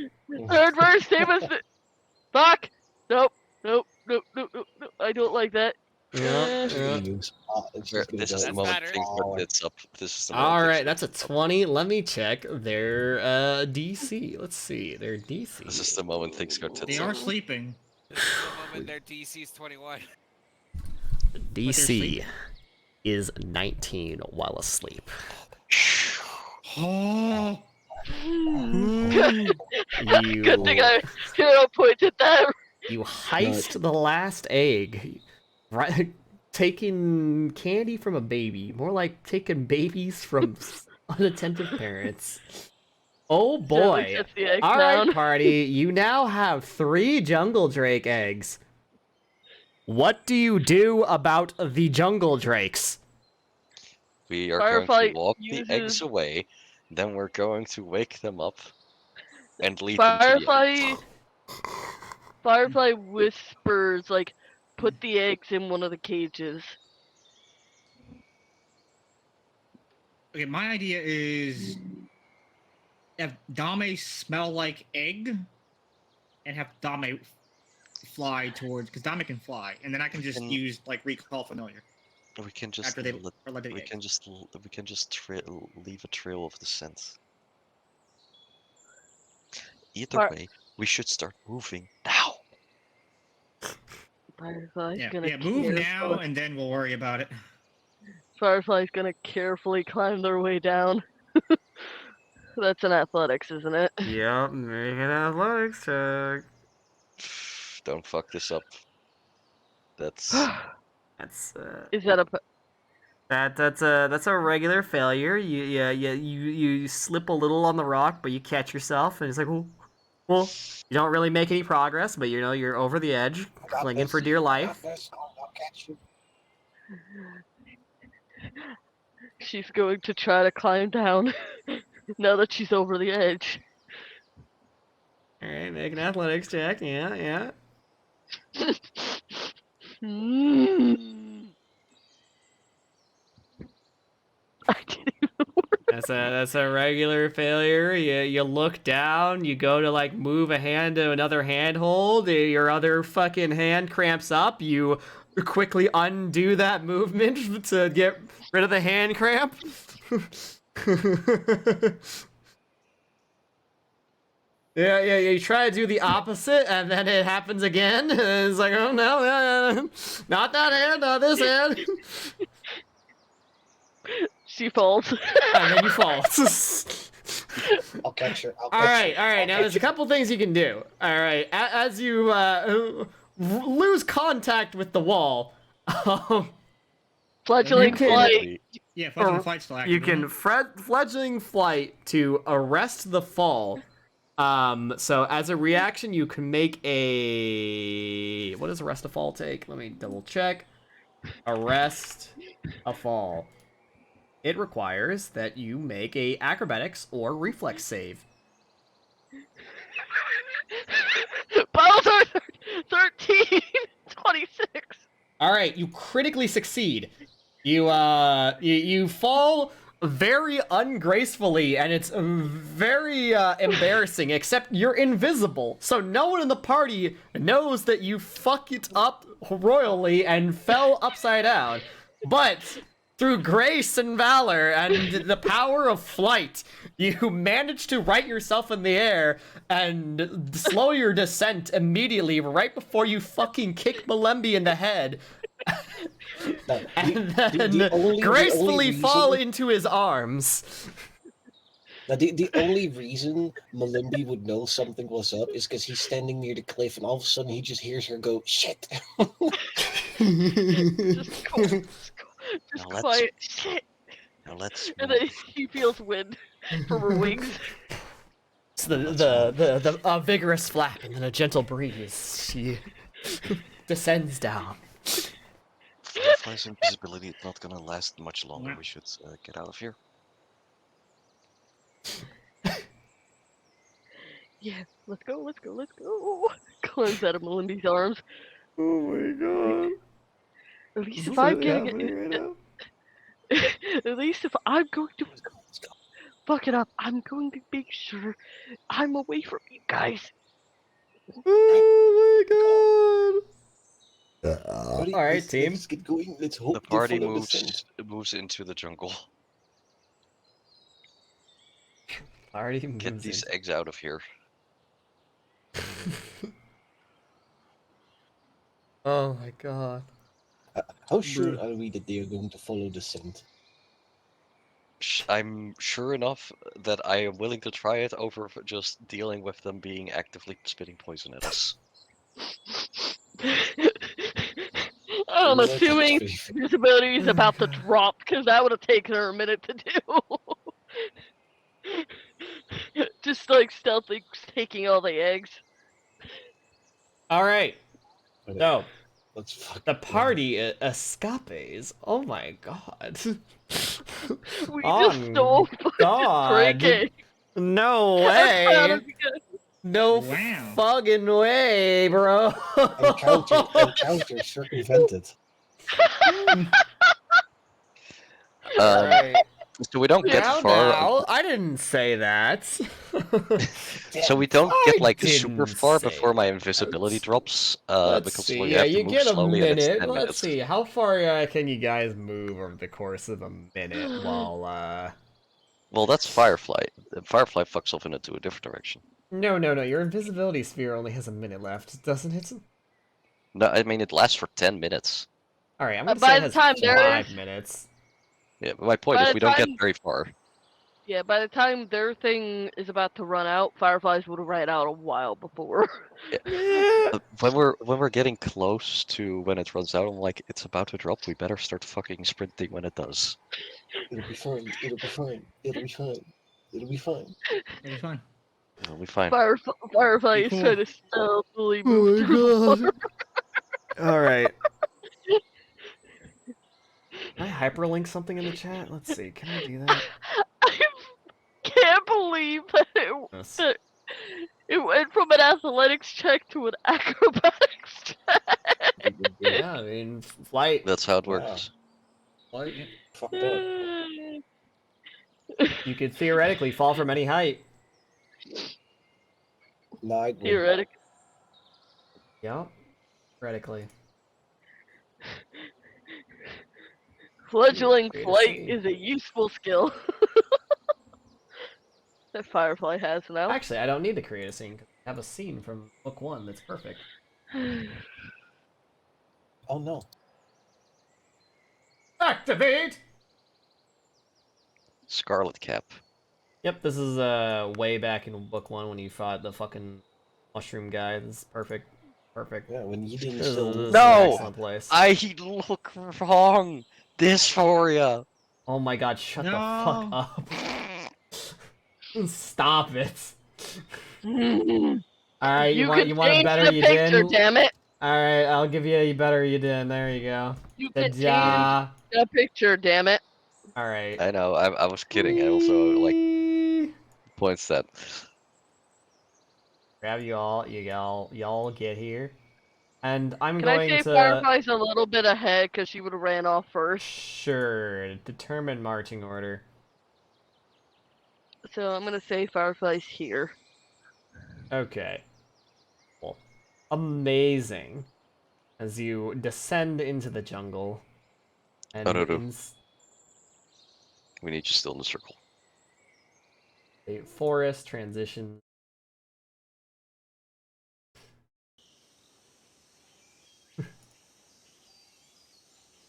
Third verse, same as the. Fuck! Nope, nope, nope, nope, nope, nope. I don't like that. Yeah, It's yeah. gonna use. It's just gonna This is go. the That's moment better. things got power. tits up. This is the moment Alright, things that's a got tits up. 20. Let me check their DC. Let's see, their DC. This is the moment things got They tits are up. sleeping. This is the moment their DC's 21. DC sleeping. is 19 while asleep. Oh, Good You thing I hero pointed that. You heist the last egg, right? Taking candy from a baby, more like taking babies from unattentive parents. Oh Gently boy! sets the egg All right, down. party. You now have 3 jungle drake eggs. What do you do about the jungle drakes? We are Firefly going to walk the eggs uses- away, then we're going to wake them up and lead them to the eggs. Firefly whispers like, "Put the eggs in one of the cages." okay. My idea is have Dame smell like egg, and have Dame fly towards because Dame can fly, and then I can just Can- use like recall familiar We can just after they let- or let the we eggs. can just leave a trail of the scent. Either Fire- way, we should start moving now. Firefly's Yeah, gonna yeah. Move now, carefully- and then we'll worry about it. Firefly's gonna carefully climb their way down. That's an athletics, isn't it? Yep, make an athletics check. Don't fuck this up. That's That's Is that a? that's a regular failure. You slip a little on the rock, but you catch yourself, and it's like, well, you don't really make any progress, but you know you're over the edge, Got clinging this. for dear life. Got this. I'll catch you. She's going to try to climb down now that she's over the edge. All right, make an athletics check. Yeah. Mm. That's a regular failure. You look down, you go to like move a hand to another handhold, your other fucking hand cramps up, you quickly undo that movement to get rid of the hand cramp. Yeah, you try to do the opposite, and then it happens again. And it's like, oh no, not that hand, not this hand. She falls. And then you fall. I'll catch her. I'll All catch right, her. all right. I'll Now catch there's a her. couple things you can do. All right, as you lose contact with the wall, Fledgling You can- flight. Yeah, fledgling flight's still active. you isn't can it? fledgling flight to arrest the fall. So as a reaction, you can make a what does arrest a fall take? Let me double check. Arrest a fall. It requires that you make a acrobatics or reflex save. Both are 13, 26. All right, you critically succeed. You fall very ungracefully, and it's very embarrassing. Except you're invisible, so no one in the party knows that you fucked it up royally and fell upside down. But through grace and valor and the power of flight, you manage to right yourself in the air and slow your descent immediately right before you fucking kick Malembi in the head. No, And then gracefully fall into his arms. Now, the only reason Malimbi would know something was up is because he's standing near the cliff, and all of a sudden he just hears her go, "Shit!" Just Now let's- quiet shit. Now let's And then move. he feels wind from her wings. It's the vigorous flap and then a gentle breeze. She descends down. Firefly's invisibility is not gonna last much longer. Yeah. We should get out of here. Yeah, let's go, let's go, let's go. Climbs out of Melindy's arms. Oh my god. At least if I'm getting it, at least if I'm going to Let's go. fuck it up, I'm going to make sure I'm away from you guys. Oh my god. Buddy, All right, let's team. get going. Let's hope The they party follow the scent. moves into the jungle. Already Get these eggs out of here. Oh my god. How sure are we that they are going to follow the scent? I'm sure enough that I am willing to try it over just dealing with them being actively spitting poison at us. I'm Well, that's assuming very fair. visibility is about to drop because that would have taken her a minute to do. Just like stealthily taking all the eggs. All right. But, So let's fuck the it. party escapes. Oh my god. We Oh just stole fucking god. Frankie. No I'm proud way. of you guys. No Wow. fucking way, bro. Encounter circumvented. Alright. So we don't get Now, far. now, I didn't say that. So we don't get I like super didn't far say before my that. invisibility drops. Let's Because see. we Yeah, have to you move get a slowly and it's minute. 10 Let's minutes. see. How far can you guys move over the course of a minute while Well, that's Firefly. Firefly fucks off into a different direction. No, your invisibility sphere only has a minute left, doesn't it? No, I mean it lasts for 10 minutes. Alright, I'm gonna By say it the has time there 5 is- minutes. Yeah, but my point By is the we don't get time- very far. Yeah, by the time their thing is about to run out, Fireflies would have ran out a while before. Yeah. When we're getting close to when it runs out, I'm like, it's about to drop. We better start fucking sprinting when it does. It'll be fine. It'll be fine. It'll be fine. It'll be fine. It'll be fine. It'll be fine. Firefly is Cool. trying to stealthily Oh move my through the water. god. Alright. Can I hyperlink something in the chat? Let's see. Can I do that? I can't believe that Yes. it went from an athletics check to an acrobatics check. Yeah, I mean, flight. That's how it Wow. works. Flight. Fucked up. You could theoretically fall from any height. No, I wouldn't. Theoretic. Yeah, theoretically. Fledgling Create a flight scene. is a useful skill that Firefly has now. Actually, I don't need to create a scene because I have a scene from book 1 that's perfect. Oh no. Activate! Scarlet Cap. Yep, this is way back in book 1 when you fought the fucking mushroom guy. This is perfect. Perfect. Yeah, when you didn't This is, still. this is No! an excellent place. I look wrong. Dysphoria. Oh my god, shut the fuck No. up. Stop it. You Alright, you can want a change better the you picture, didn't? damn it! Alright, I'll give you a better you didn't. There you go. You can change Ta-da. the picture, damn it! Alright. I know. I was kidding. I also like points that. Grab you all, y'all get here. And I'm Can I going say to... Firefly's a little bit ahead because she would have ran off first? Sure, determine marching order. So I'm gonna say Firefly's here. Okay. Cool. Amazing. As you descend into the jungle. And We need you still in the circle. a forest transition.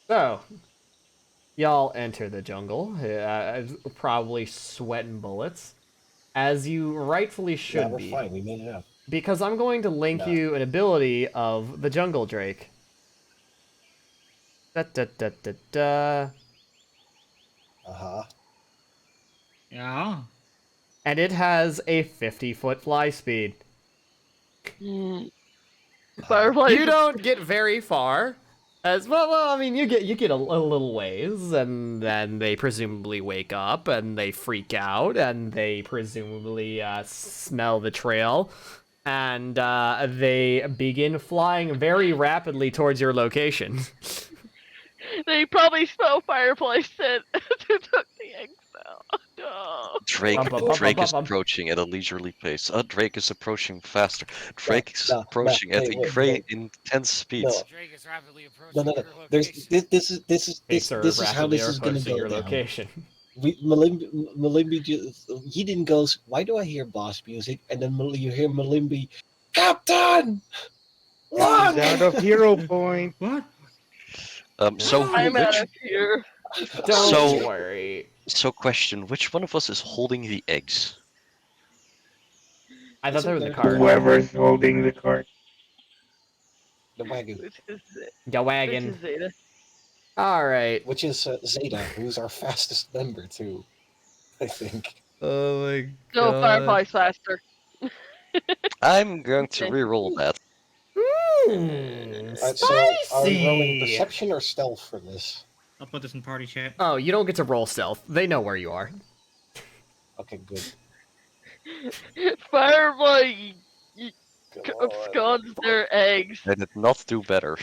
So, y'all enter the jungle, probably sweating bullets, as you rightfully Yeah, should we're be. fine. We made it up. Because I'm going to link No. you an ability of the Jungle Drake. Da da da da da. Uh-huh. Yeah. And it has a 50-foot fly speed. Firefly. You don't get very far. As well, I mean, you get a little ways, and then they presumably wake up, and they freak out, and they presumably smell the trail, and they begin flying very rapidly towards your location. They probably smell Firefly scent who took the eggs out. No. Drake Bum. is approaching at a leisurely pace. Drake is approaching faster. Drake is no, approaching at wait, great intense speeds. Drake is rapidly approaching No. your There's location. this is how this is gonna go your down. location. Malimbi he didn't goes, why do I hear boss music? And then you hear Malimbi, Captain! He's Run! out of hero point. What? I'm out of here. Don't worry. So question, which one of us is holding the eggs? I thought they were the Isn't cart. Whoever's holding the cart. The wagon, Which is The wagon. Zeta. Alright. which is Zeta, who's our fastest member too, I think. Oh my No, god. Firefly's faster. I'm going to Okay. re-roll that. So are we rolling Spicy! perception or stealth for this? I'll put this in party chat. Oh, you don't get to roll stealth. They know where you are. Okay, good. Firefly Come on. absconds their eggs. I did not do better.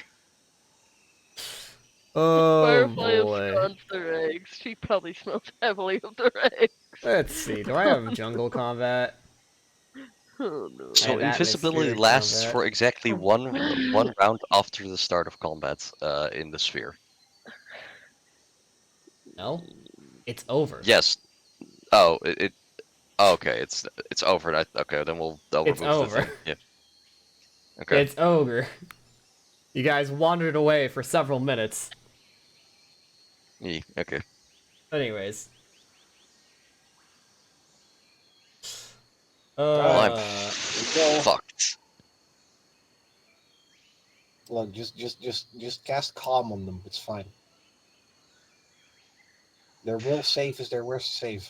Oh Firefly boy. absconds their eggs. She probably smells heavily of their eggs. Let's see. Do I have jungle combat? Oh no. So And invisibility atmospheric lasts combat. for exactly one round after the start of combat in the sphere. No? It's over. Yes. Oh, oh, okay, it's over. Okay, then we'll remove It's over. the thing. Yeah. Okay. It's over. You guys wandered away for several minutes. Okay. Anyways. Well, I'm well- fucked. Look, just cast calm on them. It's fine. Their will save is their worst save.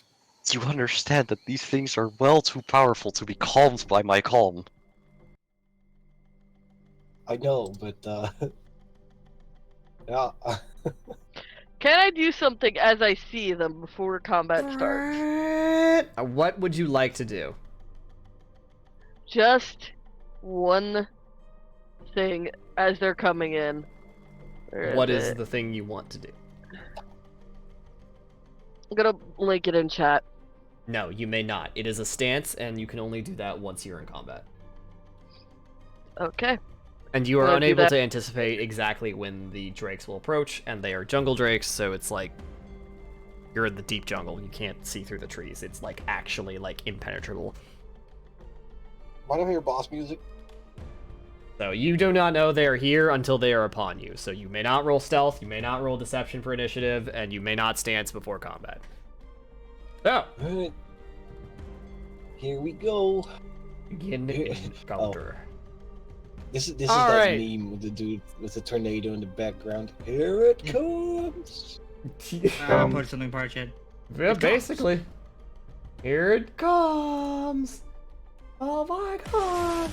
You understand that these things are well too powerful to be calmed by my calm. I know, but yeah. Can I do something as I see them before combat starts? What would you like to do? Just one thing as they're coming in. Where What is it? the thing you want to do? I'm gonna link it in chat. No, you may not. It is a stance, and you can only do that once you're in combat. Okay. And you are Wanna do unable that? to anticipate exactly when the drakes will approach, and they are jungle drakes, so it's like you're in the deep jungle. You can't see through the trees. It's like actually like impenetrable. Why don't I hear boss music? So you do not know they are here until they are upon you. So you may not roll stealth, you may not roll deception for initiative, and you may not stance before combat. So, Alright. Here we go. begin encounter. This is All that right. meme with the dude with the tornado in the background. Here it comes. I'll put something in part chat. Yeah, It comes. basically. Here it comes. Oh my god.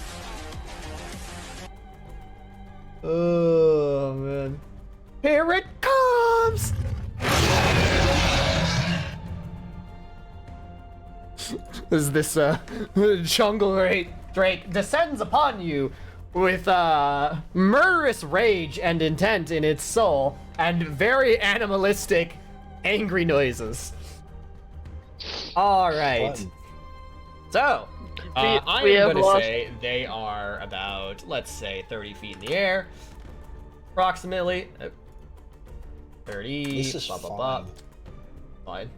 Oh man. Here it comes. As this jungle drake descends upon you with murderous rage and intent in its soul and very animalistic angry noises. All right. Fun. So, We I'm have going to lost- say they are about, let's say, 30 feet in the air. Approximately. 30. This is blah, blah, fine. blah. Fine.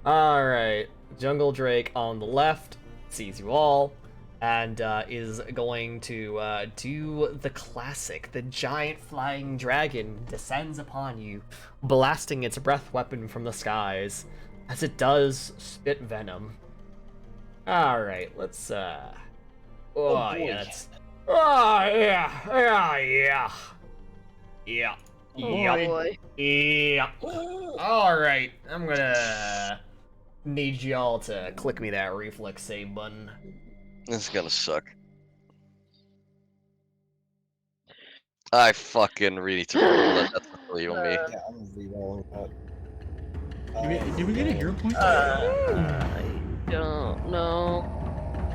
Alright. Jungle Drake on the left sees you all and is going to do the classic. The giant flying dragon descends upon you, blasting its breath weapon from the skies as it does spit venom. Alright, let's oh, boy. yeah, that's oh yeah, yeah, yeah. Yeah. Oh Yep. boy. Yeah. Alright, I'm gonna need y'all to click me that reflex save button. This is gonna suck. I fucking really need to roll that. That's not really on me. Yeah, I'm re-rolling that. Did we get a hero point? I don't know.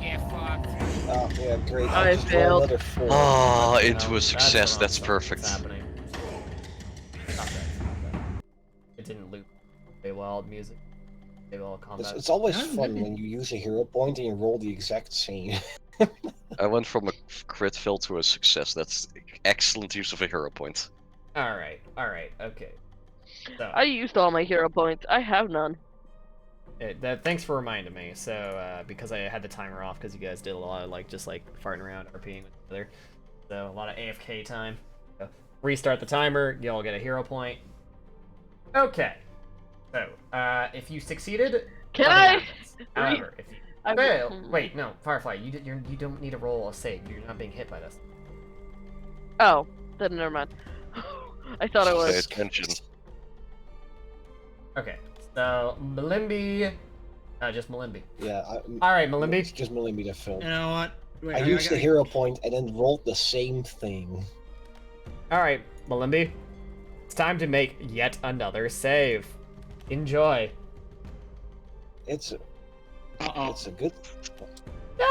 Yeah, fuck. Oh, yeah, great. I just roll failed. another 4. Oh, You into know, a success. what That's I'm saying. perfect. What's happening. Stop that. It didn't loop very well music. Very well combat. It's always Yeah, fun maybe. when you use a hero point and you roll the exact same. I went from a crit fail to a success. That's excellent use of a hero point. Alright, okay. So, I used all my hero points. I have none. thanks for reminding me. So, because I had the timer off, because you guys did a lot of like just like farting around, RPing with each other. So a lot of AFK time. So, restart the timer. Y'all get a hero point. Okay. So, if you succeeded, Can nothing I? happens. However, if you I'm- fail, wait, no, Firefly, you don't need to roll a save. You're not being hit by this. Oh, then never mind. I thought I Pay was. attention. Okay. So Malimbi, just Malimbi. Yeah, All right, Malimbi. it's just millimeter film. You know what? Wait, I used the hero point and then rolled the same thing. All right, Malimbi. It's time to make yet another save. Enjoy. It's Uh-oh. it's a good No!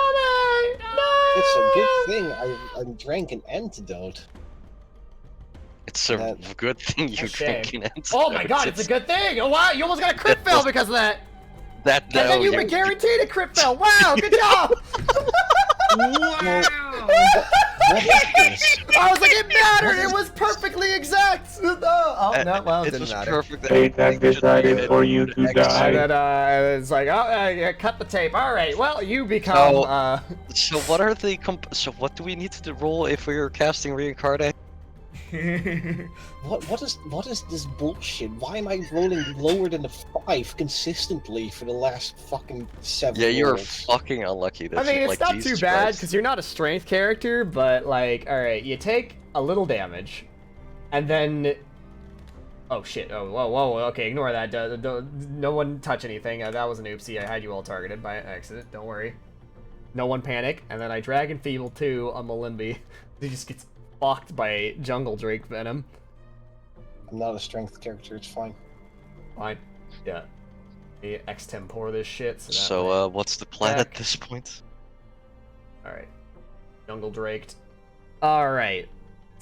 it's a good thing I drank an antidote. It's a That- good thing you shame. drink an antidote. Oh my god, it's a good thing! Oh wow, you almost got a crit That fail was- because of that! That And then you were guaranteed a crit fail! Wow, good job! Wow! What is this? I was like, it mattered! It was perfectly exact! Oh, no, well, it It didn't was matter. perfect. Fate has decided for you to And die. then, it's like, oh, yeah, cut the tape. Alright, well, you become, So- So what are the so what do we need to roll if we're casting reincarnate? What is this bullshit? Why am I rolling lower than a 5 consistently for the last fucking 7 Yeah, you're rolls? fucking unlucky. I That's mean, it's like, not Jesus too bad, Christ. because you're not a strength character, but, like, alright, you take a little damage, and then... Oh, shit. Oh, whoa, okay, ignore that. No one touch anything. That was an oopsie. I had you all targeted by accident. Don't worry. No one panic. And then I Dragon Feeble 2 on Malimbi. He just gets fucked by Jungle Drake Venom. I'm not a strength character, it's fine. Fine. Yeah. The extempore this shit. So, So, what's the plan at Back. this point? Alright. Jungle Draked. Alright.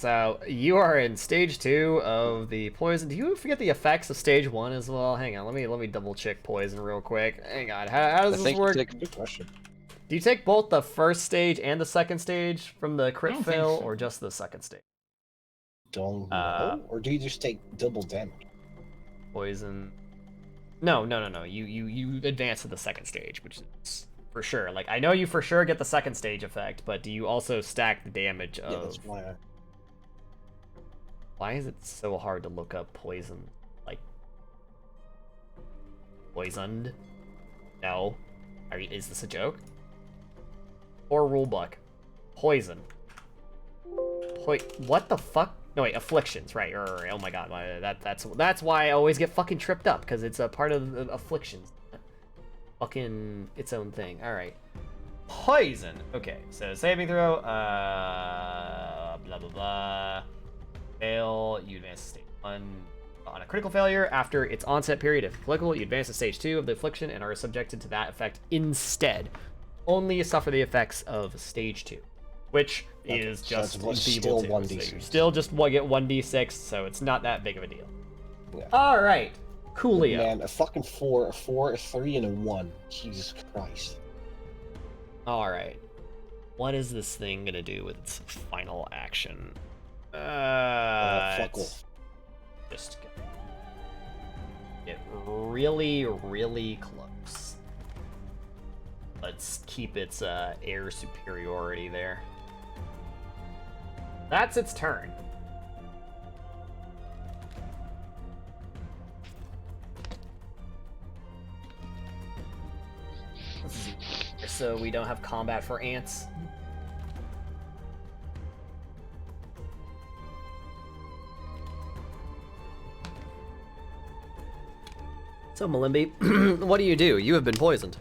So you are in stage 2 of the poison. Do you forget the effects of stage 1 as well? Hang on, let me double check poison real quick. Hang on, how does this work? Good question. Do you take both the first stage and the second stage from the crit don't think fail, so. or just the second stage? Don't know. Or do you just take double damage? Poison. No. You advance to the second stage, which is for sure. Like, I know you for sure get the second stage effect, but do you also stack the damage of? Yeah, that's why I... Why is it so hard to look up poison? Like, poisoned? No. Is this a joke? Or rulebook? Poison. What the fuck? No wait, afflictions, right? Oh my god, that's why I always get fucking tripped up, because it's a part of the afflictions. Fucking its own thing. All right. Poison. Okay, so saving throw. Blah blah blah. Fail. You advance to stage 1 on a critical failure. After its onset period, if applicable, you advance to stage 2 of the affliction and are subjected to that effect instead. Only suffer the effects of stage 2, which is just enfeebled still 2. 1d6. So you still just get 1d6, so it's not that big of a deal. Yeah. All right, Coolio. Man, a fucking 4, a 4, a 3, and a 1. Jesus Christ. All right, what is this thing gonna do with its final action? Fuck It's off. just get really, really close. Let's keep its air superiority there. That's its turn. So we don't have combat for ants. So Malimbi, what do? You have been poisoned.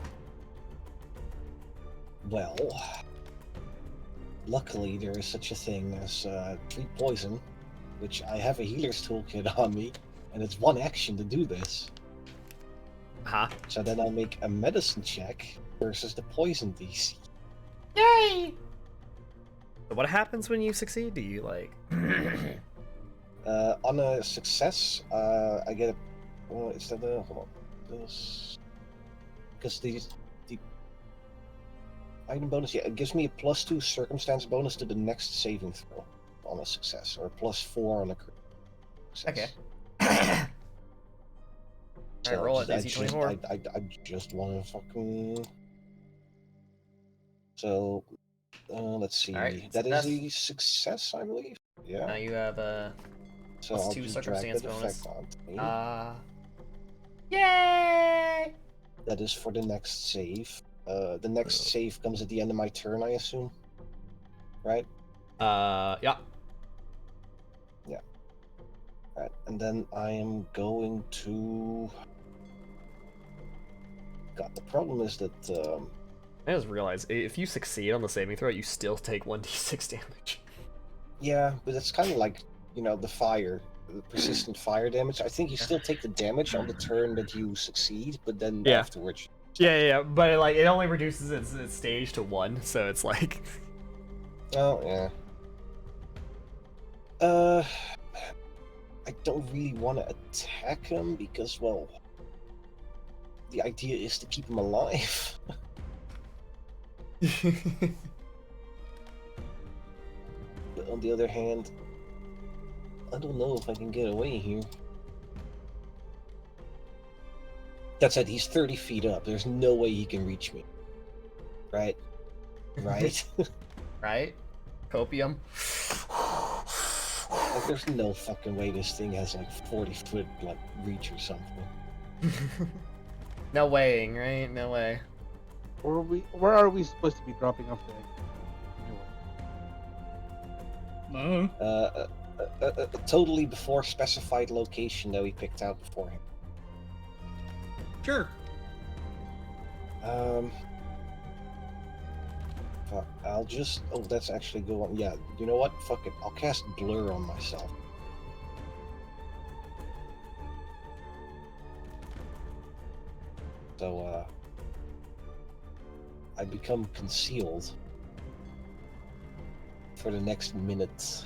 Well, luckily there is such a thing as treat poison, which I have a healer's toolkit on me, and it's 1 action to do this. Huh? So then I make a medicine check versus the poison DC. Yay! So what happens when you succeed? Do you like? On a success, I get a. Is that a hold on? This because the item bonus, yeah, it gives me a +2 circumstance bonus to the next saving throw on a success, or +4 on a crit. Okay. So Alright, roll it, I DC24. I just want to fucking. So, let's see. Alright, That success. is a success, I believe. Yeah. Now you have So +2 I'll just drag circumstance that bonus. effect onto me. Yay! That is for the next save. The next save comes at the end of my turn, I assume. Right? Yeah. Right. And then I am going to. God, the problem is that. I just realized if you succeed on the saving throw, you still take 1d6 damage. Yeah, but it's kind of like, the persistent fire damage. I think you still take the damage on the turn that you succeed, but then Yeah. afterwards. Yeah, but it only reduces its stage to 1, so it's like. Oh yeah. I don't really want to attack him because, well, the idea is to keep him alive. But on the other hand, I don't know if I can get away here. That said, he's 30 feet up. There's no way he can reach me. Right? Right? Right? Copium. Like, there's no fucking way this thing has like 40-foot like reach or something. No weighing, right? No way. Where are we supposed to be dropping off the egg? No. A totally before specified location that we picked out beforehand. Sure. Fuck, I'll just. Oh, that's actually go on. Yeah, you know what? Fuck it. I'll cast Blur on myself. So, I become concealed for the next minute.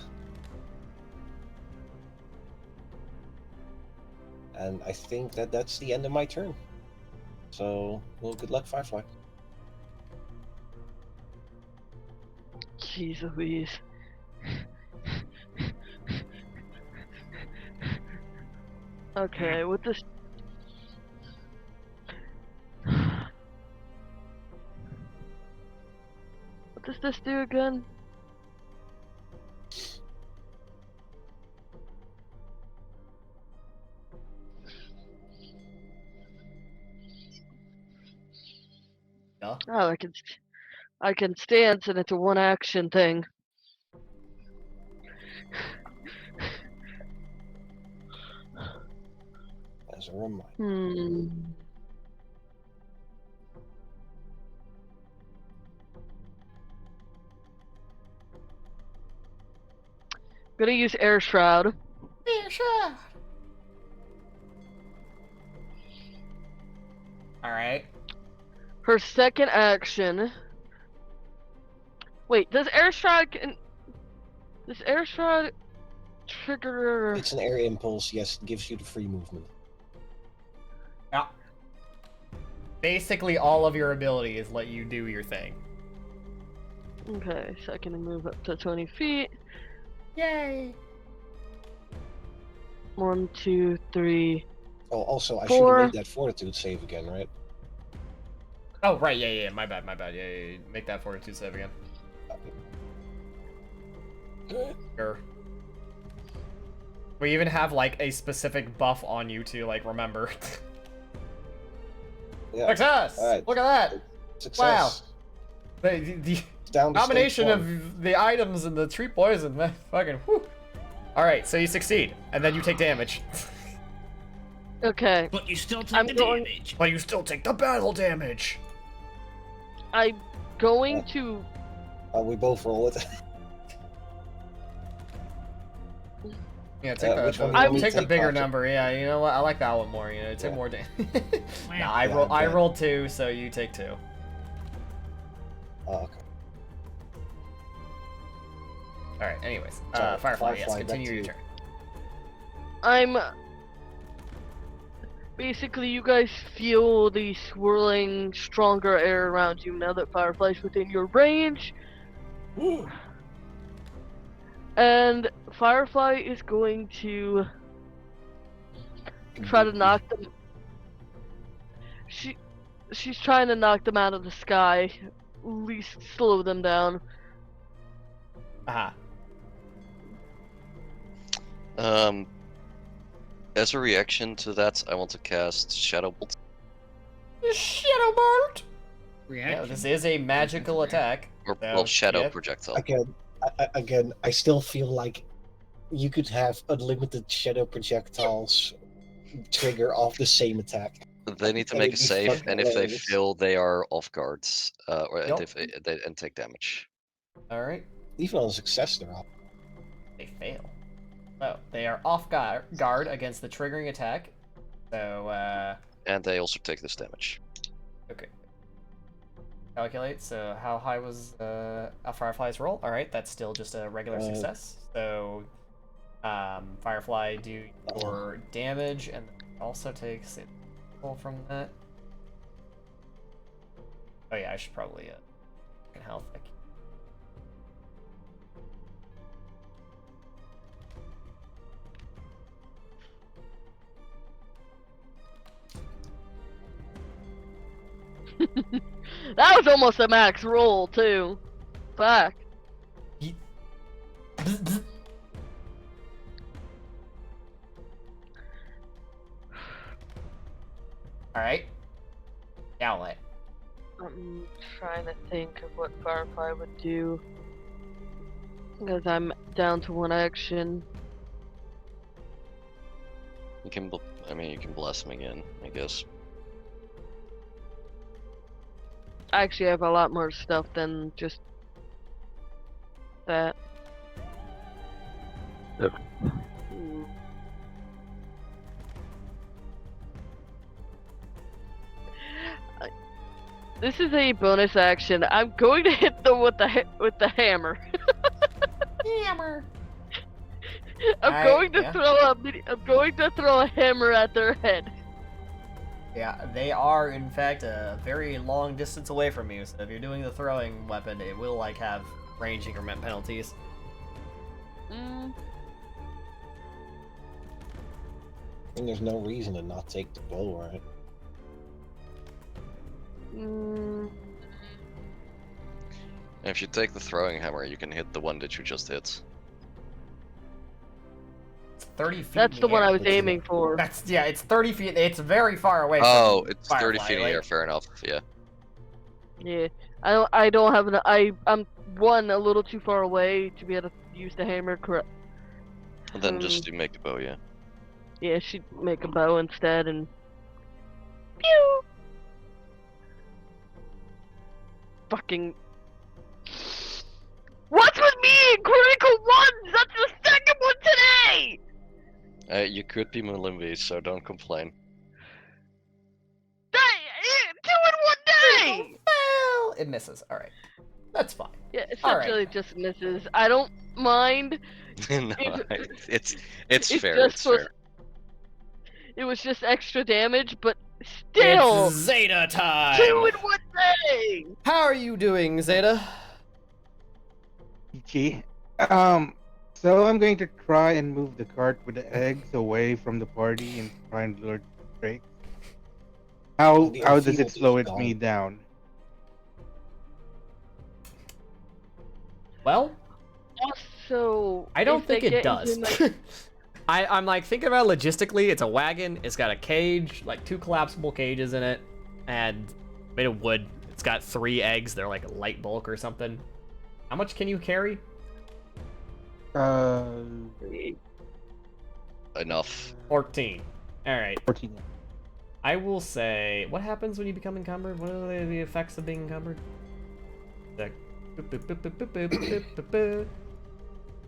And I think that's the end of my turn. So, well, good luck, Firefly. Jeez Louise. Okay, with this. What does this do again? Yeah. Oh, I can stance, and it's a one action thing. As a reminder. Gonna use Air Shroud. Air Shroud. All right. Her second action. Wait, does Air Shroud trigger? It's an air impulse. Yes, it gives you the free movement. Yeah. Basically, all of your abilities let you do your thing. Okay, so I can move up to 20 feet. Yay! 1, 2, 3. Oh, also, I should 4. have made that fortitude save again, right? Oh, right, yeah, my bad. Yeah. Make that fortitude save again. Sure. We even have, like, a specific buff on you to, like, remember. Yeah. Success! Alright. Look at that! Success. Wow. The Down to combination stage of the items and the tree poison, man, fucking whew. Alright, so you succeed, and then you take damage. Okay. But you still take the damage. But you still take the battle damage! I'm going to. We both roll it. Yeah, take which one do you want me to take the take, bigger Patrick? number. Yeah, you know what? I like that one more. You know, take Yeah. more damage. Nah, Yeah, I okay. rolled 2, so you take 2. Okay. All right. Anyways, So, Firefly. Yes, Firefly, back continue to your you. turn. I'm. Basically, you guys feel the swirling, stronger air around you now that Firefly's within your range. And Firefly is going to try to knock them. She's trying to knock them out of the sky, at least slow them down. Aha. As a reaction to that, I want to cast Shadow Bolt. Shadow Bolt. Reaction. Yeah, this is a magical attack. Or, So, well, Shadow yeah. Projectile. Again, I still feel like you could have unlimited shadow projectiles trigger off the same attack. They need to And make a it'd be save, fucking and if they hilarious. fail, they are off guards, Yep. and take damage. All right. Even on a success, they're off. They fail. Oh, they are off guard against the triggering attack. So, And they also take this damage. okay. Calculate. So, how high was a Firefly's roll? All right, that's still just a regular success. So, Firefly, do your damage, and also takes it from that. Oh yeah, I should probably health. That was almost a max roll too. Fuck. Alright. Outlet. I'm trying to think of what Firefly would do. Because I'm down to one action. You can, you can bless him again, I guess. I actually have a lot more stuff than just that. Yep. This is a bonus action. I'm going to hit them with the hammer. Hammer. I'm going to throw a hammer at their head. Yeah, they are in fact a very long distance away from you, so if you're doing the throwing weapon, it will like have range increment penalties. Mm. I mean, there's no reason to not take the bow, right? Mm. If you take the throwing hammer, you can hit the one that you just hit. It's 30 feet. That's in the one air. I was aiming for. That's yeah, it's 30 feet. It's very far away. Oh, from it's Firefly, 30 feet in the air. Fair enough. Yeah. Yeah, I don't have I'm a little too far away to be able to use the hammer. Correct. And then just do make a bow. Yeah. Yeah, she'd make a bow instead and. Pew! Fucking. What's with me and critical ones? That's the second one today! You could be Malimbi, so don't complain. Two in 1 day! Well, it misses. All right, that's fine. Yeah, essentially just misses. I don't mind. No, it's fair. Just It's fair. It was just extra damage, but still. It's Zeta time. 2 in 1 day. How are you doing, Zeta? GG. So I'm going to try and move the cart with the eggs away from the party and try and lure Drake. How does it slow me down? Well, also, I don't think it does. I'm like thinking about it logistically. It's a wagon. It's got a cage, like 2 collapsible cages in it, and made of wood. It's got 3 eggs. They're like light bulk or something. How much can you carry? Enough. 14. All right. 14. I will say, what happens when you become encumbered? What are the effects of being encumbered?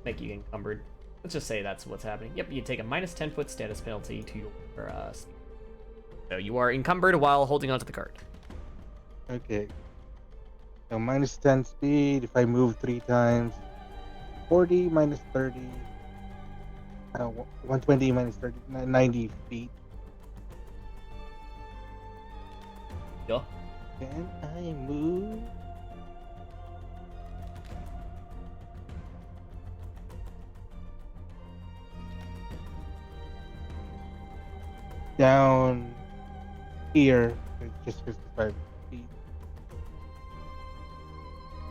Make you encumbered. Let's just say that's what's happening. Yep, you take a minus 10-foot status penalty to your so you are encumbered while holding onto the cart. Okay. So minus 10 speed. If I move 3 times, 40 minus 30. 120 minus 30, 90 feet. Yeah. Can I move? Down here, it's just 55 feet.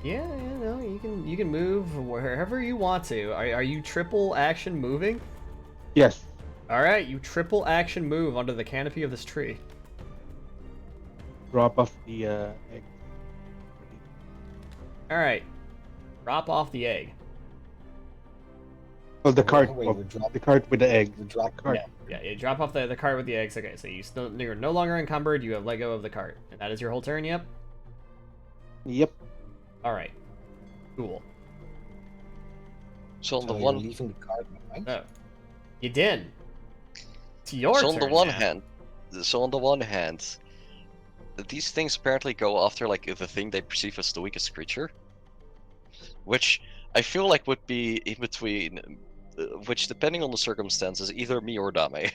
Yeah, no, you can move wherever you want to. Are you triple action moving? Yes. All right, you triple action move under the canopy of this tree. Drop off the egg. All right, drop off the egg. Oh, the cart. The cart with the egg. Yeah, you drop off the cart with the eggs. Okay, so you're no longer encumbered. You have let go of the cart, and that is your whole turn. Yep. Yep. All right. Cool. So on the you're leaving the cart behind? No, you did. It's your so turn. On the one hand, these things apparently go after like the thing they perceive as the weakest creature, which I feel like would be in between, which depending on the circumstances, either me or Dame.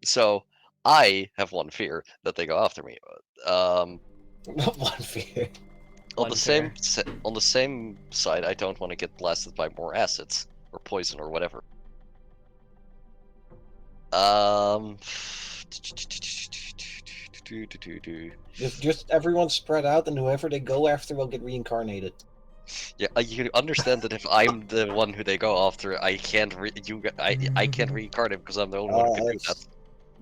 So I have one fear that they go after me. Not one fear. On the same side, I don't want to get blasted by more acids or poison or whatever. Just everyone spread out, and whoever they go after will get reincarnated. Yeah, you understand that if I'm the one who they go after, I can't I can't reincarnate because I'm the only one who can do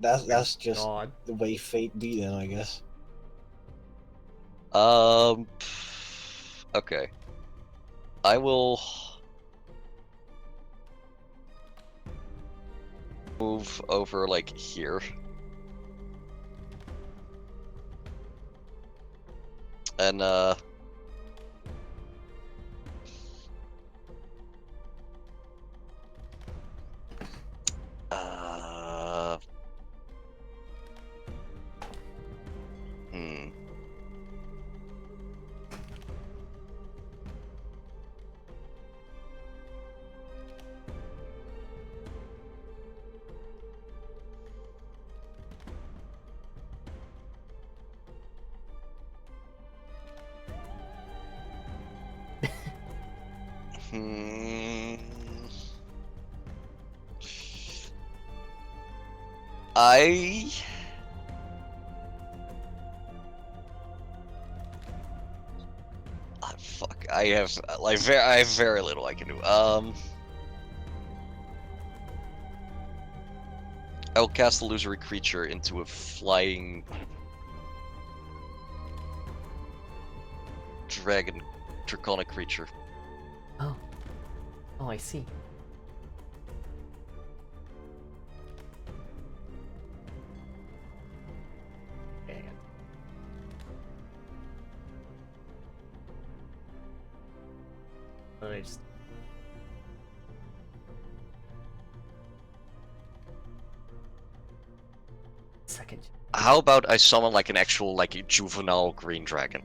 that. That's just the way fate be, then I guess. Okay. I will move over like here. And Hmm. I fuck. I have I have very little I can do. I'll cast illusory creature into a flying dragon draconic creature. Oh. Oh, I see. Okay. Let me just... Second. How about I summon like an actual like a juvenile green dragon?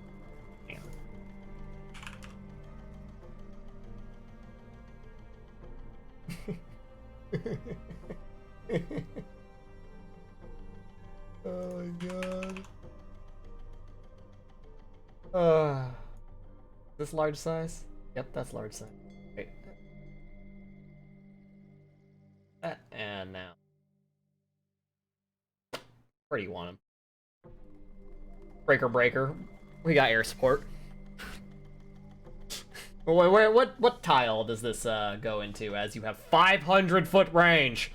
Oh my god. This large size? Yep, that's large size. Wait. And now. Where do you want him? Breaker. We got air support. What tile does this go into as you have 500-foot range?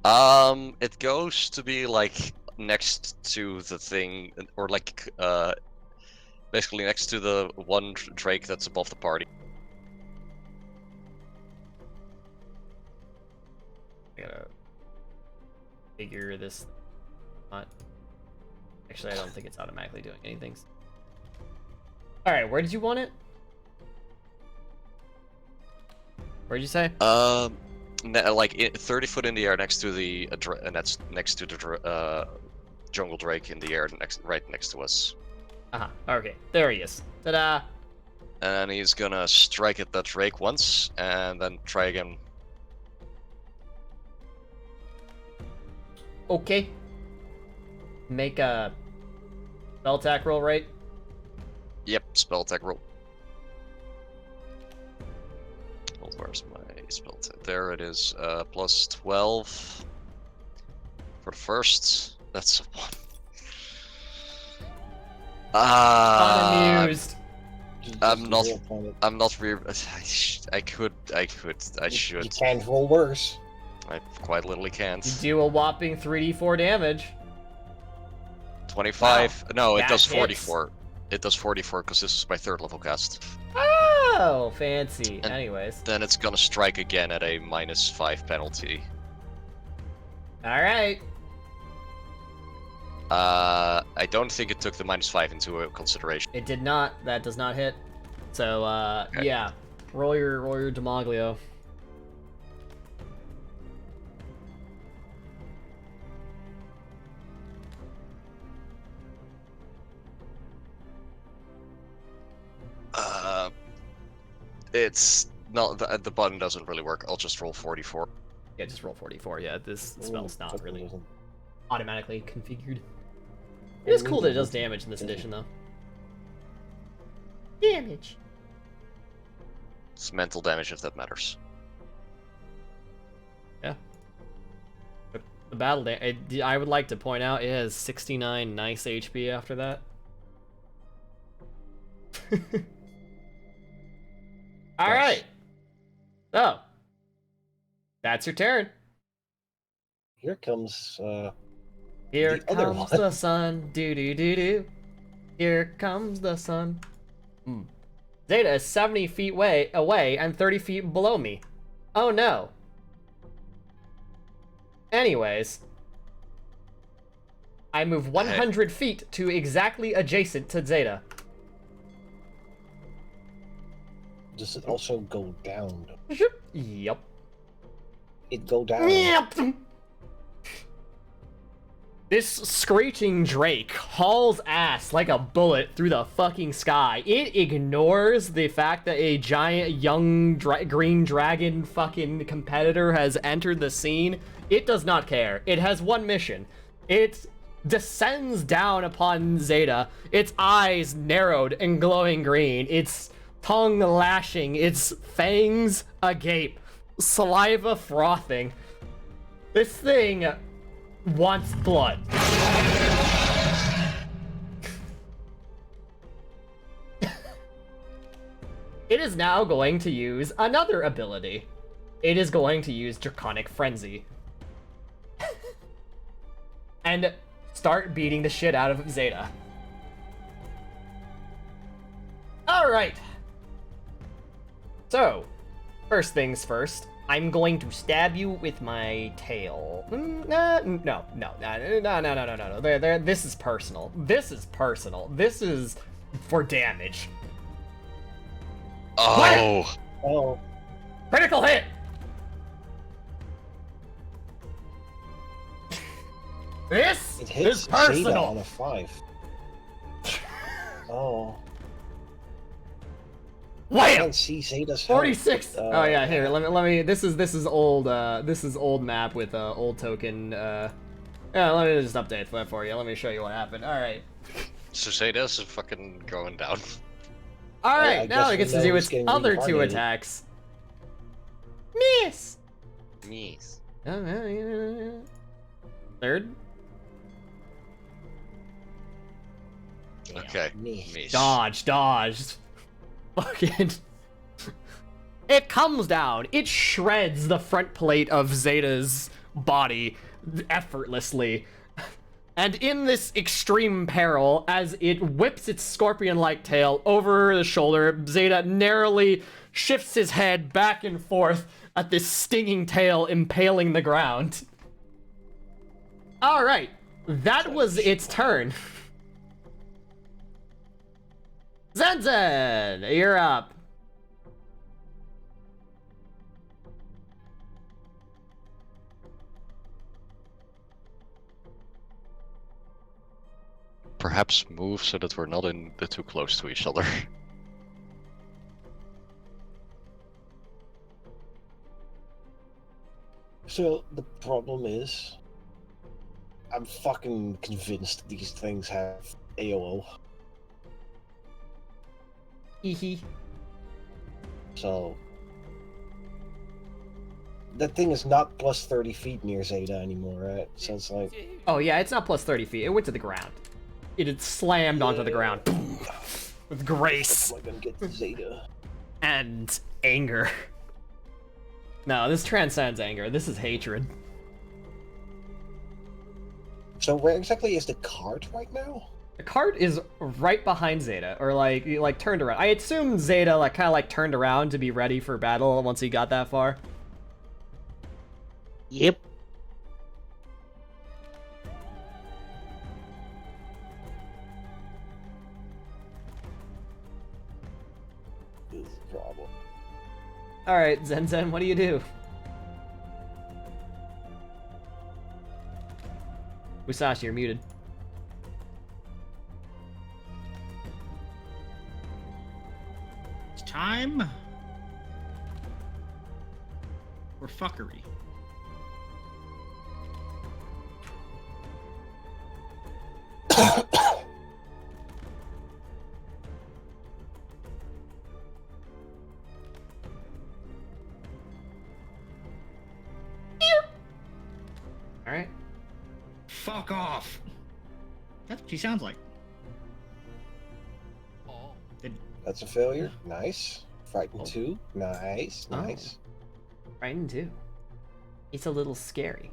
It goes to be like next to the thing, or like basically next to the one drake that's above the party. I gotta figure this out. Actually, I don't think it's automatically doing anything. Alright, where did you want it? Where'd you say? Like 30 foot in the air next to the and that's next to the jungle drake in the air right next to us. Okay, there he is. Ta-da! And he's gonna strike at that drake once and then try again. Okay. Make a spell attack roll, right? Yep, spell attack roll. Well, where's my spell attack? There it is. Plus 12 for the first. That's a 1. Unamused. I'm not I should. You can't roll worse. I quite literally can't. You do a whopping 3d4 damage. 25. Wow, No, it that does hits. 44. It does 44 because this is my 3rd level cast. Oh, fancy. And anyways. Then it's gonna strike again at a -5 penalty. Alright. I don't think it took the -5 into consideration. It did not. That does not hit. So, Okay. yeah. Roll your Demoglio. It's not the button doesn't really work. I'll just roll 44. Yeah, just roll 44. Yeah, this spell's not That really doesn't- automatically configured. It is cool that it does damage in this edition, though. Damage. It's mental damage if that matters. Yeah. But the battle I would like to point out it has 69 nice HP after that. All right. So that's your turn. Here comes Here the other comes one. the sun. Do do do do. Here comes the sun. Zeta is 70 feet away and 30 feet below me. Oh no. Anyways, I move 100 feet to exactly adjacent to Zeta. Does it also go down? Though? Yep. It go down. Yep. This screeching drake hauls ass like a bullet through the fucking sky. It ignores the fact that a giant young green dragon fucking competitor has entered the scene. It does not care. It has one mission. It descends down upon Zeta, its eyes narrowed and glowing green, its tongue lashing, its fangs agape, saliva frothing. This thing wants blood. It is now going to use another ability. It is going to use Draconic Frenzy. And start beating the shit out of Zeta. Alright. So, first things first, I'm going to stab you with my tail. No. This is personal. This is personal. This is for damage. Oh. Oh, Critical hit! This it is hits Zeta on personal! a 5. Oh. I Wham! can't see Zeta's health. 46! Oh yeah, here, let me, this is old map with, old token, yeah, let me just update that for you, let me show you what happened, alright. So Zeta's fucking going down. Alright, I now guess it gets we to know do who's its getting other two reincarnated. attacks. Miss! Yes. Third? Okay. Miss. Miss. Dodged. Fucking. It comes down. It shreds the front plate of Zeta's body effortlessly. And in this extreme peril, as it whips its scorpion-like tail over the shoulder, Zeta narrowly shifts his head back and forth at this stinging tail impaling the ground. Alright, that was its turn. Zenzen, you're up. Perhaps move so that we're not too close to each other. So the problem is, I'm fucking convinced these things have AOO. Hehe. So that thing is not plus 30 feet near Zeta anymore, right? So it's like, Oh yeah, it's not plus 30 feet. It went to the ground. It had slammed onto the ground. With grace am I gonna get to Zeta? and anger. No, this transcends anger. This is hatred. So where exactly is the cart right now? The cart is right behind Zeta, or like turned around. I assume Zeta kind of turned around to be ready for battle once he got that far. Yep. This is the problem. All right, Zen, what do you do? Musashi, you're muted. It's time for fuckery. All right. Fuck off. That's what she sounds like. Oh. That's a failure. Nice. Frightened Oh. 2. Nice. Oh. Nice. Frightened too. It's a little scary.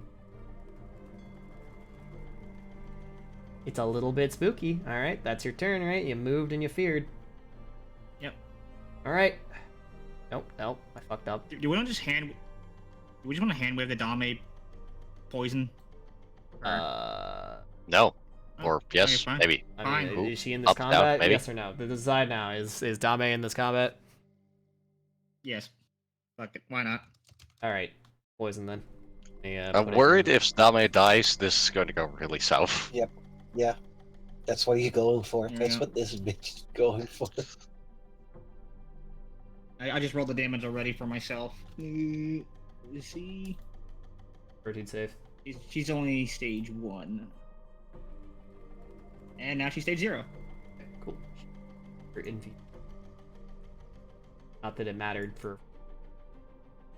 It's a little bit spooky. All right, that's your turn, right? You moved and you feared. Yep. All right. Nope, I fucked up. Do we want to just hand? Do we just want to hand wave the Dame poison? Or- No. Oh, Or okay, yes, fine. maybe. I Fine. mean, is she in this Up, down, combat? maybe. Yes or no? Decide now. Is Dame in this combat? Yes. Fuck it. Why not? All right, poison then. Yeah. I'm worried if Dame dies, this is going to go really south. Yeah. That's what he's going for. That's Yeah. what this bitch is going for. I just rolled the damage already for myself. Is she? Protein save. She's only stage 1. And now she's stage 0. Okay, cool. You're in V. Not that it mattered for.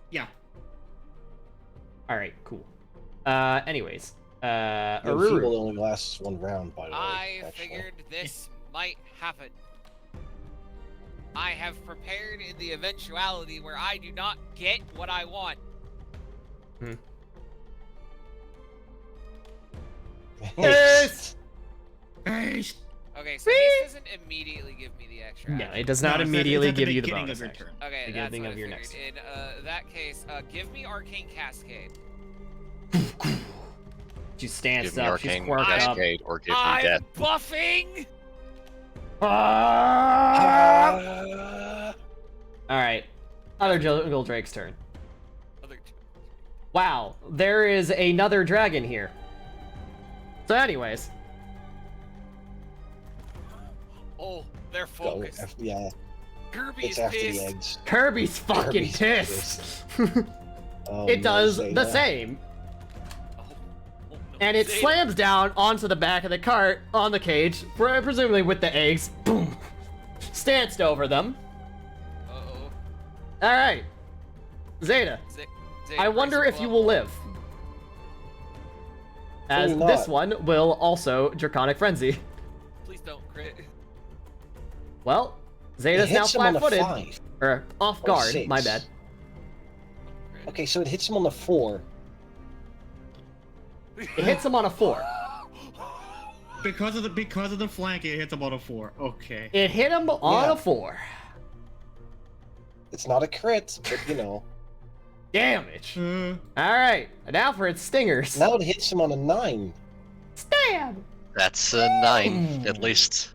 Yeah. All right, cool. Anyways, The Aruru. Enfeebled only lasts 1 round, by the way. I actually. figured this might happen. I have prepared in the eventuality where I do not get what I want. Haste! Haste! Okay, so haste doesn't immediately give me the extra No, action. it does not No, it's immediately at the give you the beginning bonus of your action. turn. Okay, The that's beginning what of I your figured. next In that case, give me Arcane Cascade. She stands Give me up. She's Arcane quirked up. Cascade or give me I'm death. buffing! Ah! All right, other Jungle Drake's turn. Wow, there is another dragon here. So, anyways. Oh, they're Go, focused. yeah, Kirby's it's after pissed. the eggs. Kirby's fucking Kirby's pissed. Oh, It no, does Zeta. the same. Oh, no, And it Zeta. slams down onto the back of the cart on the cage, presumably with the eggs. Boom. Stanced over them. Uh-oh. Alright. Zeta, Zeta, I wonder if you will live. As Probably this not. one will also Draconic Frenzy. Please don't crit. Well, It Zeta's now hits him on a flat-footed. 5. Or off Or guard, 6. my bad. Okay, so it hits him on the 4. It hits him on a 4. Because of the flank, it hits about a 4. Okay. It hit him on Yeah. a 4. It's not a crit, but you know. Damage. Alright, now for its stingers. Now it hits him on a 9. Stab! That's a 9, at least.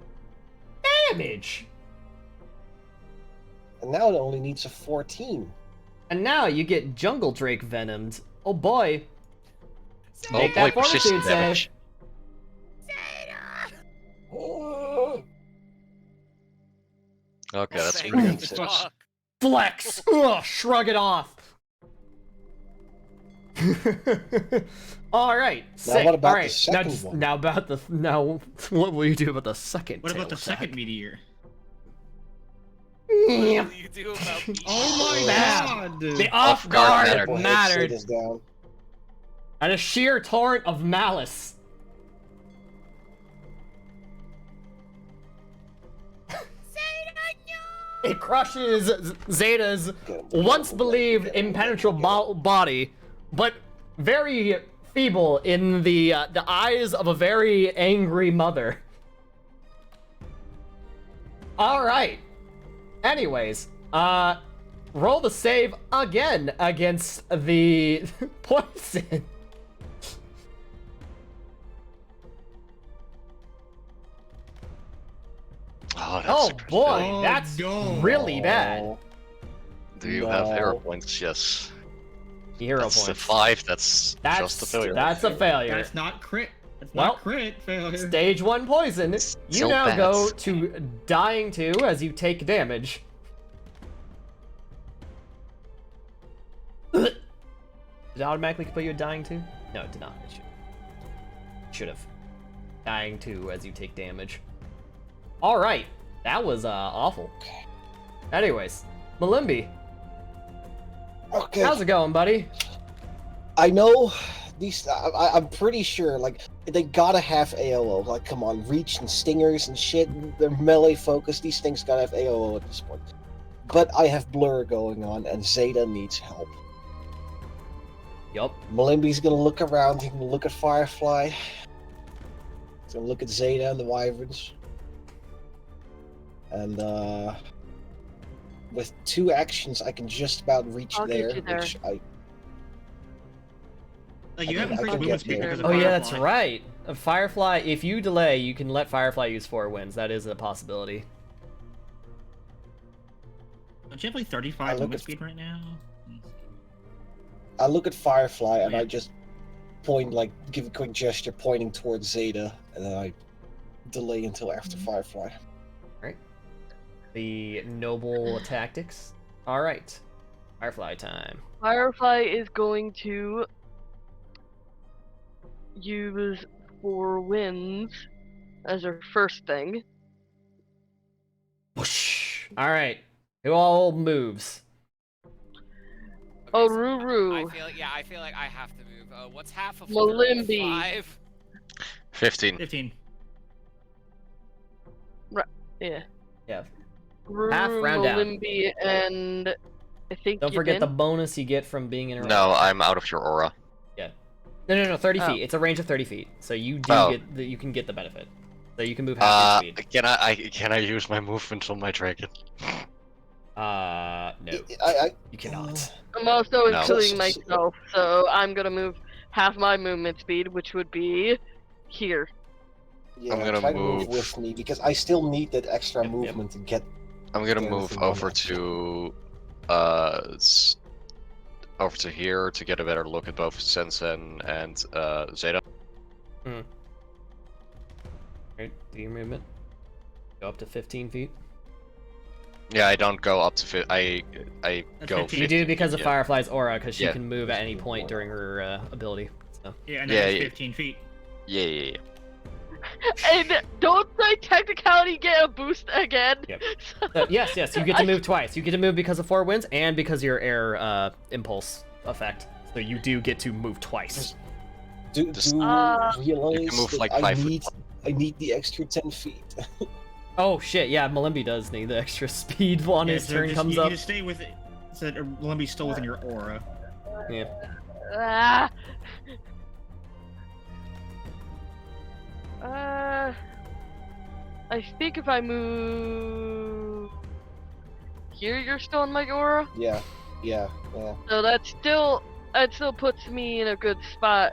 Damage! And now it only needs a 14. And now you get Jungle Drake venomed. Oh boy. Oh Make boy, that fortitude persistent damage. Okay, that's Thank pretty you, good. fuck. Flex! Ugh, shrug it off. Alright, sick. what about the Alright, second one? now about the now what will you do about the second What about the tail attack? second meteor? What will you do about me? Oh my Bad. god! The off guard guard mattered. mattered. Zeta's down. And a sheer torrent of malice. It crushes Zeta's once believed impenetrable body, but very feeble in the eyes of a very angry mother. All right. Anyways, roll the save again against the poison. Oh, that's Oh a crit boy, failure. that's no. really bad. Oh, Do you have No. hero points? Yes. Hero That's points. a 5, that's just a failure. That's a failure. That's not crit. That's Well, not crit failure. Stage 1 poison. You Still now bad. go to dying 2 as you take damage. Did it automatically put you at dying 2? No, it did not. It should have. Dying 2 as you take damage. Alright. That was awful. Anyways, Malimbi, okay. how's it going, buddy? I know these. I'm pretty sure, like, they gotta have AOO. Like, come on, reach and stingers and shit. They're melee focused. These things gotta have AOO at this point. But I have blur going on, and Zeta needs help. Yup. Malimbi's gonna look around. He's gonna look at Firefly. He's gonna look at Zeta and the Wyverns. And with 2 actions, I can just about reach I'll get there, you there. which I. Like, you I have can increased get movement speed there. because of Oh yeah, that's Firefly. right. Firefly, if you delay, you can let Firefly use 4 wins. That is a possibility. Don't you have like I 35 look movement at- speed right now? I look at Firefly and Yeah. I just point, like, give a quick gesture pointing towards Zeta, and then I delay until after Firefly. The noble tactics. All right, Firefly time. Firefly is going to use 4 winds as her first thing. Whoosh. All right, Who all moves? Oh, so Ruru. I feel like I have to move. What's half of Malimbi. 5? 15. 15. Yeah. Yeah. Half Ruru, round down. Malimbi, and I think Don't forget the Yadin? bonus you get from being in a No, I'm out of your aura. Yeah. No, 30 Oh. feet. It's a range of 30 feet. So you do Oh. get you can get the benefit. So you can move half your speed. Can I use my movement on my dragon? No. I You cannot. I'm also No. including myself, so I'm gonna move half my movement speed, which would be here. yeah, I'm gonna try to move move- with me because I still need that extra Yep, yep. movement to get. I'm gonna Get move everything on over that. to over to here to get a better look at both Sensen and Zeta. Alright, do your movement. Go up to 15 feet. Yeah, I don't go up to I That's go 15. You 50 do because of yeah. Firefly's aura, because she Yeah. can move at any point during her ability. So. Yeah, and Yeah, then it's yeah. 15 feet. Yeah. And don't I technicality get a boost again? Yep. Yes, you get to move twice. You get to move because of 4 winds and because of your air impulse effect. So you do get to move twice. Do Just- realize You can move that like I 5 foot. need the extra 10 feet. Oh shit, yeah, Malimbi does need the extra speed on his so turn just, comes you up. just stay with it. So that Limby's still within your aura. Yeah. Ah. I think if I move here, you're still in my aura. Yeah. So that still puts me in a good spot.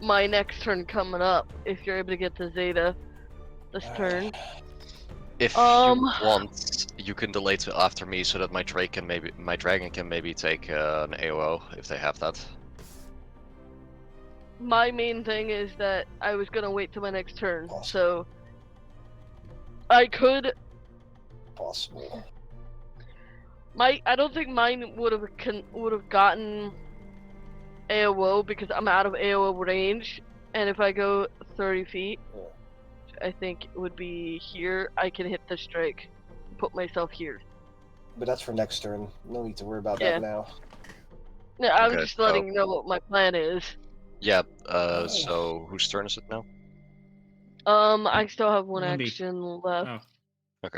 My next turn coming up, if you're able to get to Zeta this turn. If you want, you can delay to after me so that my dragon can maybe take an AOO if they have that. My main thing is that I was gonna wait till my next turn, Awesome. so I could. Possible. I don't think mine would have gotten AOO because I'm out of AOO range, and if I go 30 feet, I think it would be here. I can hit the strike, put myself here. But that's for next turn. No need to worry about Yeah. that now. Yeah, I'm Okay, just letting you know what my plan is. Yeah. So whose turn is it now? I still have one Limby. action left. Oh.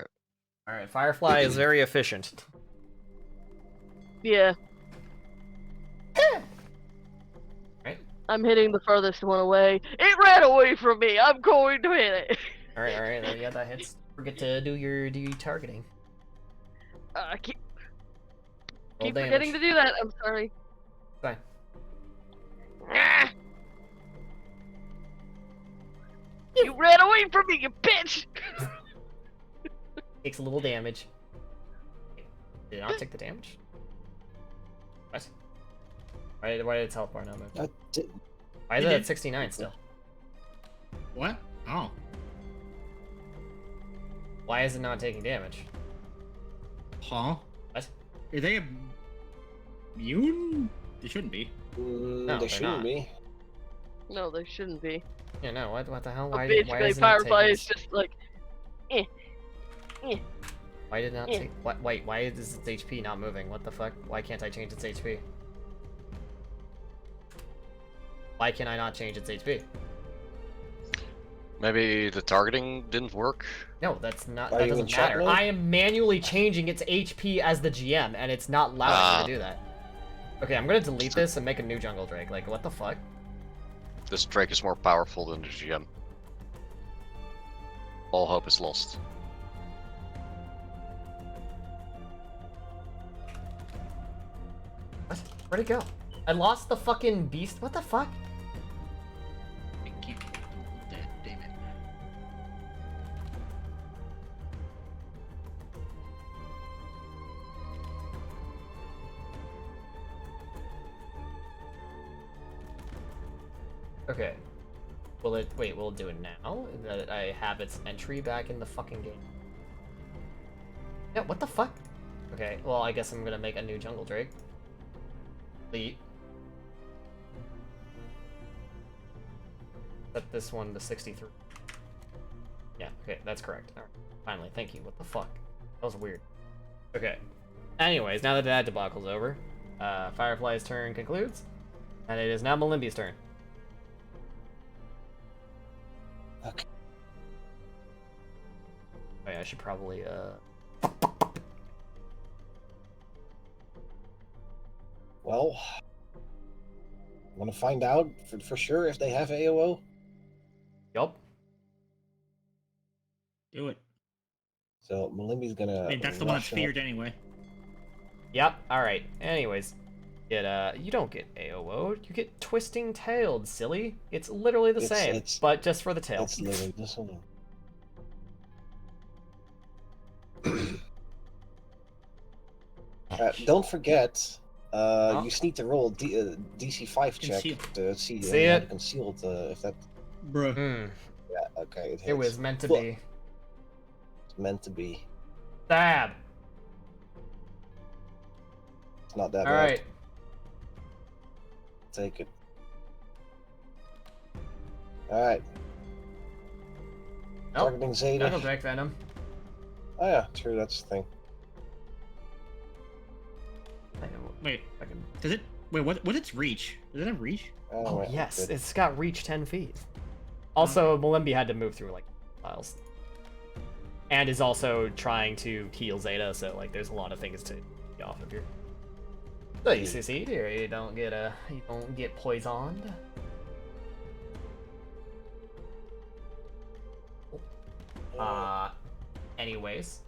Alright, Firefly is very efficient. Yeah. Right. I'm hitting the furthest one away. It ran away from me. I'm going to hit it. Alright, yeah, that hits. Forget to do your targeting. I keep Roll forgetting to do that. I'm sorry. Fine. Ah! You ran away from me, you bitch! Takes a little damage. Did it not take the damage? What? Why did its health bar not move? Why is it at 69 still? What? Oh. Why is it not taking damage? Huh? What? Are they immune? They shouldn't be. No, They they're shouldn't not. be. No, they shouldn't be. Yeah, no, what the hell? But Why basically, isn't Firefly it is just like, Why did it not Yeah. take? Wait, why is its HP not moving? What the fuck? Why can't I change its HP? Why can I not change its HP? Maybe the targeting didn't work. No, that's not. Are That you in doesn't chat matter. mode? I am manually changing its HP as the GM, and it's not allowing me to do that. Okay, I'm gonna delete this and make a new Jungle Drake. Like, what the fuck? This Drake is more powerful than the GM. All hope is lost. What? Where'd it go? I lost the fucking beast. What the fuck? I can't do that, damn it. Okay. Will it? Wait, we'll do it now. That I have its entry back in the fucking game. Yeah. What the fuck? Okay. Well, I guess I'm gonna make a new Jungle Drake. Delete. Set this one to 63. Yeah. Okay, that's correct. All right. Finally, thank you. What the fuck? That was weird. Okay. Anyways, now that that debacle's over, Firefly's turn concludes, and it is now Malimbi's turn. Okay. Oh yeah, I should probably Well, want to find out for sure if they have AOO? Yup. Do it. So Malimbi's gonna. I mean, that's the one that's rush up. feared anyway. Yep. All right. Anyways, you don't get AOO. You get Twisting Tailed, silly. It's literally the same, but just for the tail. It's literally this one. Don't forget, you just need to roll DC 5 check to see it? Concealed. If that. Bruh. Yeah. Okay. It was meant to be. It's meant to be. Stab. It's not that All bad. right. Take it. All right. Nope. Targeting Zeta. That'll break Venom. Oh yeah, true. That's the thing. Wait, does it? Wait, what's its reach? Does it have reach? Oh right, yes, good. it's got reach 10 feet. Also, Malimbi had to move through like miles, and is also trying to heal Zeta. So like, there's a lot of things to get off of here. So you succeed here. You don't get poisoned. Anyways,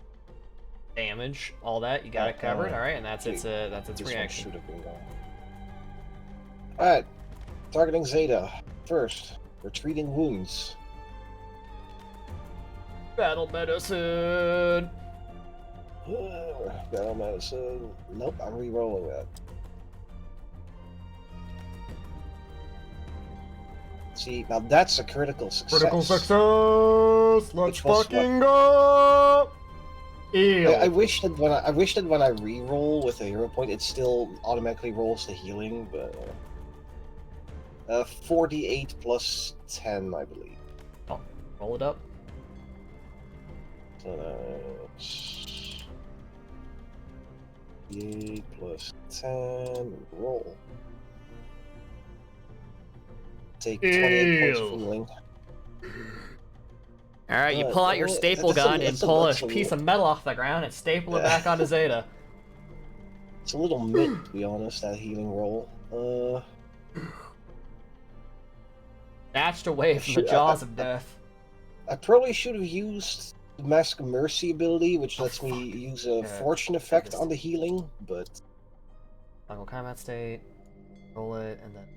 damage, all that you got it covered. All right, and that's its reaction. All right, targeting Zeta first. Retreating wounds. Battle medicine. Battle medicine. Nope, I'm re-rolling that. See, now that's a critical success. Critical success. Let's fucking go. Ew. I wish that when I re-roll with a hero point, it still automatically rolls the healing, but 48 plus 10, I believe. Oh, roll it up. So that's 48 plus 10. Roll. Take 28 points of healing. All right, you pull out your staple gun and pull a piece of metal off the ground and staple it back onto Zeta. It's a little mid, to be honest, that healing roll. Snatched away from the jaws of death. I probably should have used the Mask of Mercy ability, which lets me use a fortune effect on the healing, but... Final combat state, roll it, and then...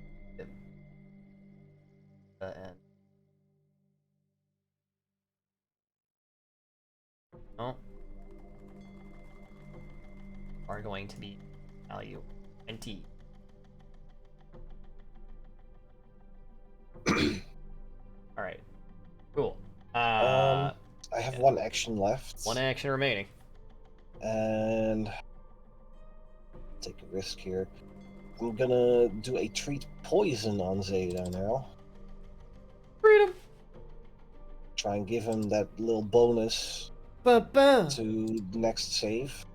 the end. No. Are going to be value 20. Alright. Cool. I have one action left. One action remaining. And take a risk here. I'm gonna do a treat poison on Zeta now. Freedom. Try and give him that little bonus to the next save.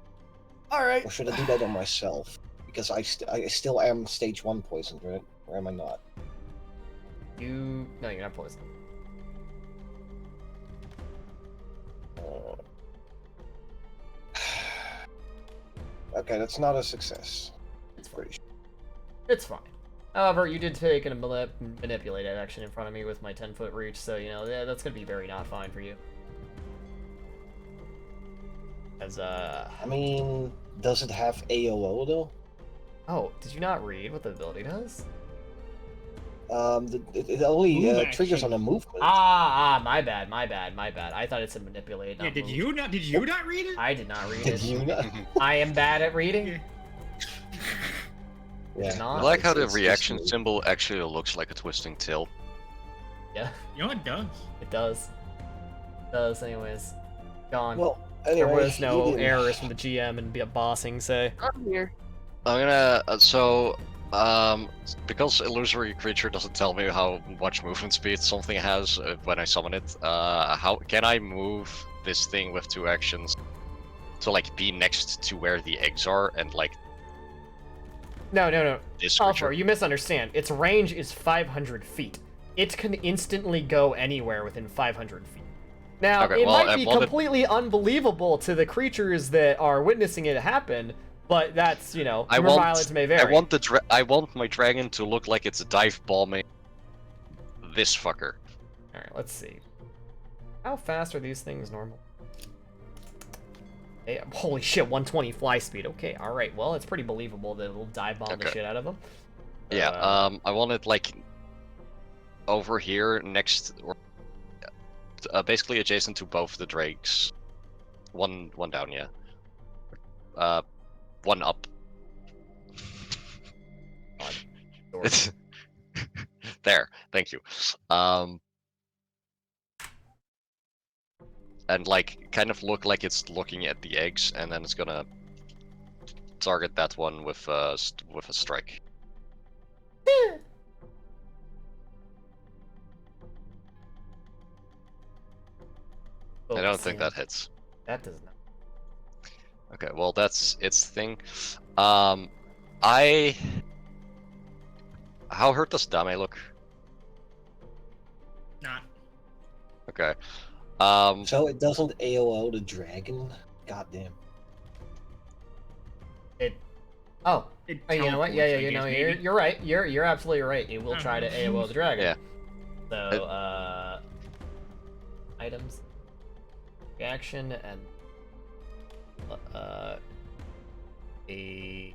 Alright. Or should I do that on myself? Because I still am stage 1 poisoned, right? Or am I not? No, you're not poisoned. Okay, that's not a success. It's fine. It's fine. However, you did take a manipulated action in front of me with my 10-foot reach, so, you know, that's gonna be very not fine for you. As, I mean, does it have AOO, though? Oh, did you not read what the ability does? It only triggers on a movement. My bad. I thought it said manipulate. Yeah, did you not read it? I did not read Did it. you not? I am bad at reading. Yeah. I like how the reaction symbol actually looks like a twisting tail. Yeah. You know it does. It does. It does, anyways. Gone. Well, anyway, there was no errors from the GM and bossing, say. I'm here. I'm gonna because illusory creature doesn't tell me how much movement speed something has when I summon it. How can I move this thing with 2 actions? So like be next to where the eggs are and like No. this Alpha, creature. you misunderstand. Its range is 500 feet. It can instantly go anywhere within 500 feet. Now, Okay, it well, might be completely unbelievable to the creatures that are witnessing it happen, but that's, you know, humor mileage may vary. I want my dragon to look like it's dive bombing this fucker. Alright, let's see. How fast are these things normal? Hey, holy shit, 120 fly speed. Okay, alright, well, it's pretty believable that it'll dive bomb the shit out of them. Yeah, I want it like over here next, or basically adjacent to both the drakes. One down, yeah. One up. It's there. Thank you. And like kind of look like it's looking at the eggs, and then it's gonna target that one with a strike. I don't think that hits. That does not. Okay, well that's its thing. How hurt does Dame look? Not. Okay. So it doesn't AOO the dragon? Goddamn. Oh, you know what? Yeah, you know, you're right. You're absolutely right. It will try to AOO the dragon. Yeah. So, items, reaction, and a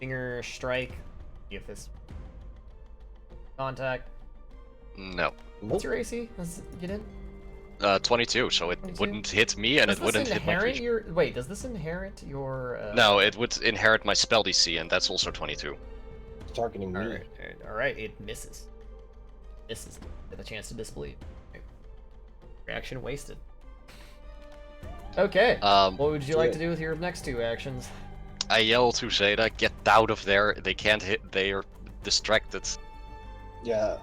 finger strike. If this contact. No. What's your AC? Let's get in. 22, so it 22? wouldn't hit me, and it wouldn't hit my creature. Wait, does this inherit your? No, it would inherit my spell DC, and that's also 22. It's targeting me. All right, it misses. Misses. Get a chance to disbelieve. Okay. Reaction wasted. Okay. What would you like to do with your next two actions? I yell to Zeta, get out of there. They can't hit. They are distracted. Yeah.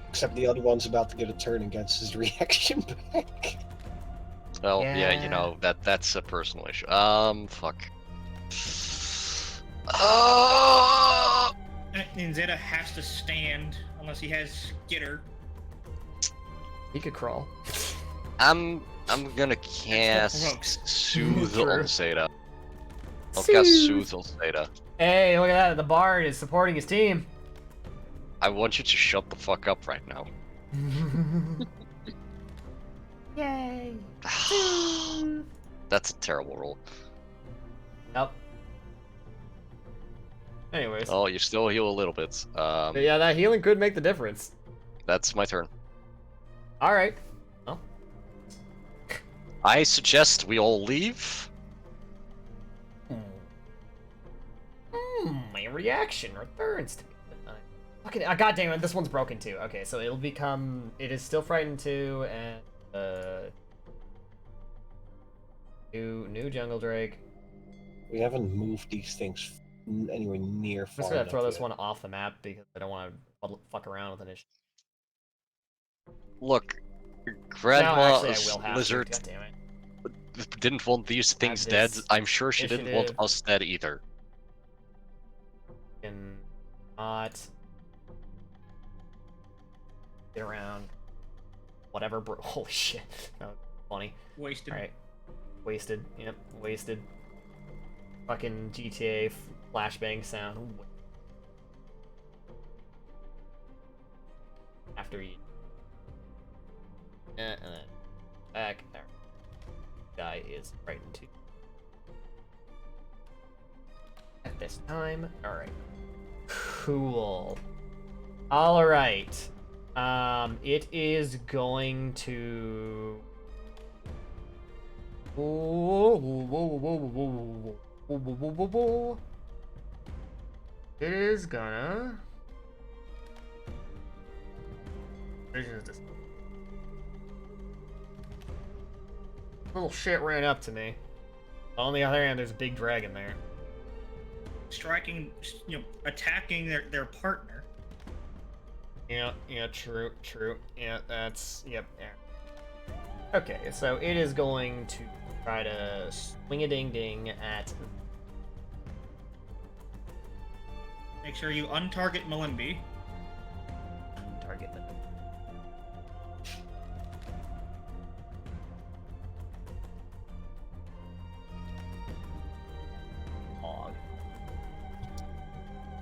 Except the other one's about to get a turn against his reaction back. Well, yeah, you know, that's a personal issue. Fuck. And Zeta has to stand unless he has Skitter. He could crawl. I'm gonna cast Soothe on Zeta. I'll Soothe. cast Soothe on Zeta. Hey, look at that! The bard is supporting his team. I want you to shut the fuck up right now. Yay! That's a terrible roll. Yep. Anyways. Oh, you still heal a little bit. But yeah, that healing could make the difference. That's my turn. All right. Well. I suggest we all leave. My reaction returns to me. Fucking, God damn it, this one's broken too. Okay, so it'll become. It is still frightened too, and new jungle drake. We haven't moved these things anywhere near I'm far just gonna enough throw this yet. one off the map because I don't want to fuck around with an issue. Look, Grandma I will have Lizard to. God damn it. didn't want these things dead. I'm sure she didn't want us dead either. Can not get around. Whatever, bro. Holy shit. That was funny. Wasted. Alright. Wasted. Yep, wasted. Fucking GTA flashbang sound. After you. And then back. There. Guy is frightened too. At this time. Alright. Cool. Alright. It is going to. It is gonna. Little shit ran up to me. On the other hand, there's a big dragon there. Striking, attacking their partner. Yeah, true. Yeah, that's, yep. Yeah. Okay, so it is going to try to swing a ding ding at. Make sure you untarget Malimby. Target them.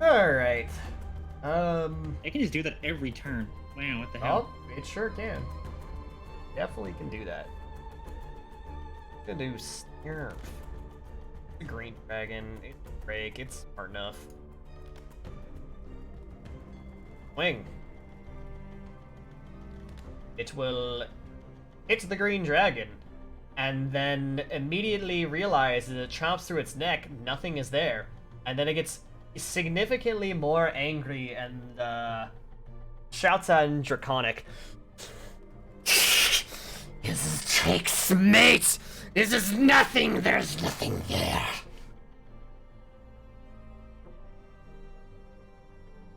Alright. It can just do that every turn. Wow, what the hell? Oh, it sure can. Definitely can do that. Gonna do Snurf. The green dragon, it's break, it's smart enough. Wing. It will hit the green dragon, and then immediately realize as it chomps through its neck, nothing is there. And then it gets significantly more angry and shouts out in Draconic. This is tricks, mate! This is nothing! There's nothing there!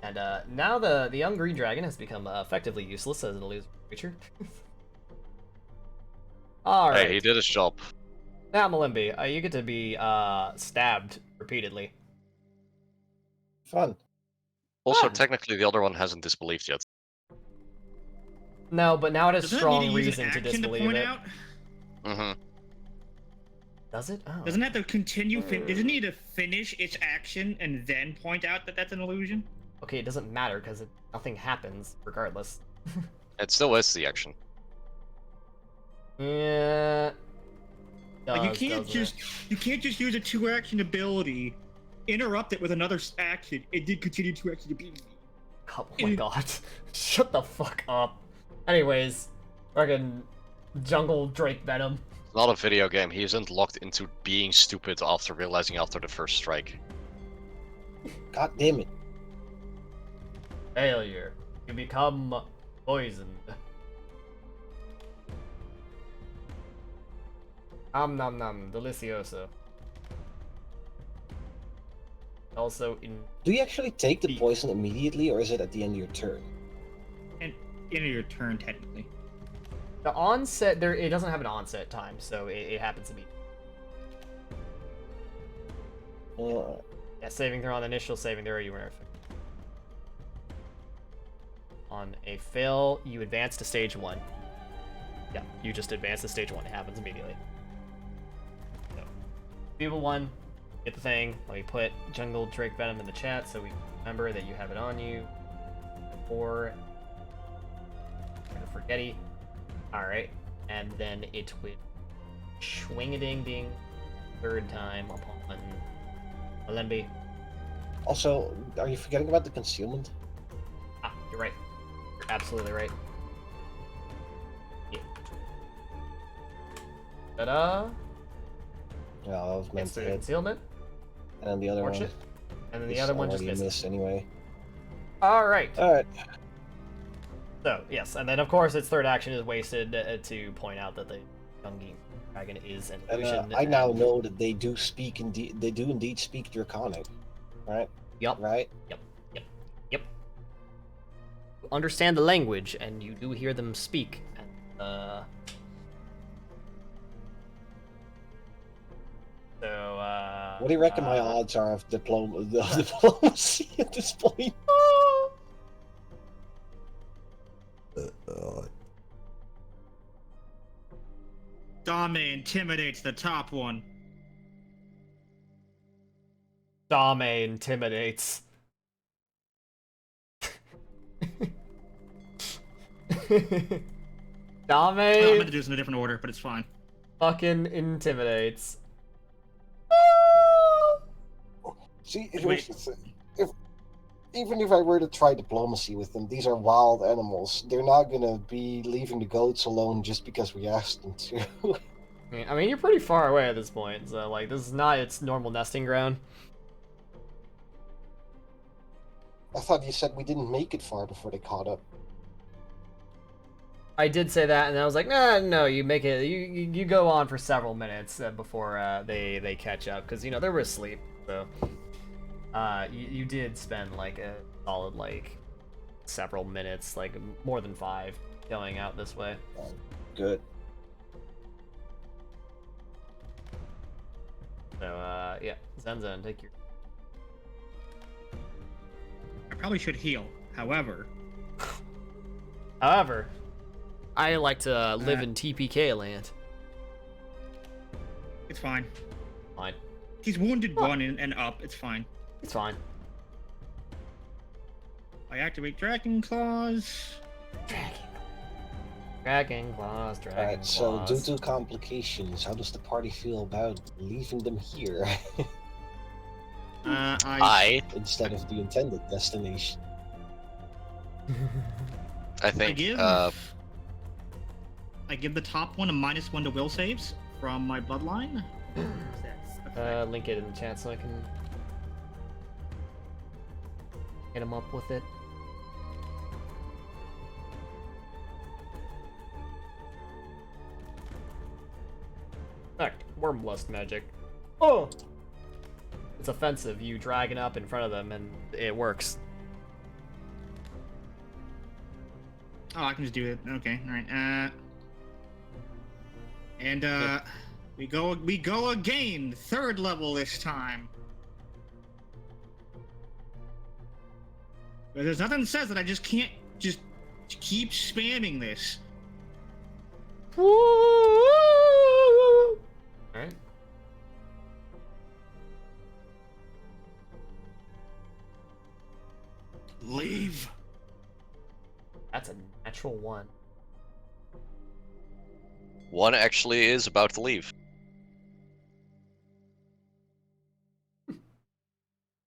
And now the young green dragon has become effectively useless as an elusive creature. Alright. Hey, he did his job. Now, Malimby, you get to be stabbed repeatedly. Fun. Also, Ah. technically, the other one hasn't disbelieved yet. No, but now it has Doesn't strong it need to use reason an to action disbelieve to point it. out? Mm-hmm. Does it? Oh. Doesn't it have to continue? Doesn't it need to finish its action and then point out that that's an illusion? Okay, it doesn't matter because nothing happens regardless. It still is the action. Yeah. Like you can't just use a 2-action ability, interrupt it with another action, and then continue 2-action ability. Oh my god. Shut the fuck up. Anyways, fucking Jungle Drake Venom. It's not a video game. He isn't locked into being stupid after realizing after the first strike. God damn it. Failure. You become poisoned. Nom nom nom. Delicioso. Also in... Do you actually take the poison immediately, or is it at the end of your turn? And end of your turn, technically. The onset, it doesn't have an onset time, so it happens to be. Yeah, saving throw on the initial saving throw, you were on a fail, you advance to stage 1. Yeah, you just advance to stage 1. It happens immediately. So, Feeble 1, get the thing. Let me put Jungle Drake Venom in the chat so we remember that you have it on you. Or Forgetty. Alright, and then it would swing a ding ding third time upon Malimby. Also, are you forgetting about the concealment? Ah, you're right. You're absolutely right. Yeah. Ta-da! Yeah, I was meant It's to the hit. concealment. And then the other Torch one. it. And then the is other one just already misses. missed anyway. Alright. Alright. So, yes, and then of course its third action is wasted to point out that the young dragon is an And illusion. I now know that they do speak indeed. They do indeed speak Draconic, right? Yup. Right. Yep. You understand the language, and you do hear them speak. And, What do you reckon my odds are of diplomacy at this point? Dame intimidates the top one. Dame intimidates. Dame I'm gonna do this in a different order, but it's fine. fucking intimidates. See, Wait. if even if I were to try diplomacy with them, these are wild animals. They're not gonna be leaving the goats alone just because we asked them to. I mean, you're pretty far away at this point, so like this is not its normal nesting ground. I thought you said we didn't make it far before they caught up. I did say that, and I was like, nah, no, you make it. You go on for several minutes before they catch up, because you know they were asleep. So, you did spend like a solid like several minutes, like more than 5, going out this way. Good. So, yeah, Zenzen, take your. I probably should heal. However, I like to live in TPK land. it's fine. Fine. He's wounded 1 and up. It's fine. It's fine. I activate Dragon Claws. Dragon claws, dragon Alright, so claws. due to complications, how does the party feel about leaving them here instead of the intended destination? I think. I give the top one a -1 to will saves from my bloodline. Link it in the chat so I can hit him up with it. Fact, Wormlust magic. Oh! It's offensive. You drag it up in front of them and it works. Oh, I can just do it. Okay, alright. We go again. 3rd level this time. But there's nothing that says that I just can't just keep spamming this. Alright. Leave. That's a natural 1. 1 actually is about to leave.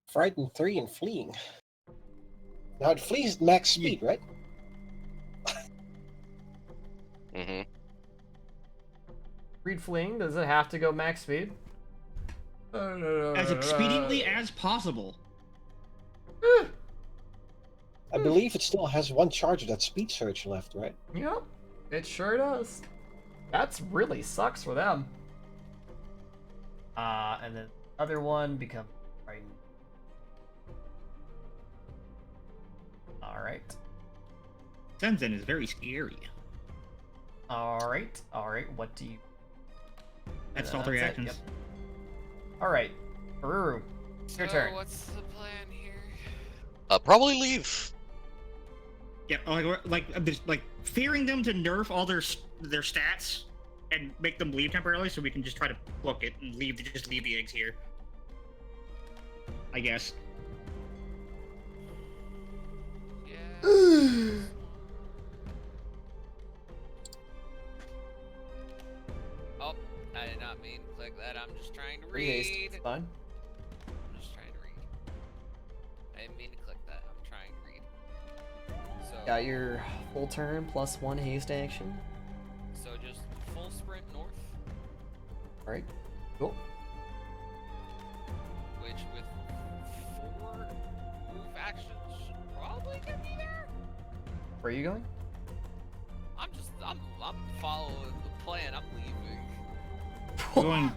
Frightened 3 and fleeing. Now it flees max speed, right? Mm-hmm. Read fleeing, does it have to go max speed? As expediently as possible. I believe it still has 1 charge of that speed surge left, right? Yep, it sure does. That's really sucks for them. And then the other one becomes frightened. Alright. Zenzen is very scary. Alright, what do you... That's all 3 actions. Yep. Alright, Aruru, it's your turn. What's the plan here? Probably leave. Yeah, like fearing them to nerf all their stats and make them leave temporarily, so we can just try to book it and just leave the eggs here. I guess. Yeah. Oh, I did not mean to click that. I'm just trying to read. It's fine. I'm just trying to read. I didn't mean to click that. I'm trying to read. So Got your full turn plus 1 haste action. So just full sprint north. Alright, cool. Which with 4 move actions should probably get me there. Where are you going? I'm following the plan. I'm leaving. Going.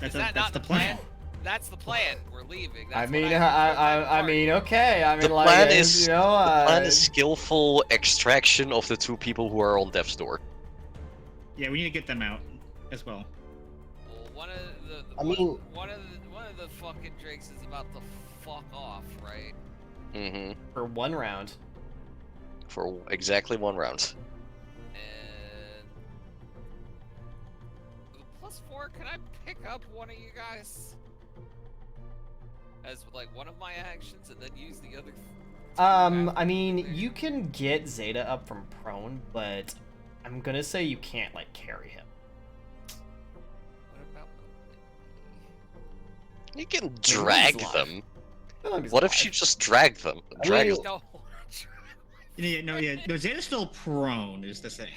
Is that not the plan? That's the plan. We're leaving. That's I mean, what I mean, okay. I mean, The like, plan is you know, the plan is skillful extraction of the 2 people who are on death's door. Yeah, we need to get them out as well. Well, one of the one of the fucking drakes is about to fuck off, right? Mm-hmm. for 1 round. For exactly 1 round. And with a +4, can I pick up one of you guys as like one of my actions and then use the other? I mean, you can get Zeta up from prone, but I'm gonna say you can't like carry him. What about? You can drag alive. them. Nobody's What if alive. she just dragged them? Drag them. No. No, Zeta's still prone, is the thing.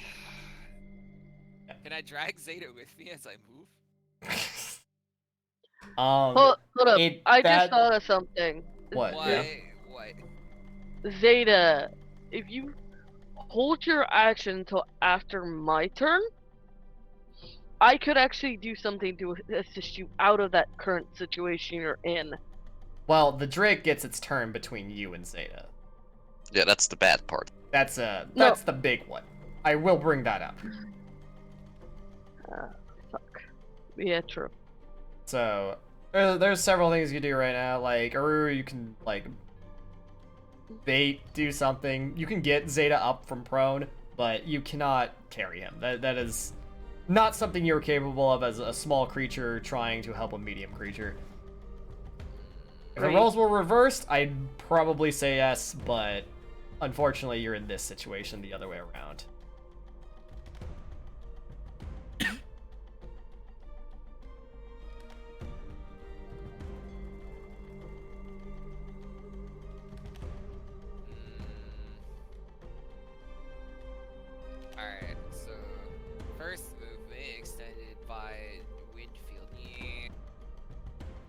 Can I drag Zeta with me as I move? Hold up. I just thought of something. What? What? Zeta, if you hold your action until after my turn, I could actually do something to assist you out of that current situation you're in. Well, the Drake gets its turn between you and Zeta. Yeah, that's the bad part. That's the big one. I will bring that up. Fuck. Yeah, true. So there's several things you do right now. Like Aru, you can like bait, do something. You can get Zeta up from prone, but you cannot carry him. That is not something you're capable of as a small creature trying to help a medium creature. If the roles were reversed, I'd probably say yes, but unfortunately you're in this situation the other way around. Alright, so first movement extended by Windfield. Yeah.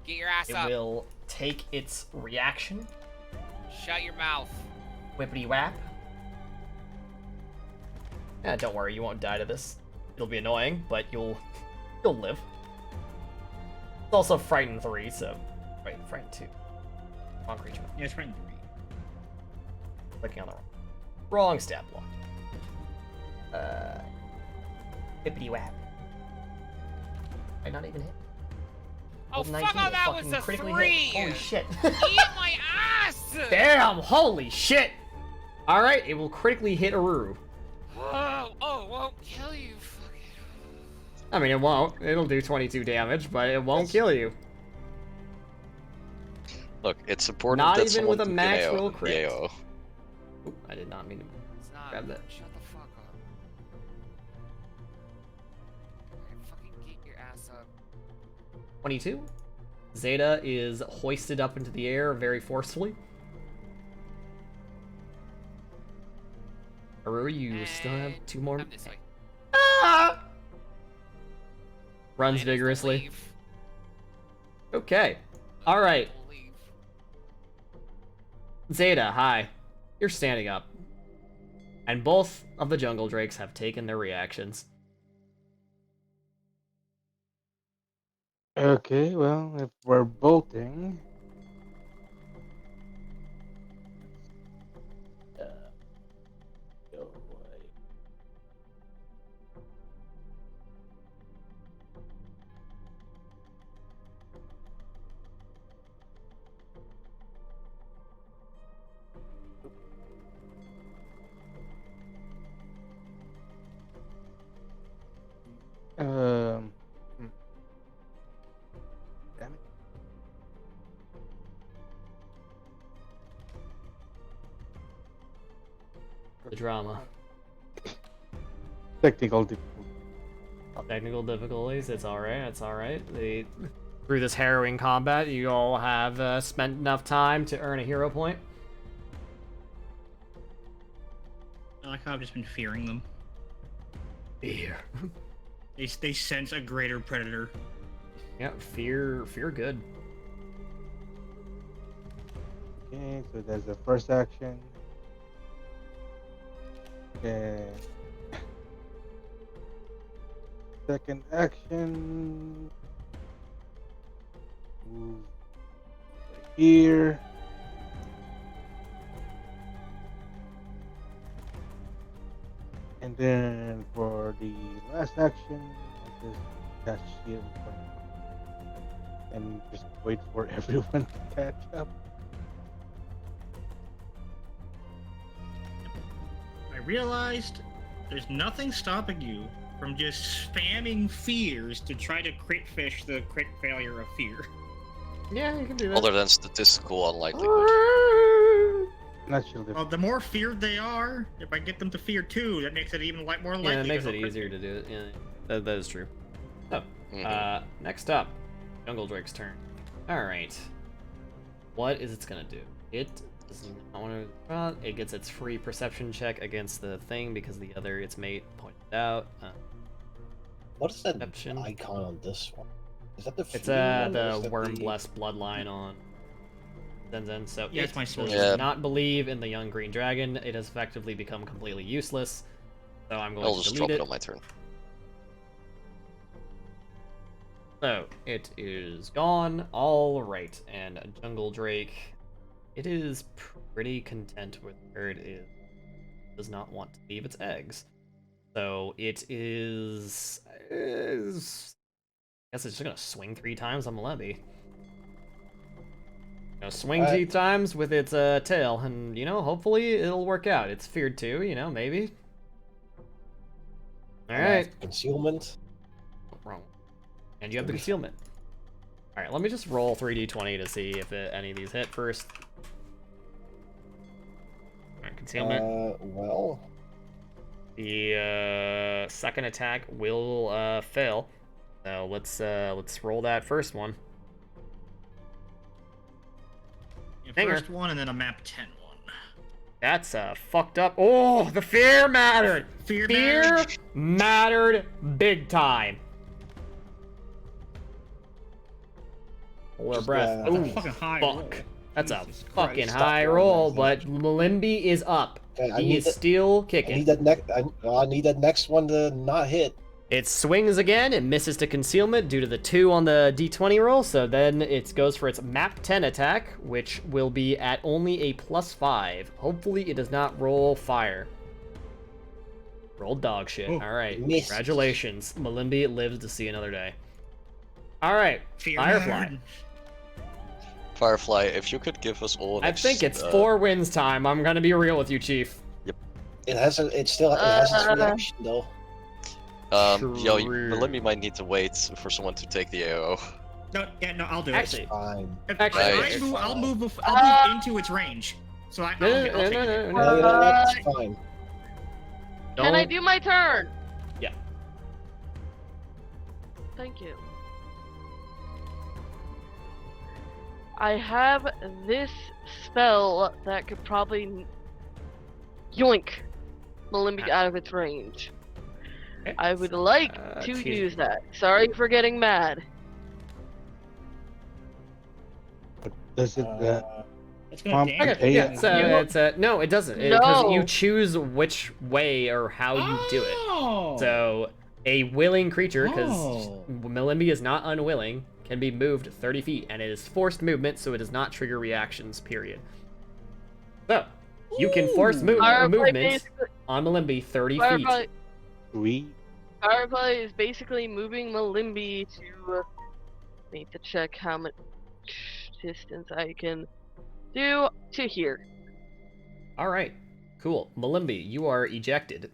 Get your ass It up. will take its reaction. Shut your mouth. Whippity whap. Don't worry, you won't die to this. It'll be annoying, but you'll live. It's also Frightened 3, so... Wait, Frightened 2. Wrong creature. Yeah, it's Frightened 3. Clicking on the wrong stat block. Whippity whap. I not even hit. Oh, Rolled fuck 19, off, that fucking was a critically 3! hit. Holy shit. Eat my ass! Damn, holy shit! Alright, it will critically hit Aruru. Oh, won't kill you, fucking. I mean, it won't. It'll do 22 damage, but it won't kill you. Look, it's important Not that even someone with a took an max AO roll crit. AO. Oop, I did not mean to It's not. grab that. Shut the fuck up. Alright, fucking get your ass up. 22. Zeta is hoisted up into the air very forcefully. Aruru, you still have 2 more. I'm this way. Ah! Runs Plan is to vigorously. leave. Okay. Alright. We'll leave. Zeta, hi. You're standing up. And both of the jungle drakes have taken their reactions. Okay, well, if we're bolting. Go away. Um. Damn it. The drama. Technical difficulty. Technical difficulties, it's alright, it's alright. Through this harrowing combat, you all have spent enough time to earn a hero point. I like how I've just been fearing them. Fear. They sense a greater predator. Yeah, fear good. Okay, so there's the first action. Okay. Second action. Move right here. And then for the last action, I just cast shield and just wait for everyone to catch up. I realized there's nothing stopping you from just spamming fears to try to crit fish the crit failure of fear. Yeah, you can do that. Other than statistical unlikelihood. Not shielded. Well, the more feared they are, if I get them to fear 2, that makes it even more likely. Yeah, it makes that it they'll crit easier to do it. Yeah, that is true. Oh, Mhm. next up, Jungle Drake's turn. Alright. What is it gonna do? It does not want to. It gets its free perception check against the thing because the other its mate pointed out. What is that Perception. icon on this one? Is that the It's fear one, or is the that worm the- blessed bloodline on Zenzen. So Yeah, it it's my does source. Yeah. not believe in the young green dragon. It has effectively become completely useless. So I'm going I'll to just delete drop it it. on my turn. So it is gone. All right, and Jungle Drake, it is pretty content with where it is. Does not want to leave its eggs. So it is Guess it's just gonna swing 3 times on Malembi. Swing 2 times with its tail, and hopefully it'll work out. It's feared too, maybe. Alright. Concealment. Wrong. And you have the concealment. Alright, let me just roll 3d20 to see if any of these hit first. Alright, concealment. Well. The second attack will fail. So let's roll that first one. First one and then a map 10 one. That's fucked up. Oh, the fear mattered. Fear mattered big time. Hold our breath. That's a Ooh, fucking high fuck. roll. That's Jesus a fucking Christ. high roll, but Malembi is up. Okay, He is still kicking. I need that next. I need that next one to not hit. It swings again. It misses to concealment due to the 2 on the d20 roll. So then it goes for its map 10 attack, which will be at only a +5. Hopefully it does not roll fire. Roll dog shit. Ooh, all right. missed. Congratulations. Malembi lives to see another day. All right. Firefly. Firefly, if you could give us all. I think it's 4 wins time. I'm gonna be real with you, Chief. It has its reaction though. Yo, Malembi might need to wait for someone to take the arrow. No, I'll do Actually, it. Fine. I'll move into its range. So I'll take it. No, that's fine. Can I do my turn? Yeah. Thank you. I have this spell that could probably yoink Malembi out of its range. Okay. I would like to use that. Sorry for getting mad. But does it It's gonna damage Okay, yeah, it. no, it doesn't. No. Because you choose which way or how you do it. Oh. So, a willing creature, because Malembi is not unwilling, can be moved 30 feet, and it is forced movement, so it does not trigger reactions, period. So, you can force movement on Malembi 30 feet. Sweet. Firefly is basically moving Malembi to... need to check how much distance I can do to here. Alright, cool. Malembi, you are ejected.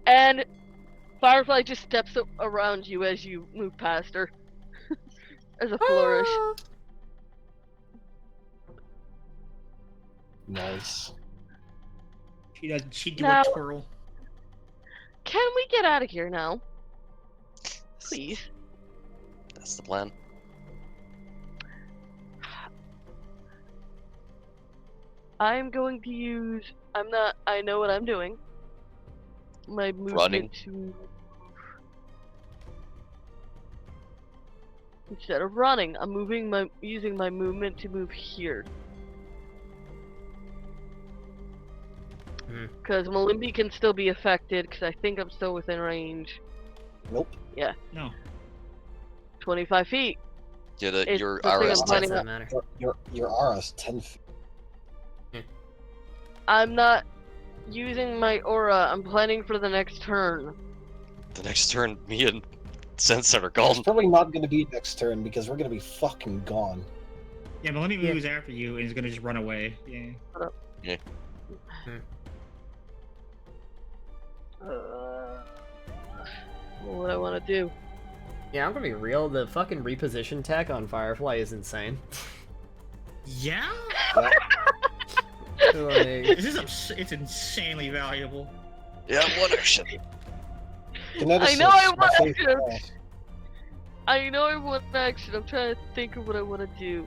And Firefly just steps around you as you move past her. As a flourish. Nice. She do Now- a twirl. Can we get out of here now? Please. That's the plan. I'm going to use... I know what I'm doing. My movement Running. to... Instead of running, I'm using my movement to move here. Because Malembi can still be affected, because I think I'm still within range. Nope. Yeah. No. 25 feet. Yeah, It's your the thing aura is I'm 10. planning Doesn't on- matter. Your aura's 10 feet. I'm not using my aura. I'm planning for the next turn. The next turn, me and Sensor are It's gone. probably not going to be next turn because we're going to be fucking gone. Yeah, Malembi moves after you and is gonna just run away. Yeah. What do I want to do? Yeah, I'm gonna be real. The fucking reposition tech on Firefly is insane. Yeah? Like, It's insanely valuable. Yeah, one action. I know I want action. I know I want action. I'm trying to think of what I want to do.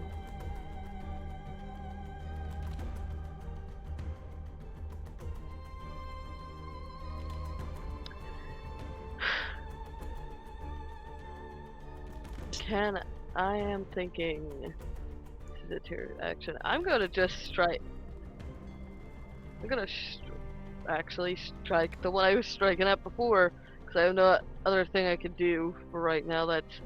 I am thinking this is a tier action. I'm gonna just strike. I'm gonna actually strike the one I was striking at before, because I have no other thing I can do for right now that's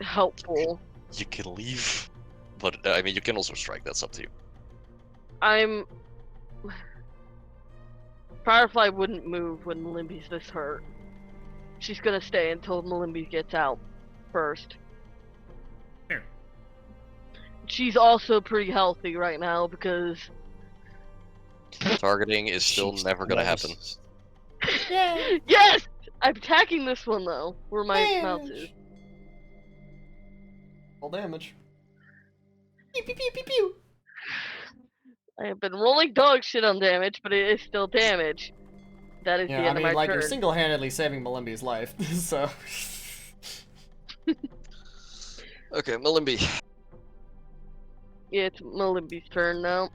helpful. You can leave, but I mean, you can also strike. That's up to you. I'm Firefly wouldn't move when Malimby's this hurt. She's gonna stay until Malimby gets out first. Fair. She's also pretty healthy right now because Targeting is still She's never gonna happen. nice. yes! I'm attacking this one though, where my mouse is. All damage. Pew pew pew pew pew. I have been rolling dog shit on damage, but it is still damage. That is the Yeah, I end mean, of my like, turn. you're single-handedly saving Malimby's life, so... Okay, Malimby. Yeah, it's Malimby's turn now.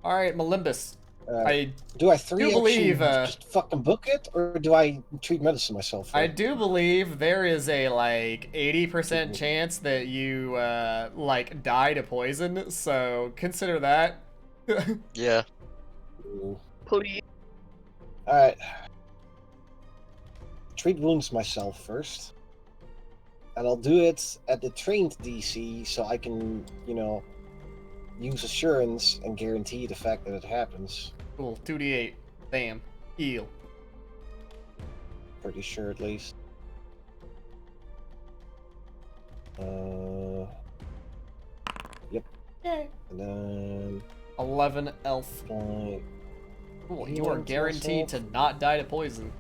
Alright, Malimbus. I Do I three do believe, action just fucking book it, or do I treat medicine myself? I do believe there is a, like, 80% chance that you, like, die to poison, so consider that. Yeah. Please. Alright. Treat wounds myself first. And I'll do it at the trained DC so I can, you know, use assurance and guarantee the fact that it happens. Cool, 2d8. Bam. Heal. Pretty sure at least. Yep. Yay. And then 11 elf. like Cool, you heal are into guaranteed to myself. not die to poison.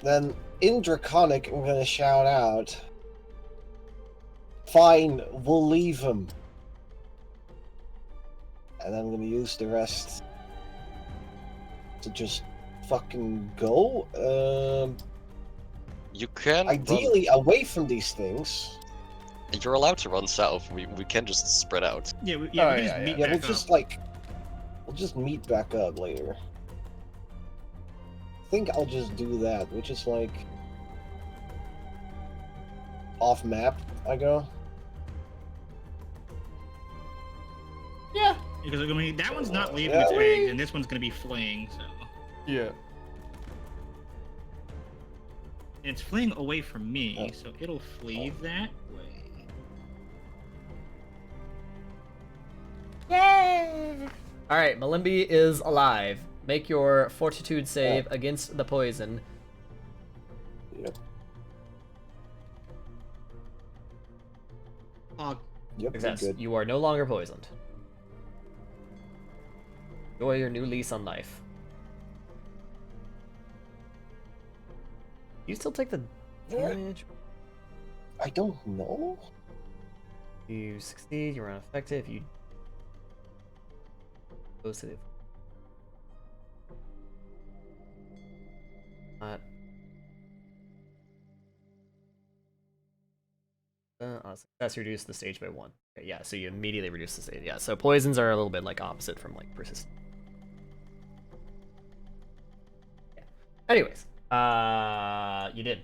Then in Draconic, I'm gonna shout out. Fine, we'll leave him. And I'm gonna use the rest to just fucking go. You can Ideally away from these things. You're allowed to run south. We can just spread out. Yeah, Oh, we yeah, can just meet Yeah, back we'll just up. like we'll just meet back up later. I think I'll just do that, which is like off map I go. Yeah. Because I mean, that one's not leaving Yeah. its eggs, and this one's gonna be fleeing. So, Yeah. and it's fleeing away from me, so it'll flee that way. Yay! Alright, Malimby is alive. Make your fortitude save against the poison. Yep. Hog. Yep, we're Success. good. You are no longer poisoned. Enjoy your new lease on life. You still take the damage? I don't know. You succeed, you're unaffected. You goes to the success reduced the stage by 1. Okay, yeah, so you immediately reduce the stage. Yeah, so poisons are a little bit like opposite from like persistent. Yeah. Anyways, you did.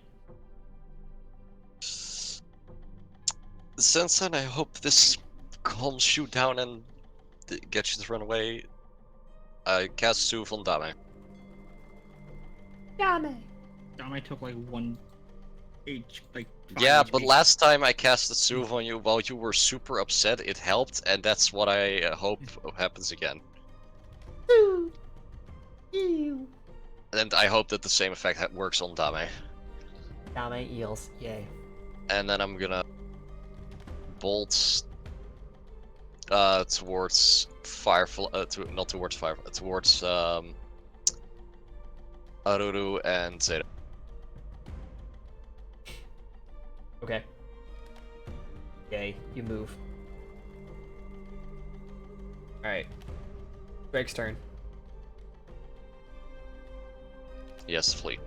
Since then, I hope this calms you down and gets you to run away. I cast Soothe on Dame. Dame took like 1 like 5 Yeah, HP. but last time I cast the Soothe on you while you were super upset, it helped, and that's what I hope happens again. And I hope that the same effect works on Dame. Dame eels, yay. And then I'm gonna bolt towards Firefly, not towards Firefly, towards Aruru and Zeta. Okay. Yay, you move. Alright. Drake's turn. Yes, flee.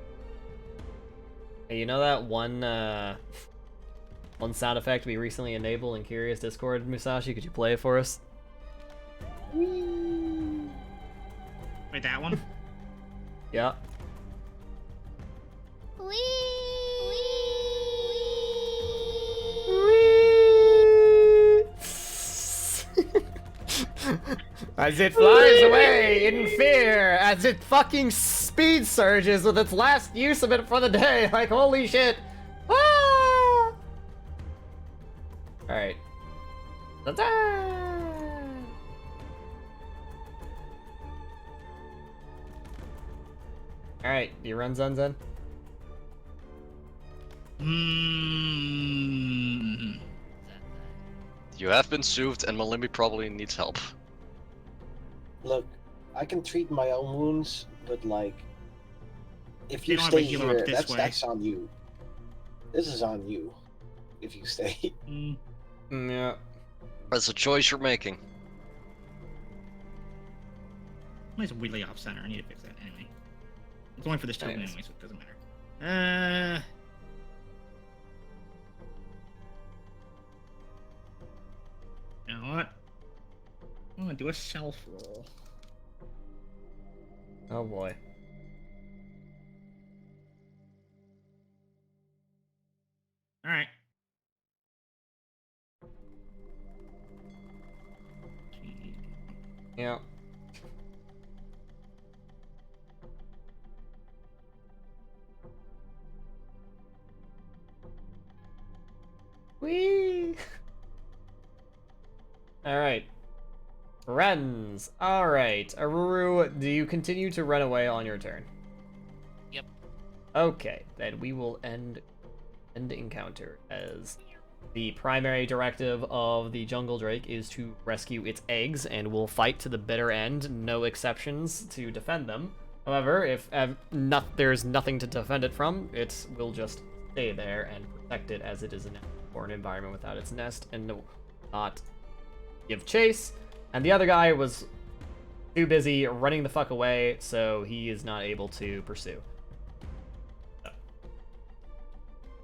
Hey, you know that one sound effect we recently enabled in Curious Discord, Musashi? Could you play it for us? Wait, that one? Yeah. As it flies away in fear, as it fucking speed surges with its last use of it for the day, like holy shit. Ah! Alright. Ta-da! Alright, do you run Zen Zen? Hmm. You have been soothed, and Malimbi probably needs help. Look, I can treat my own wounds, but like, if They you don't have a stay healer here, up this way. that's on you. This is on you. If you stay. Yeah. That's a choice you're making. It's weirdly off center. I need to fix that anyway. It's only for this token Anyways. anyway, so it doesn't matter. You know what? I'm gonna do a self roll. Oh boy. Alright. Yeah. Whee! Alright. Friends. Alright. Aruru, do you continue to run away on your turn? Yep. Okay, then we will end the encounter as the primary directive of the Jungle Drake is to rescue its eggs and will fight to the bitter end, no exceptions to defend them. However, if there's nothing to defend it from, it will just stay there and protect it as it is for an environment without its nest and not give chase. And the other guy was too busy running the fuck away, so he is not able to pursue.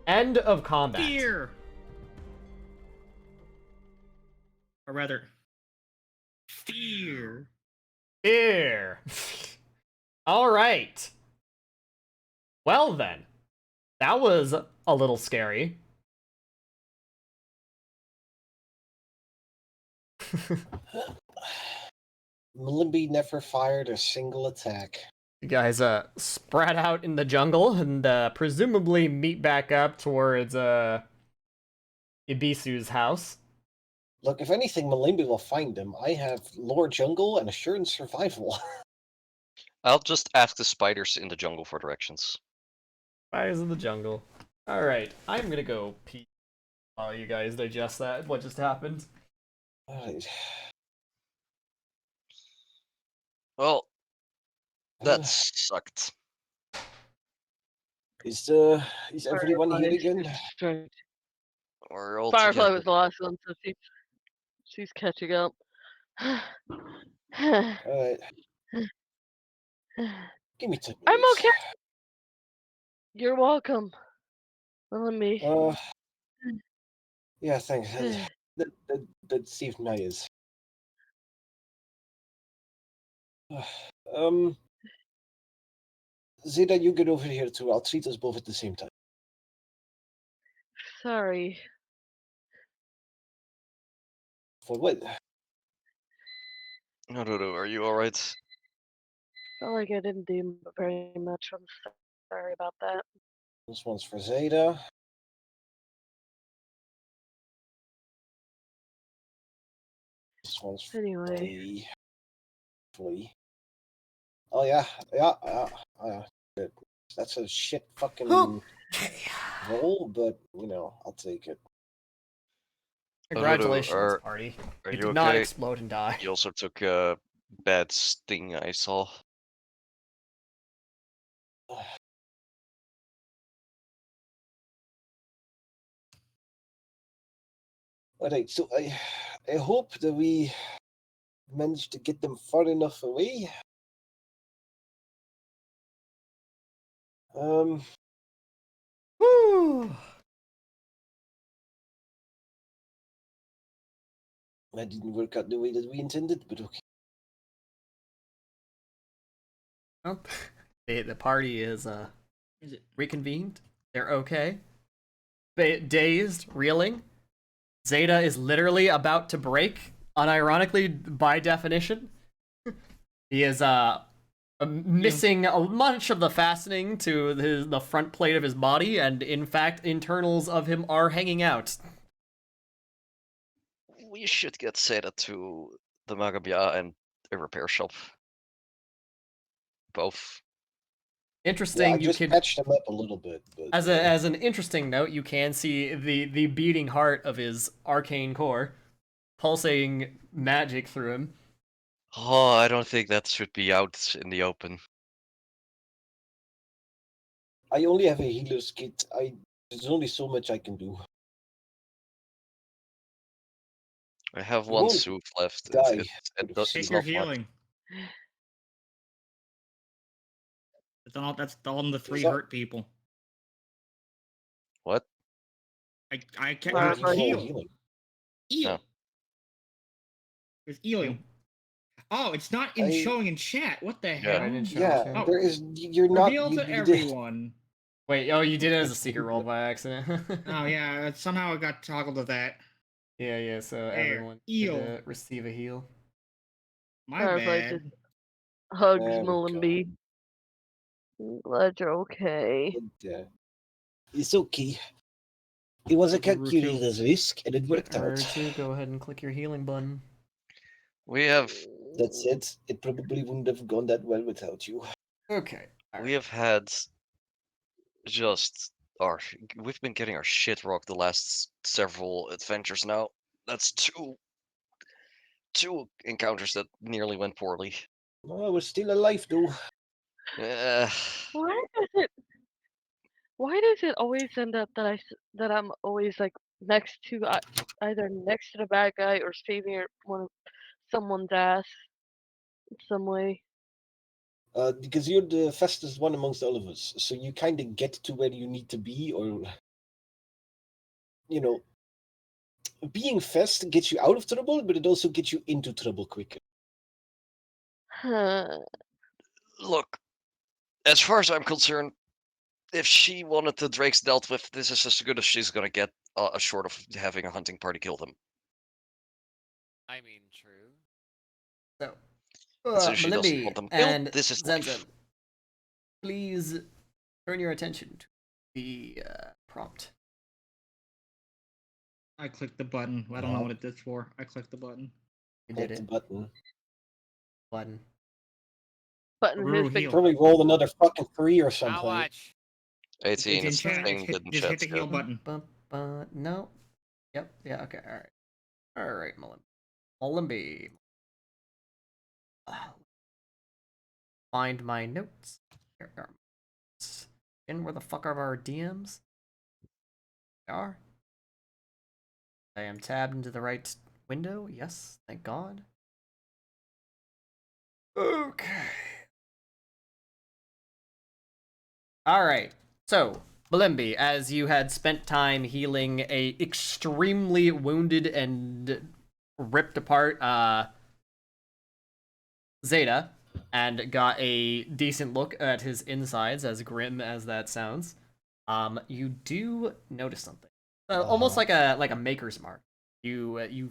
End of combat. Fear! Or rather, fear. Fear. All right. Well then, that was a little scary. Malimbi never fired a single attack. You guys spread out in the jungle and presumably meet back up towards Ibisu's house. Look, if anything, Malimbi will find him. I have lore jungle and assurance survival. I'll just ask the spiders in the jungle for directions. Spiders in the jungle. Alright, I'm gonna go pee while you guys digest that. What just happened? Alright. Well, that sucked. Is everyone here again? We're all Firefly together. was the last one, so she's catching up. Alright. Give me 10 I'm minutes. okay. You're welcome. Let me. Yeah, thanks. That Steve Myers. Zeta, you get over here too. I'll treat us both at the same time. Sorry. For what? No, are you alright? Felt like I didn't do very much. I'm sorry about that. This one's for Zeta. This one's for Anyway. Flea. Oh yeah. That's a shit fucking roll, but you know, I'll take it. Congratulations, party. Are You you did okay? not explode and die. You also took a bad sting, I saw. Alright, so I hope that we managed to get them far enough away. Woo! That didn't work out the way that we intended, but okay. Well, the party is Is it? reconvened. They're okay. Dazed, reeling. Zeta is literally about to break, unironically by definition. He is missing much of the fastening to the front plate of his body, and in fact, internals of him are hanging out. We should get Zeta to the Magabia and a repair shop. Both. I you just can patched him up a little bit. But, as an interesting note, you can see the beating heart of his arcane core, pulsating magic through him. Oh, I don't think that should be out in the open. I only have a healer's kit. There's only so much I can do. I have He one won't soup left. die. Take your healing. That's all the 3 hurt people. What? I can't Alright, heal. Eel. No. There's eel. Oh, it's not showing in chat. What the hell? Yeah, there is. You're not. Reveal to everyone. Wait, oh, you did it as a secret roll by accident. Oh yeah, somehow it got toggled to that. Yeah. So everyone eel. should receive a heal. My Everybody bad. just hugs There we go. Mullenby. Glad you're okay. It's okay. It was a calculated risk, and it worked out. R2, go ahead and click your healing button. We have. That said, it probably wouldn't have gone that well without you. Okay. We have had just we've been getting our shit rocked the last several adventures now. That's two encounters that nearly went poorly. Oh, we're still alive though. Why does it always end up that I'm always like next to either next to the bad guy or saving someone's ass in some way? Because you're the fastest one amongst all of us, so you kind of get to where you need to be, or being fast gets you out of trouble, but it also gets you into trouble quicker. Look, as far as I'm concerned, if she wanted the drakes dealt with, this is as good as she's gonna get, short of having a hunting party kill them. I mean, true. So, So she doesn't want them killed. And this is Zenzen, please turn your attention to the prompt. I clicked the button. I don't know what it did for. I clicked the button. You did it. The button. Button. Button has been. Probably rolled another fucking 3 or something. How much? 18 is the thing didn't just hit the heal button. No. Yep. Yeah. Okay. All right. Mullenby. Find my notes. Here are my notes. And where the fuck are our DMs? They are. I am tabbed into the right window. Yes. Thank God. Okay. All right. So, Malimbi, as you had spent time healing a extremely wounded and ripped apart Zeta, and got a decent look at his insides, as grim as that sounds, you do notice something, almost like a maker's mark. You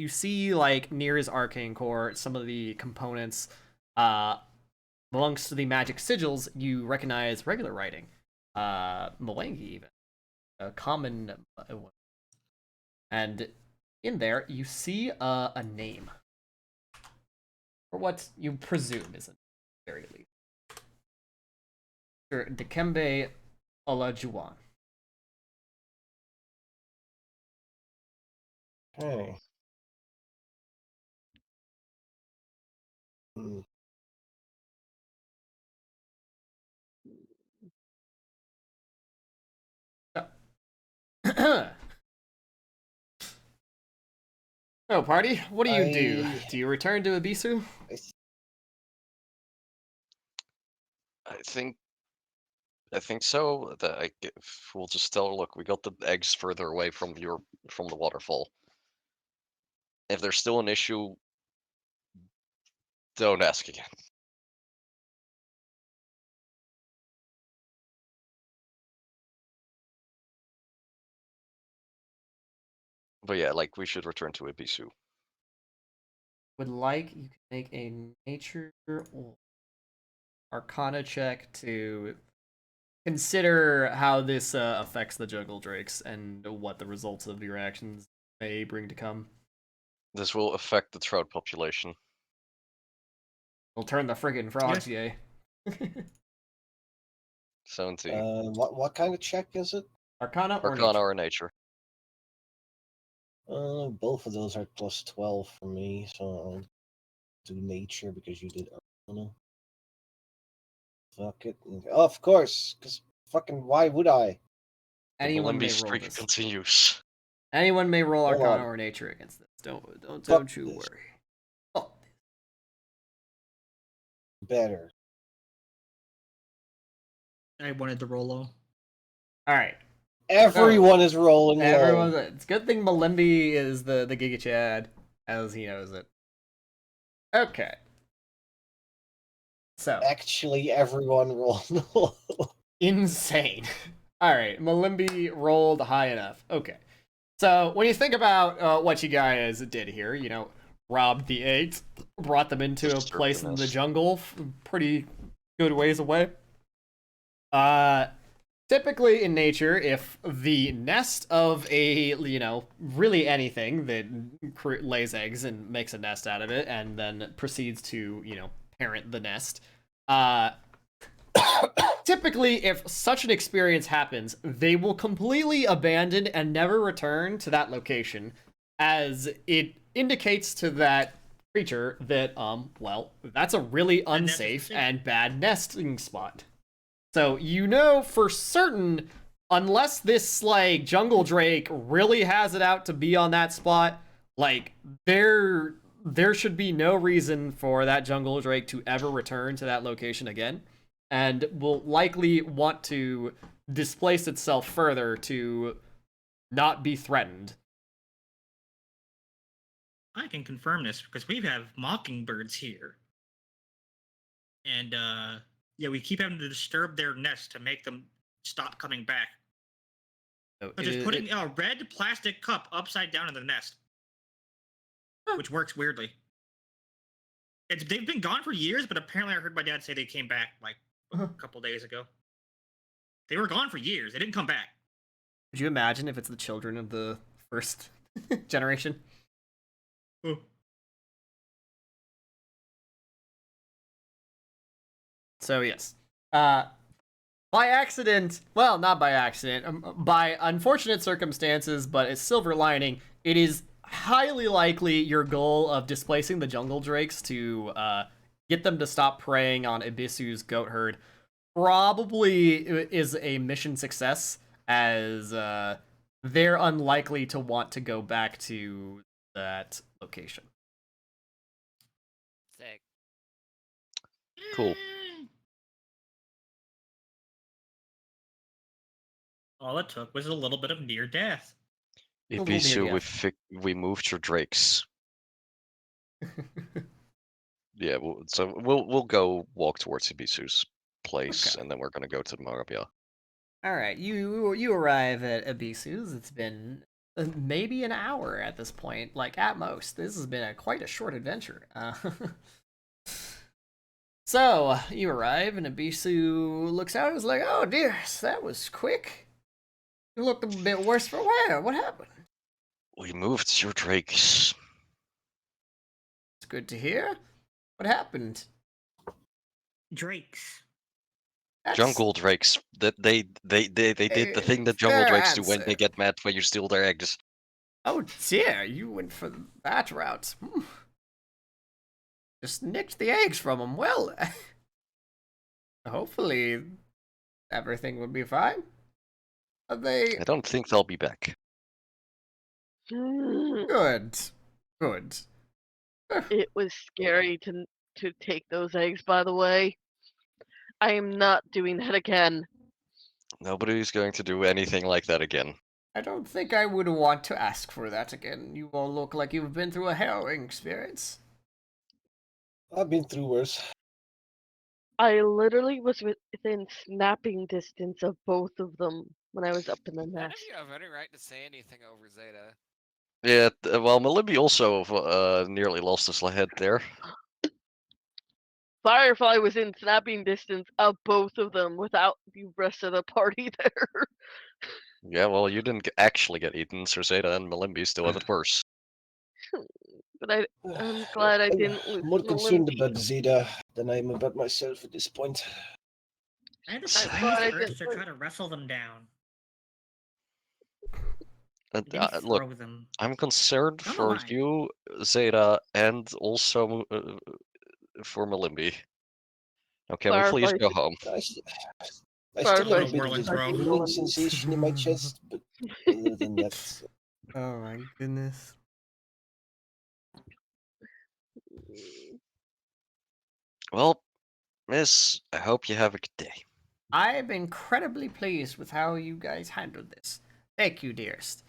see like near his arcane core some of the components. Amongst the magic sigils, you recognize regular writing, Mwangi even, a common one, and in there you see a name. Or what you presume is a very least. Sir Dikembe Olajuwon. Okay. Oh, party, what do you do? Do you return to Abisu? I think so. We'll just tell her, look, we got the eggs further away from the waterfall. If there's still an issue, don't ask again. But yeah, like, we should return to Ibisu. Would like you can make a nature or arcana check to consider how this affects the jungle drakes and what the results of your actions may bring to come. This will affect the trout population. We'll turn the friggin' frogs, yay. 17. What kind of check is it? Arcana or Arcana nature? or nature. Both of those are plus 12 for me, so I'll do nature because you did Arcana. Fuck it. Of course, because fucking why would I? Anyone may Malembi's roll streak this. continues. Anyone may roll Hold Arcana on. or nature against this. Don't you this. worry. Oh, Better. I wanted to roll low. all right. Everyone is rolling Everyone's. low. It's a good thing Malembi is the Giga Chad, as he knows it. Okay. So Actually, everyone rolled low. insane. All right, Malimbi rolled high enough. Okay. So when you think about what you guys did here, you know, robbed the eggs, brought them into a Disturbed place the in the nest. jungle, pretty good ways away. Typically in nature, if the nest of a, you know, really anything that lays eggs and makes a nest out of it and then proceeds to, you know, parent the nest, typically if such an experience happens, they will completely abandon and never return to that location, as it indicates to that creature that, well, that's a really unsafe and bad nesting spot. So you know for certain, unless this like jungle drake really has it out to be on that spot, like there should be no reason for that jungle drake to ever return to that location again, and will likely want to displace itself further to not be threatened. I can confirm this because we have mockingbirds here. And yeah, we keep having to disturb their nest to make them stop coming back. So Just putting a red plastic cup upside down in the nest, which works weirdly. They've been gone for years, but apparently I heard my dad say they came back like a couple days ago. They were gone for years. They didn't come back. Could you imagine if it's the children of the first generation? Oh. So yes, by accident, well, not by accident, by unfortunate circumstances, but a silver lining, it is highly likely your goal of displacing the jungle drakes to get them to stop preying on Ibisu's goat herd probably is a mission success, as they're unlikely to want to go back to that location. Sick. Cool. All it took was a little bit of near death. Ibisu, we moved your drakes. Yeah, so we'll go walk towards Ibisu's place, Okay. and then we're gonna go to Marabia. All right, you arrive at Ibisu's. It's been maybe an hour at this point, like at most. This has been quite a short adventure. So you arrive, and Ibisu looks out and is like, "Oh dear, that was quick. You looked a bit worse for wear. What happened?" We moved your drakes. It's good to hear. What happened? Drakes. Jungle drakes. That they did the thing that jungle fair drakes do when answer. they get mad when you steal their eggs. Oh dear, you went for that route. Just nicked the eggs from them. Well, hopefully everything will be fine. Are they I don't think they'll be back. good? Good. It was scary to take those eggs, by the way. I am not doing that again. Nobody's going to do anything like that again. I don't think I would want to ask for that again. You all look like you've been through a harrowing experience. I've been through worse. I literally was within snapping distance of both of them when I was up in the None of nest. you have any right to say anything over Zeta. Yeah, well, Malimbi also nearly lost his head there. Firefly was in snapping distance of both of them without the rest of the party there. Yeah, well, you didn't actually get eaten, so Zeta and Malimbi still have it worse. But I'm glad I didn't lose More concerned Malimbi. about Zeta than I am about myself at this point. I had to That's find why I these earths didn't to like- try to wrestle them down. And, I didn't look, throw them. I'm concerned Don't know for why. you, Zeta, and also for Malimbi. Okay, we please Clarify. go home. I Sorry still if have I a bit Warlands, of bro. a burning sensation in my chest, but other than that, Oh my goodness. Well, miss, I hope you have a good day. I'm incredibly pleased with how you guys handled this. Thank you, dearest.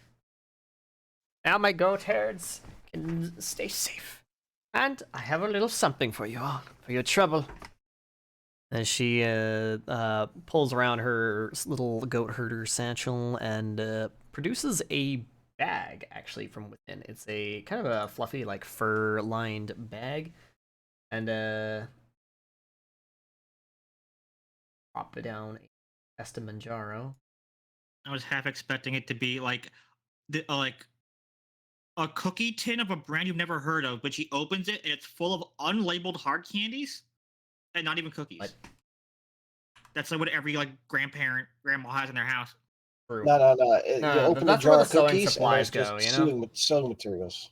Now my goat herds can stay safe. And I have a little something for you all, for your trouble. And she pulls around her little goat herder satchel and produces a bag, actually, from within. It's a kind of a fluffy, like, fur-lined bag. And pop it down a Estemanjaro. I was half expecting it to be like a cookie tin of a brand you've never heard of, but she opens it and it's full of unlabeled hard candies and not even cookies. What? That's like what every like grandma has in their house. True. no. You No, open a that's jar where the of sewing cookies and supplies there's go, just you know? sewing materials.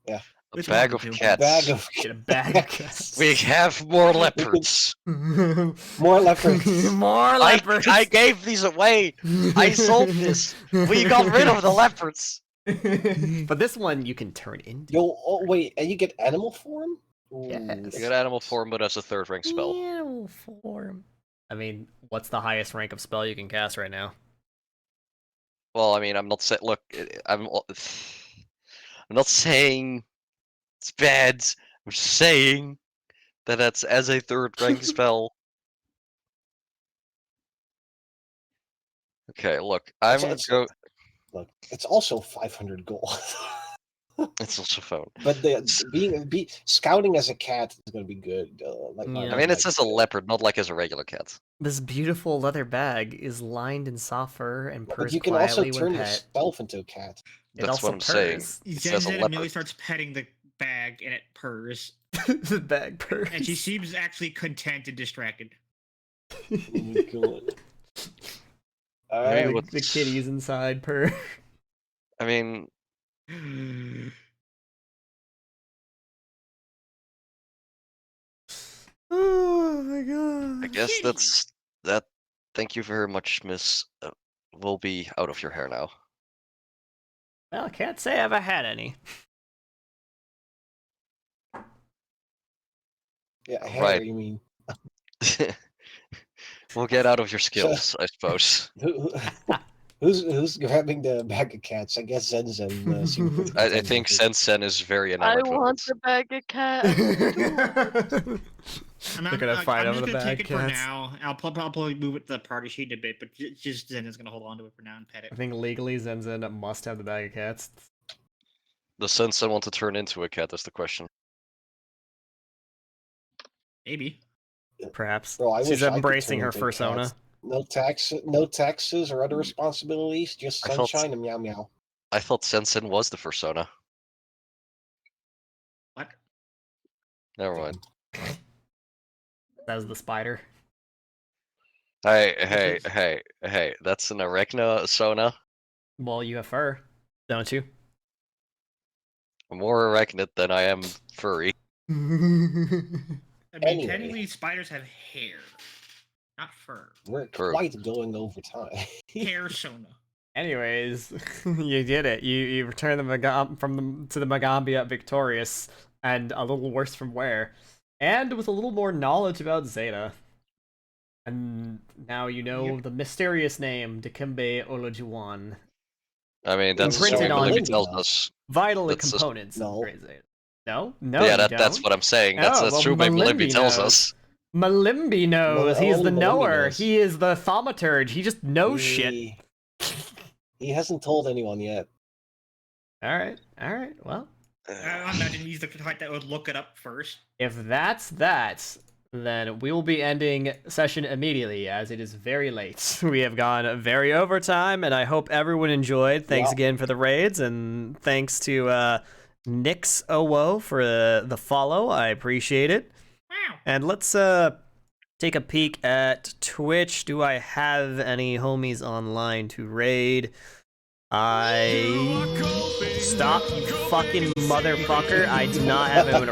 A It's bag one of to A bag cats. of Get a bag of cats. We have more leopards. more leopards. More leopards. I gave these away. I sold this. We got rid of the leopards. But this one you can turn into. Oh wait, and you get animal form? Yes. You get animal form, but as a third rank spell. Animal form. I mean, what's the highest rank of spell you can cast right now? Well, I mean, I'm not saying. Look, I'm not saying it's bad. I'm just saying that that's as a third rank spell. Okay, look, I'm gonna go. Look, it's also 500 gold. It's also phone. But being scouting as a cat is gonna be good. Yeah. I mean, it's as a leopard, not like as a regular cat. This beautiful leather bag is lined in soft fur and But purrs you can also quietly turn when pet. yourself into a cat. It That's also what I'm saying. purrs. It says a Zen immediately leopard. starts petting the bag and it purrs. The bag purrs. And she seems actually content and distracted. Oh my god. Maybe the, what's- the kitties inside purr. I mean, Oh my god. I guess that's that. Thank you very much, Miss. We'll be out of your hair now. Well, I can't say I've had any. Yeah, hair, Right. you mean? We'll get out of your skills, I suppose. Who's grabbing the bag of cats? I guess Zen seems I think Sensen is very I enamored with want it. the bag of cat. They're gonna fight I'm over just the gonna bag take it for cats. now. I'll probably move it to the party sheet in a bit, but just Zen is gonna hold on to it for now and pet I it. think legally Zenzen must have the bag of cats. Does Sensen want to turn into a cat? That's the question. Maybe. Perhaps. Bro, I She's wish I could embracing turn her into a persona. cat. No taxes or other responsibilities, just I thought- sunshine and meow meow. I thought Sensen was the persona. What? Never mind. That was the spider. Hey, that's an arachnosona. Well, you have fur, don't you? I'm more arachnid than I am furry. I mean, Anyway. technically, spiders have hair, not fur. We're True. quite going over time. Hair sona. Anyways, you did it. You returned the to the Magambia victorious, and a little worse from wear, and with a little more knowledge about Zeta. And now you know the mysterious name Dikembe Olajuwon. I mean, that's Imprinted assuming on Malimbi you. tells us. Vital That's just- components. No. of Great Zeta. No, no, Yeah, you that's don't. what I'm saying. That's Oh, well, true. Maybe Malimbi Malimbi tells knows. us. Malimbi knows. He's the Malimbi knower. knows. He is the thaumaturge. He just knows shit. He hasn't told anyone yet. All right. Well, I imagine he's the type that would look it up first. if that's that, then we will be ending session immediately, as it is very late. We have gone very overtime, and I hope everyone enjoyed. Thanks Yeah. again for the raids, and thanks to Nix Owo for the follow. I appreciate it. Wow. And let's take a peek at Twitch. Do I have any homies online to raid? Stop, you fucking motherfucker. I do not have him in